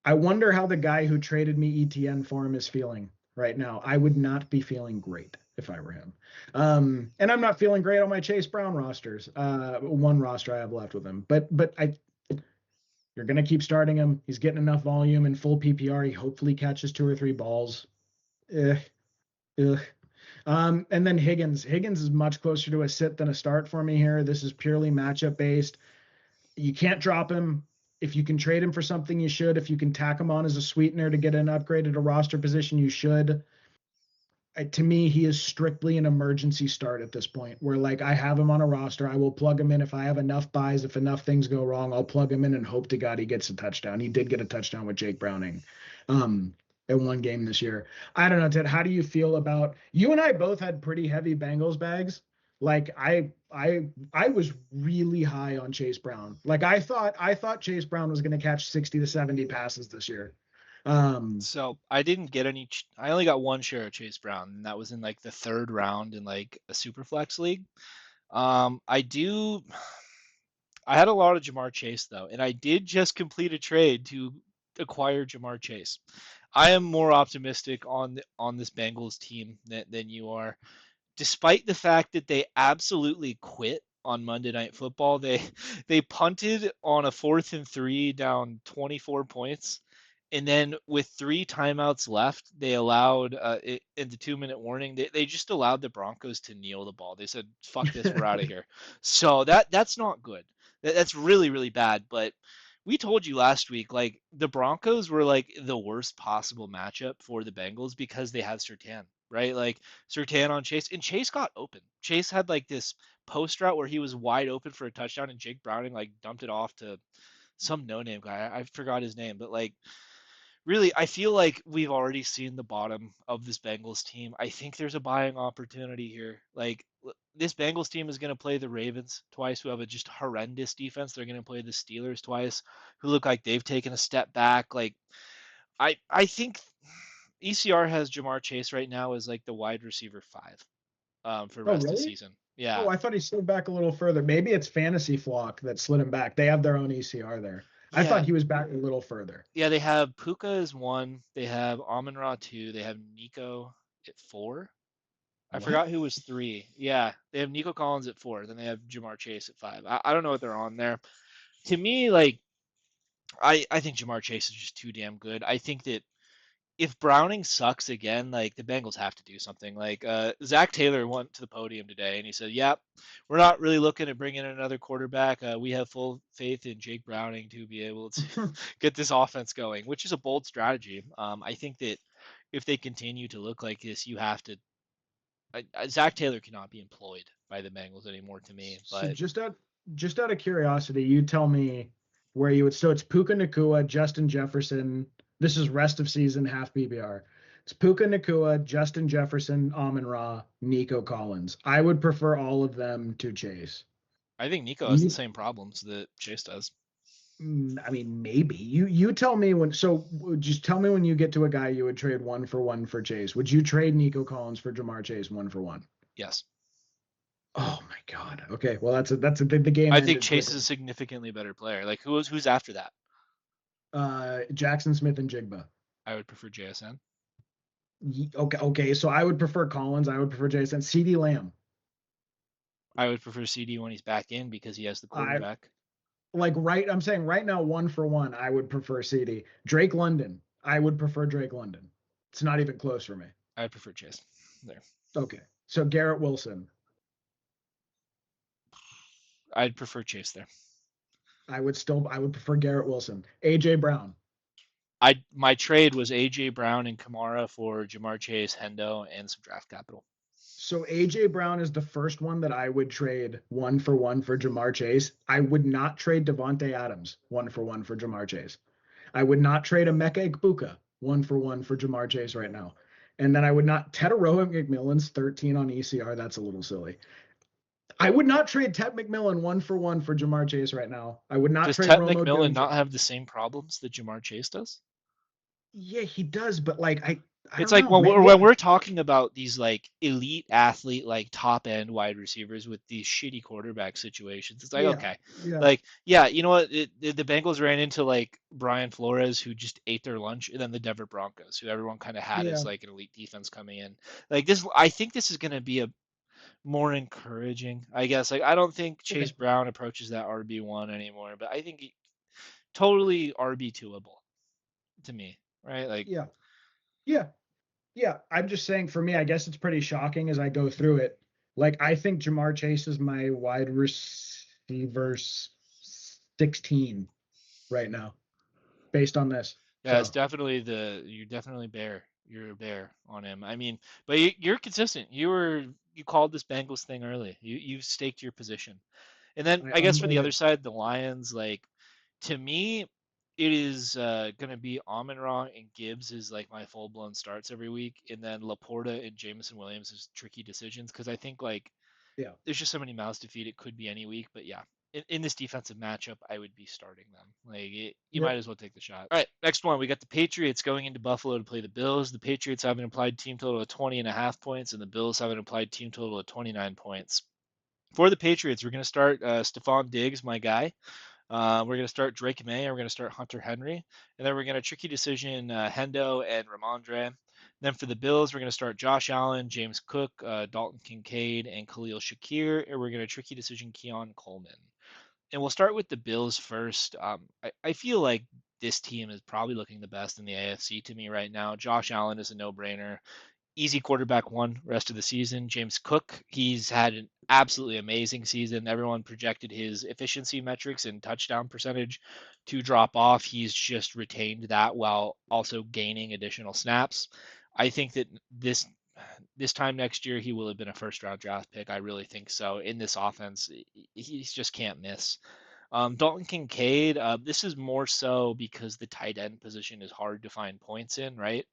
I wonder how the guy who traded me ETN for him is feeling right now. I would not be feeling great if I were him. And I'm not feeling great on my Chase Brown rosters. 1 roster I have left with him. But you're going to keep starting him. He's getting enough volume in full PPR. He hopefully catches 2 or 3 balls. And then Higgins. Higgins is much closer to a sit than a start for me here. This is purely matchup based. You can't drop him. If you can trade him for something, you should. If you can tack him on as a sweetener to get an upgrade at a roster position, you should. To me, he is strictly an emergency start at this point, where like I have him on a roster. I will plug him in if I have enough buys. If enough things go wrong, I'll plug him in and hope to God he gets a touchdown. He did get a touchdown with Jake Browning in 1 game this year. I don't know, Ted, how do you feel about, you and I both had pretty heavy Bengals bags. Like I was really high on Chase Brown. Like I thought Chase Brown was going to catch 60 to 70 passes this year. So I didn't get any. I only got one share of Chase Brown, and that was in like the third round in like a super flex league. I do. I had a lot of Jamar Chase though, and I did just complete a trade to acquire Jamar Chase. I am more optimistic on this Bengals team than you are, despite the fact that they absolutely quit on Monday Night Football. They punted on a 4th and 3 down 24 points. And then with 3 timeouts left, they allowed in the 2 minute warning. They just allowed the Broncos to kneel the ball. They said, "Fuck this, we're out of here." So that's not good. That's really really bad. But we told you last week, like the Broncos were like the worst possible matchup for the Bengals because they have Sertan, right? Like Sertan on Chase, and Chase got open. Chase had like this post route where he was wide open for a touchdown, and Jake Browning like dumped it off to some no name guy. I forgot his name, but like really, I feel like we've already seen the bottom of this Bengals team. I think there's a buying opportunity here. Like this Bengals team is going to play the Ravens twice, who have a just horrendous defense. They're going to play the Steelers twice, who look like they've taken a step back. Like I think ECR has Jamar Chase right now as like the wide receiver 5 for the Oh, rest of the really? season. Yeah. Oh, I thought he slid back a little further. Maybe it's Fantasy Flock that slid him back. They have their own ECR there. I Yeah. thought he was back a little further. Yeah, they have Puka as 1, they have Amon Ra 2, they have Nico at 4. I What? forgot who was 3. Yeah, they have Nico Collins at 4. Then they have Jamar Chase at 5. I don't know what they're on there. To me, like I think Jamar Chase is just too damn good. I think that if Browning sucks again, like the Bengals have to do something. Like Zach Taylor went to the podium today and he said, "Yep, we're not really looking to bring in another quarterback. We have full faith in Jake Browning to be able to get this offense going," which is a bold strategy. I think that if they continue to look like this, you have to. Zach Taylor cannot be employed by the Bengals anymore to me. So But just out of curiosity, you tell me where you would. So it's Puka Nakua, Justin Jefferson. This is rest of season half PBR. It's Puka Nakua, Justin Jefferson, Amon Ra, Nico Collins. I would prefer all of them to Chase. I think Nico has the You, same problems that Chase does. I mean, maybe you tell me when. So just tell me when you get to a guy you would trade 1 for 1 for Chase. Would you trade Nico Collins for Jamar Chase 1 for 1? Yes. Oh my God. Okay. Well, the game I think ended Chase is a quickly. significantly better player. Like who's after that? Jackson Smith and Jigba. I would prefer JSN. Okay. Okay. So I would prefer Collins. I would prefer Jason. CD Lamb. I would prefer CD when he's back in because he has the I quarterback. like right. I'm saying right now 1 for 1. I would prefer CD. Drake London. I would prefer Drake London. It's not even close for me. I would prefer Chase. There. Okay. So Garrett Wilson. I'd prefer Chase there. I would prefer Garrett Wilson. AJ Brown. I my trade was AJ Brown and Kamara for Jamar Chase, Hendo, and some draft capital. So AJ Brown is the first one that I would trade 1 for 1 for Jamar Chase. I would not trade Devonte Adams 1 for 1 for Jamar Chase. I would not trade Emeka Egbuka 1 for 1 for Jamar Chase right now. And then I would not Tetaroa McMillan's 13 on ECR. That's a little silly. I would not trade Ted McMillan 1 for 1 for Jamar Chase right now. I would not Does trade Tet Romo McMillan Jones. not have the same problems that Jamar Chase does? Yeah, he does, but like I It's don't like know. when we're talking about these like elite athlete, like top end wide receivers with these shitty quarterback situations, it's like Yeah, okay, yeah, like yeah, you know what? The Bengals ran into like Brian Flores, who just ate their lunch, and then the Denver Broncos, who everyone kind of had as yeah. like an elite defense coming in. Like this, I think this is going to be a more encouraging, I guess. Like I don't think Chase Okay. Brown approaches that RB1 anymore, but I think he, totally RB2able to me, right? Like Yeah, yeah. Yeah, I'm just saying for me, I guess it's pretty shocking as I go through it. Like, I think Jamar Chase is my wide receiver 16 right now, based on this. yeah, it's So, definitely you're definitely bear. You're a bear on him. I mean, but you're consistent. You called this Bengals thing early. You've staked your position. And then I I guess for the unwing other it. side, the Lions, like to me, it is gonna be Amon Ra and Gibbs is like my full blown starts every week, and then Laporta and Jameson Williams is tricky decisions because I think like Yeah. there's just so many mouths to feed. It could be any week, but yeah, in this defensive matchup, I would be starting them. You Yep. might as well take the shot. All right, next one. We got the Patriots going into Buffalo to play the Bills. The Patriots have an implied team total of 20.5 points, and the Bills have an implied team total of 29 points. For the Patriots, we're going to start Stephon Diggs, my guy. We're going to start Drake May, and we're going to start Hunter Henry. And then we're going to tricky decision Hendo and Ramondre. Then for the Bills, we're going to start Josh Allen, James Cook, Dalton Kincaid, and Khalil Shakir. And we're going to tricky decision Keon Coleman. And we'll start with the Bills first. I feel like this team is probably looking the best in the AFC to me right now. Josh Allen is a no-brainer, easy quarterback one rest of the season. James Cook, he's had an absolutely amazing season. Everyone projected his efficiency metrics and touchdown percentage to drop off. He's just retained that while also gaining additional snaps. I think that this time next year he will have been a first round draft pick. I really think so. In this offense, he just can't miss. Dalton Kincaid, this is more so because the tight end position is hard to find points in, right?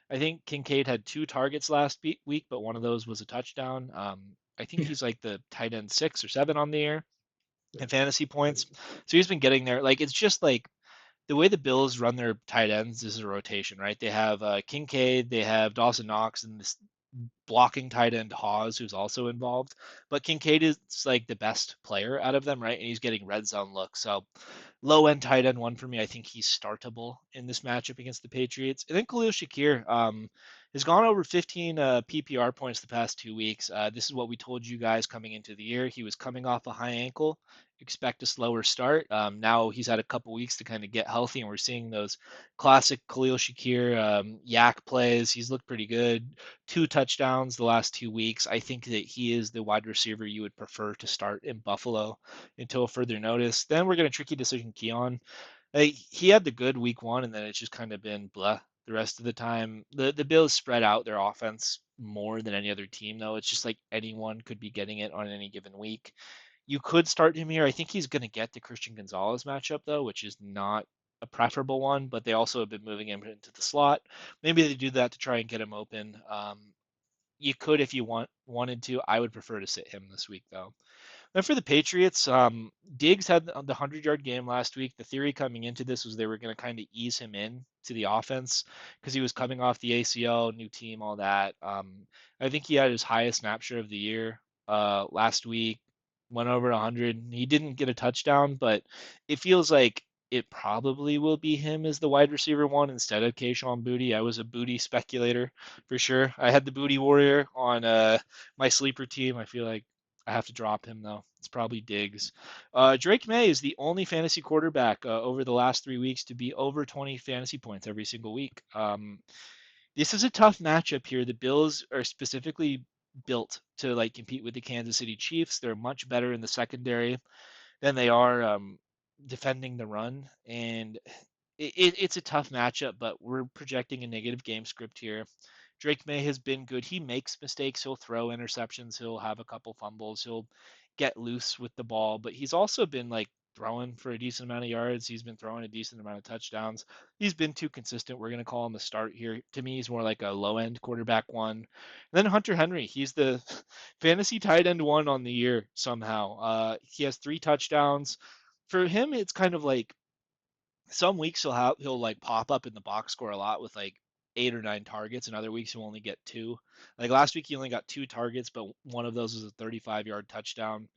I think Kincaid had 2 targets last week, but one of those was a touchdown. I think he's like the tight end 6 or 7 on the year in fantasy points. So he's been getting there. Like, it's just like the way the Bills run their tight ends is a rotation, right? They have Kincaid, they have Dawson Knox, and this blocking tight end Hawes, who's also involved. But Kincaid is like the best player out of them, right? And he's getting red zone looks. So low end tight end one for me. I think he's startable in this matchup against the Patriots. And then Khalil Shakir has gone over 15 PPR points the past 2 weeks. This is what we told you guys coming into the year. He was coming off a high ankle. Expect a slower start. Now he's had a couple weeks to kind of get healthy, and we're seeing those classic Khalil Shakir yak plays. He's looked pretty good. 2 touchdowns the last 2 weeks. I think that he is the wide receiver you would prefer to start in Buffalo until further notice. Then we're going to tricky decision Keon. He had the good week one, and then it's just kind of been blah the rest of the time. The Bills spread out their offense more than any other team, though. It's just like anyone could be getting it on any given week. You could start him here. I think he's going to get the Christian Gonzalez matchup, though, which is not a preferable one, but they also have been moving him into the slot. Maybe they do that to try and get him open. You could if you wanted to. I would prefer to sit him this week, though. Then for the Patriots, Diggs had the 100-yard game last week. The theory coming into this was they were going to kind of ease him in to the offense because he was coming off the ACL, new team, all that. I think he had his highest snap share of the year last week, went over 100. He didn't get a touchdown, but it feels like it probably will be him as the wide receiver one instead of Kayshon Boutte. I was a Boutte speculator for sure. I had the Boutte Warrior on my sleeper team. I feel like I have to drop him though. It's probably Diggs. Drake May is the only fantasy quarterback over the last 3 weeks to be over 20 fantasy points every single week. This is a tough matchup here. The Bills are specifically built to like compete with the Kansas City Chiefs. They're much better in the secondary than they are defending the run, and it's a tough matchup. But we're projecting a negative game script here. Drake May has been good. He makes mistakes. He'll throw interceptions. He'll have a couple fumbles. He'll get loose with the ball, but he's also been like throwing for a decent amount of yards. He's been throwing a decent amount of touchdowns. He's been too consistent. We're going to call him a start here. To me, he's more like a low end quarterback one. And then Hunter Henry, he's the fantasy tight end one on the year somehow. He has 3 touchdowns. For him, it's kind of like some weeks he'll like pop up in the box score a lot with like 8 or 9 targets, and other weeks he'll only get 2. Like last week he only got 2 targets, but one of those was a 35-yard touchdown.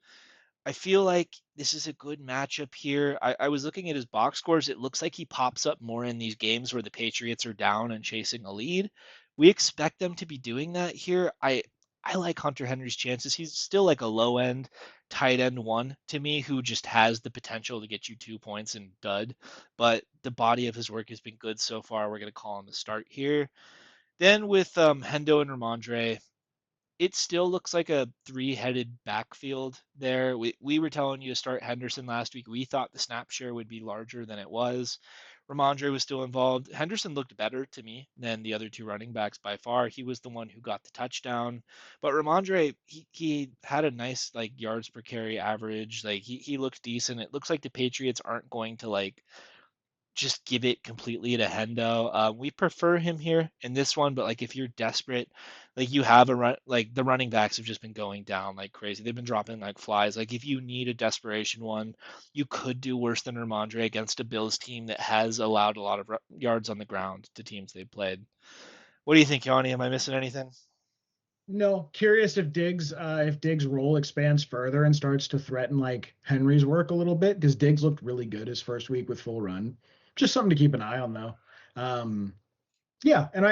I feel like this is a good matchup here. I was looking at his box scores. It looks like he pops up more in these games where the Patriots are down and chasing a lead. We expect them to be doing that here. I like Hunter Henry's chances. He's still like a low end tight end one to me who just has the potential to get you 2 points and dud. But the body of his work has been good so far. We're going to call him a start here. Then with Hendo and Ramondre, it still looks like a three-headed backfield there. We were telling you to start Henderson last week. We thought the snap share would be larger than it was. Ramondre was still involved. Henderson looked better to me than the other 2 running backs by far. He was the one who got the touchdown. But Ramondre, he had a nice like yards per carry average. Like he looked decent. It looks like the Patriots aren't going to like just give it completely to Hendo. We prefer him here in this one, but like if you're desperate, like you have a run, like the running backs have just been going down like crazy. They've been dropping like flies. Like if you need a desperation one, you could do worse than Ramondre against a Bills team that has allowed a lot of yards on the ground to teams they've played. What do you think, Yanni? Am I missing anything? No, curious if Diggs' role expands further and starts to threaten like Henry's work a little bit, because Diggs looked really good his first week with full run. Just something to keep an eye on though. Um, yeah, and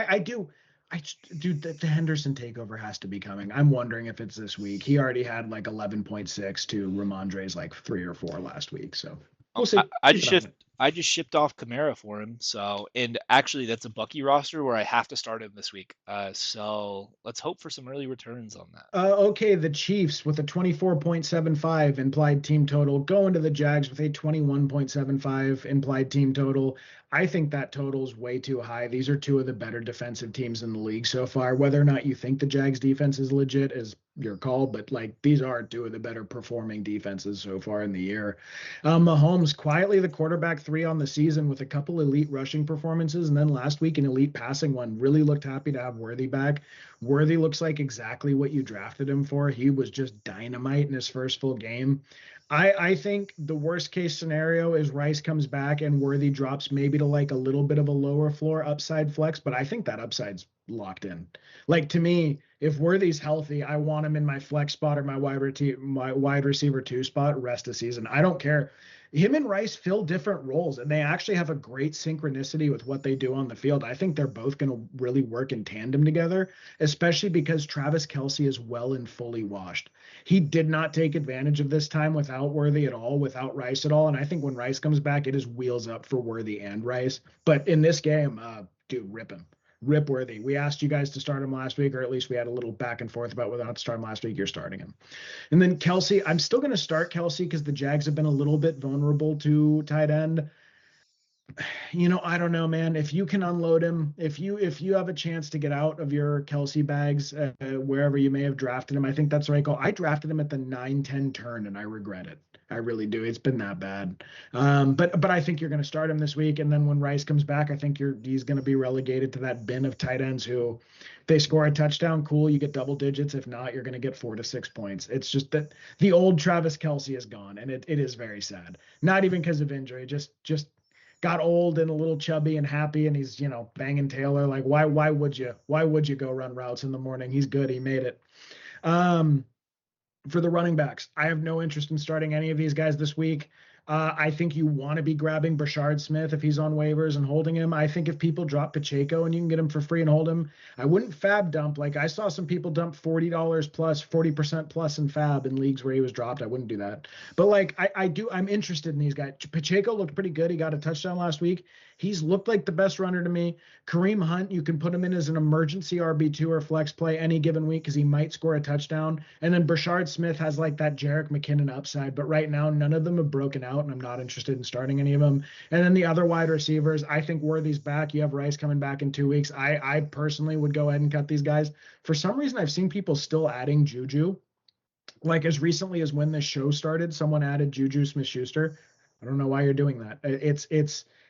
dude, the Henderson takeover has to be coming. I'm wondering if it's this week. He already had like 11.6 to Ramondre's like 3 or 4 last week, so we'll I, see. I Keep just an eye on shift it. I just shipped off Kamara for him. So, and actually that's a Bucky roster where I have to start him this week. So let's hope for some early returns on that. Okay, the Chiefs with a 24.75 implied team total going to the Jags with a 21.75 implied team total. I think that total is way too high. These are two of the better defensive teams in the league so far. Whether or not you think the Jags defense is legit is your call, but like these are two of the better performing defenses so far in the year. Mahomes quietly the quarterback 3 on the season with a couple elite rushing performances, and then last week an elite passing one. Really looked happy to have Worthy back. Worthy looks like exactly what you drafted him for. He was just dynamite in his first full game. I think the worst case scenario is Rice comes back and Worthy drops maybe to like a little bit of a lower floor upside flex, but I think that upside's locked in. Like to me, if Worthy's healthy, I want him in my flex spot or my wide receiver 2 spot rest of season. I don't care. Him and Rice fill different roles, and they actually have a great synchronicity with what they do on the field. I think they're both going to really work in tandem together, especially because Travis Kelce is well and fully washed. He did not take advantage of this time without Worthy at all, without Rice at all. And I think when Rice comes back, it is wheels up for Worthy and Rice. But in this game, dude, rip him. Rip Worthy. We asked you guys to start him last week, or at least we had a little back and forth about whether or not to start him last week. You're starting him. And then Kelce, I'm still going to start Kelce because the Jags have been a little bit vulnerable to tight end. I don't know, man. If you can unload him, if you have a chance to get out of your Kelce bags wherever you may have drafted him, I think that's the right call. I drafted him at the 9-10 turn, and I regret it. I really do. It's been that bad. But I think you're going to start him this week, and then when Rice comes back, I think he's going to be relegated to that bin of tight ends who, if they score a touchdown, cool, you get double digits. If not, you're going to get 4 to 6 points. It's just that the old Travis Kelce is gone, and it is very sad. Not even because of injury, just got old and a little chubby and happy, and he's banging Taylor. Like why would you go run routes in the morning? He's good. He made it. Um, for the running backs, I have no interest in starting any of these guys this week. I think you want to be grabbing Brashard Smith if he's on waivers and holding him. I think if people drop Pacheco and you can get him for free and hold him, I wouldn't fab dump. Like I saw some people dump $40 plus, 40% plus in fab in leagues where he was dropped. I wouldn't do that. But like I'm interested in these guys. Pacheco looked pretty good. He got a touchdown last week. He's looked like the best runner to me. Kareem Hunt, you can put him in as an emergency RB2 or flex play any given week because he might score a touchdown. And then Brashard Smith has like that Jerick McKinnon upside. But right now, none of them have broken out, and I'm not interested in starting any of them. And then the other wide receivers, I think Worthy's back. You have Rice coming back in 2 weeks. I personally would go ahead and cut these guys. For some reason, I've seen people still adding Juju. Like as recently as when this show started, someone added Juju Smith-Schuster. I don't know why you're doing that.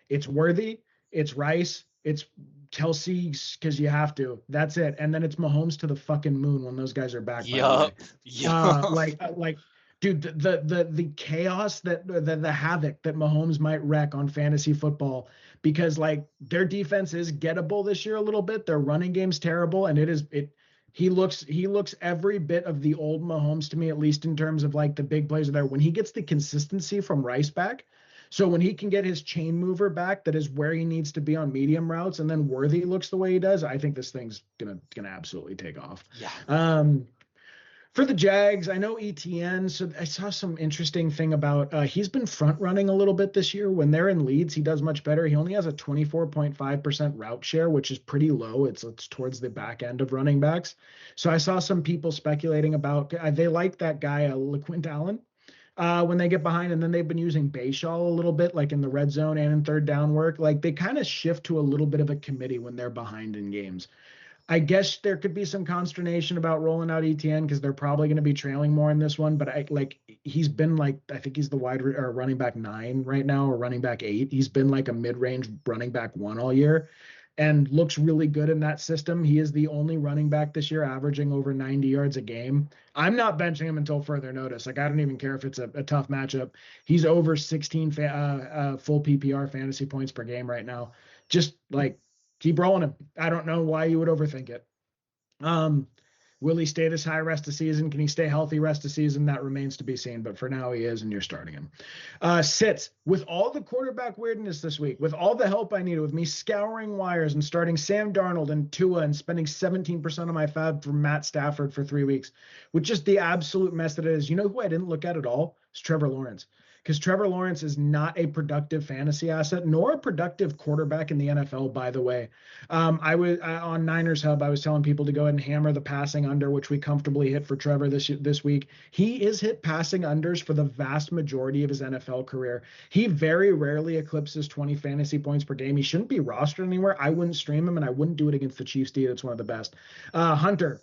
It's Worthy, it's Rice, it's Kelce because you have to. That's it. And then it's Mahomes to the fucking moon when those guys are back. By the way, Yup. Yup. dude, the chaos the havoc that Mahomes might wreck on fantasy football because like their defense is gettable this year a little bit. Their running game's terrible, and it. He looks every bit of the old Mahomes to me, at least in terms of like the big plays are there. When he gets the consistency from Rice back, so when he can get his chain mover back, that is where he needs to be on medium routes, and then Worthy looks the way he does, I think this thing's gonna absolutely take off. Yeah. For the Jags, I know ETN. So I saw some interesting thing about he's been front running a little bit this year. When they're in leads, he does much better. He only has a 24.5% route share, which is pretty low. It's towards the back end of running backs. So I saw some people speculating about they like that guy, LaQuint Allen. When they get behind, and then they've been using Bayshaw a little bit, like in the red zone and in third down work. Like they kind of shift to a little bit of a committee when they're behind in games. I guess there could be some consternation about rolling out ETN because they're probably going to be trailing more in this one. But he's been like I think he's the or running back 9 right now or running back 8. He's been like a mid-range running back 1 all year, and looks really good in that system. He is the only running back this year averaging over 90 yards a game. I'm not benching him until further notice. Like I don't even care if it's a tough matchup. He's over 16 full PPR fantasy points per game right now. Just like keep rolling him. I don't know why you would overthink it. Um, will he stay this high rest of season? Can he stay healthy rest of season? That remains to be seen. But for now, he is, and you're starting him. Sits with all the quarterback weirdness this week, with all the help I needed, with me scouring wires and starting Sam Darnold and Tua and spending 17% of my fab for Matt Stafford for 3 weeks, with just the absolute mess that it is. You know who I didn't look at all? It's Trevor Lawrence, because Trevor Lawrence is not a productive fantasy asset, nor a productive quarterback in the NFL, by the way. I was on Niners Hub. I was telling people to go ahead and hammer the passing under, which we comfortably hit for Trevor this week. He is hit passing unders for the vast majority of his NFL career. He very rarely eclipses 20 fantasy points per game. He shouldn't be rostered anywhere. I wouldn't stream him, and I wouldn't do it against the Chiefs D. That's one of the best. Hunter,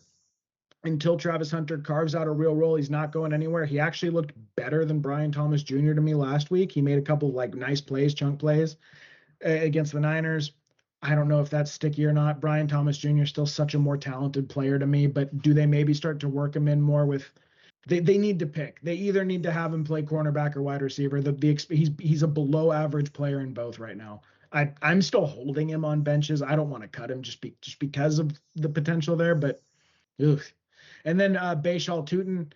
until Travis Hunter carves out a real role, he's not going anywhere. He actually looked better than Brian Thomas Jr. to me last week. He made a couple of like nice plays, chunk plays against the Niners. I don't know if that's sticky or not. Brian Thomas Jr. is still such a more talented player to me, but do they maybe start to work him in more with? They need to pick. They either need to have him play cornerback or wide receiver. He's a below average player in both right now. I'm still holding him on benches. I don't want to cut him just because of the potential there, but ugh. And then Bayshal Tootin,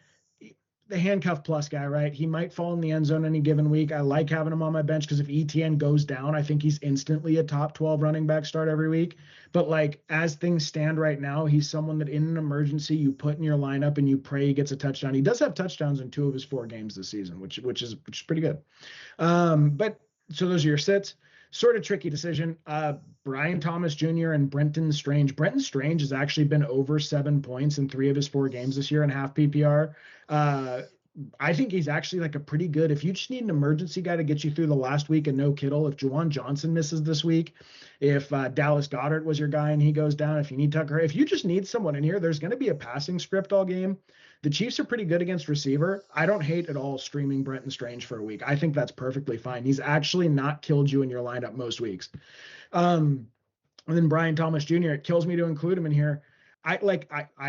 the handcuff plus guy, right? He might fall in the end zone any given week. I like having him on my bench because if ETN goes down, I think he's instantly a top 12 running back start every week. But like as things stand right now, he's someone that in an emergency you put in your lineup and you pray he gets a touchdown. He does have touchdowns in 2 of his 4 games this season, which is pretty good. But so those are your sits. Sort of tricky decision. Brian Thomas Jr. and Brenton Strange. Brenton Strange has actually been over 7 points in 3 of his 4 games this year in half PPR. I think he's actually like a pretty good. If you just need an emergency guy to get you through the last week and no Kittle, if Juwan Johnson misses this week, if Dallas Goedert was your guy and he goes down, if you need Tucker, if you just need someone in here, there's going to be a passing script all game. The Chiefs are pretty good against receiver. I don't hate at all streaming Brenton Strange for a week. I think that's perfectly fine. He's actually not killed you in your lineup most weeks. And then Brian Thomas Jr., it kills me to include him in here. I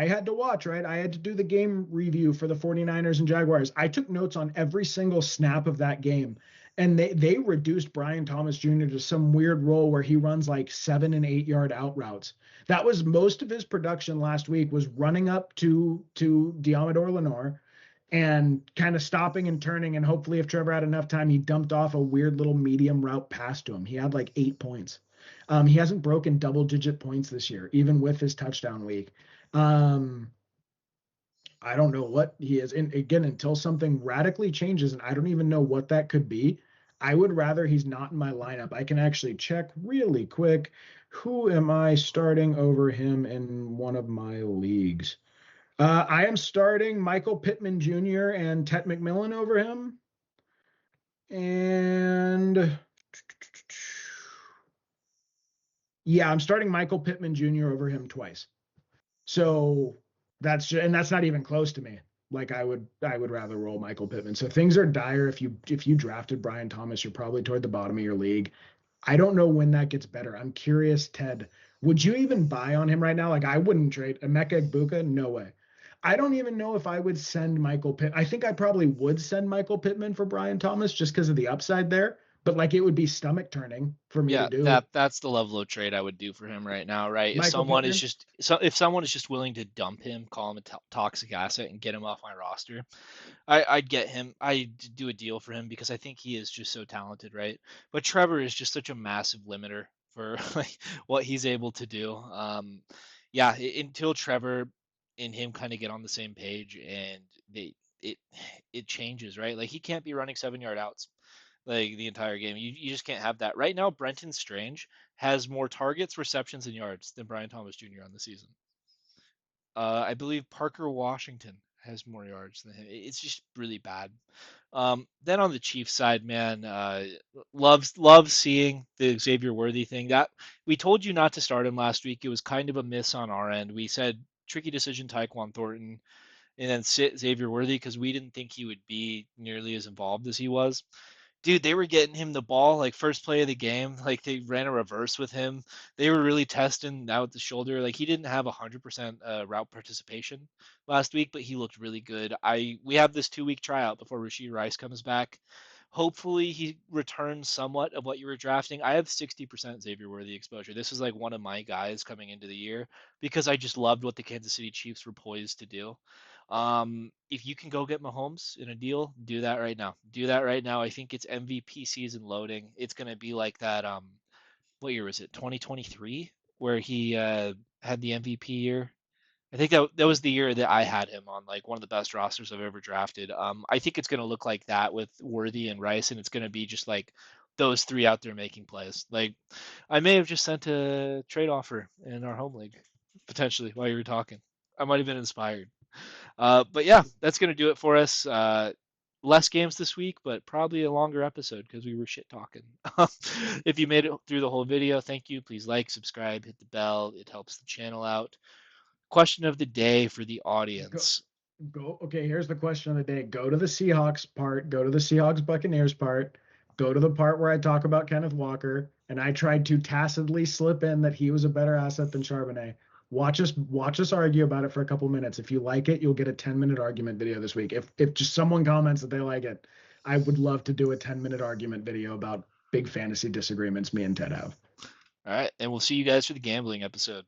had to watch, right? I had to do the game review for the 49ers and Jaguars. I took notes on every single snap of that game. And they reduced Brian Thomas Jr. to some weird role where he runs like 7 and 8 yard out routes. That was most of his production last week was running up to Diamador Lenore and kind of stopping and turning. And hopefully if Trevor had enough time, he dumped off a weird little medium route pass to him. He had like 8 points. He hasn't broken double-digit points this year, even with his touchdown week. I don't know what he is. And again, until something radically changes, and I don't even know what that could be, I would rather he's not in my lineup. I can actually check really quick. Who am I starting over him in one of my leagues? I am starting Michael Pittman Jr. and Tet McMillan over him. And yeah, I'm starting Michael Pittman Jr. over him twice. So that's not even close to me. Like I would rather roll Michael Pittman. So things are dire. If you drafted Brian Thomas, you're probably toward the bottom of your league. I don't know when that gets better. I'm curious, Ted. Would you even buy on him right now? Like I wouldn't trade Emeka Egbuka. No way. I don't even know if I would send Michael Pitt. I think I probably would send Michael Pittman for Brian Thomas just because of the upside there. But like it would be stomach turning for me to Yeah, do. that's the level of trade I would do for him right now, right? Michael Pittman. If someone is just willing to dump him, call him a toxic asset, and get him off my roster, I'd get him. I'd do a deal for him because I think he is just so talented, right? But Trevor is just such a massive limiter for like what he's able to do. Yeah, until Trevor and him kind of get on the same page and it it changes, right? Like he can't be running 7 yard outs like the entire game. You just can't have that. Right now, Brenton Strange has more targets, receptions, and yards than Brian Thomas Jr. on the season. I believe Parker Washington has more yards than him. It's just really bad. Then on the Chiefs side, man, loves seeing the Xavier Worthy thing. That we told you not to start him last week. It was kind of a miss on our end. We said tricky decision, Tyquan Thornton, and then sit Xavier Worthy because we didn't think he would be nearly as involved as he was. Dude, they were getting him the ball like first play of the game. Like they ran a reverse with him. They were really testing out the shoulder. Like he didn't have 100% route participation last week, but he looked really good. We have this 2 week tryout before Rashid Rice comes back. Hopefully he returns somewhat of what you were drafting. I have 60% Xavier Worthy exposure. This is like one of my guys coming into the year because I just loved what the Kansas City Chiefs were poised to do. If you can go get Mahomes in a deal, do that right now. Do that right now. I think it's MVP season loading. It's gonna be like that. What year was it? 2023, where he had the MVP year. I think that was the year that I had him on like one of the best rosters I've ever drafted. I think it's gonna look like that with Worthy and Rice, and it's gonna be just like those three out there making plays. Like I may have just sent a trade offer in our home league potentially while you were talking. I might have been inspired. But yeah, that's gonna do it for us. Less games this week, but probably a longer episode because we were shit talking. If you made it through the whole video, thank you. Please like, subscribe, hit the bell. It helps the channel out. Question of the day for the Go, audience. okay, here's the question of the day. Go to the Seahawks part, go to the Seahawks Buccaneers part, go to the part where I talk about Kenneth Walker, and I tried to tacitly slip in that he was a better asset than Charbonnet. Watch us argue about it for a couple minutes. If you like it, you'll get a 10-minute argument video this week. If just someone comments that they like it, I would love to do a 10-minute argument video about big fantasy disagreements me and Ted have. All right, and we'll see you guys for the gambling episode.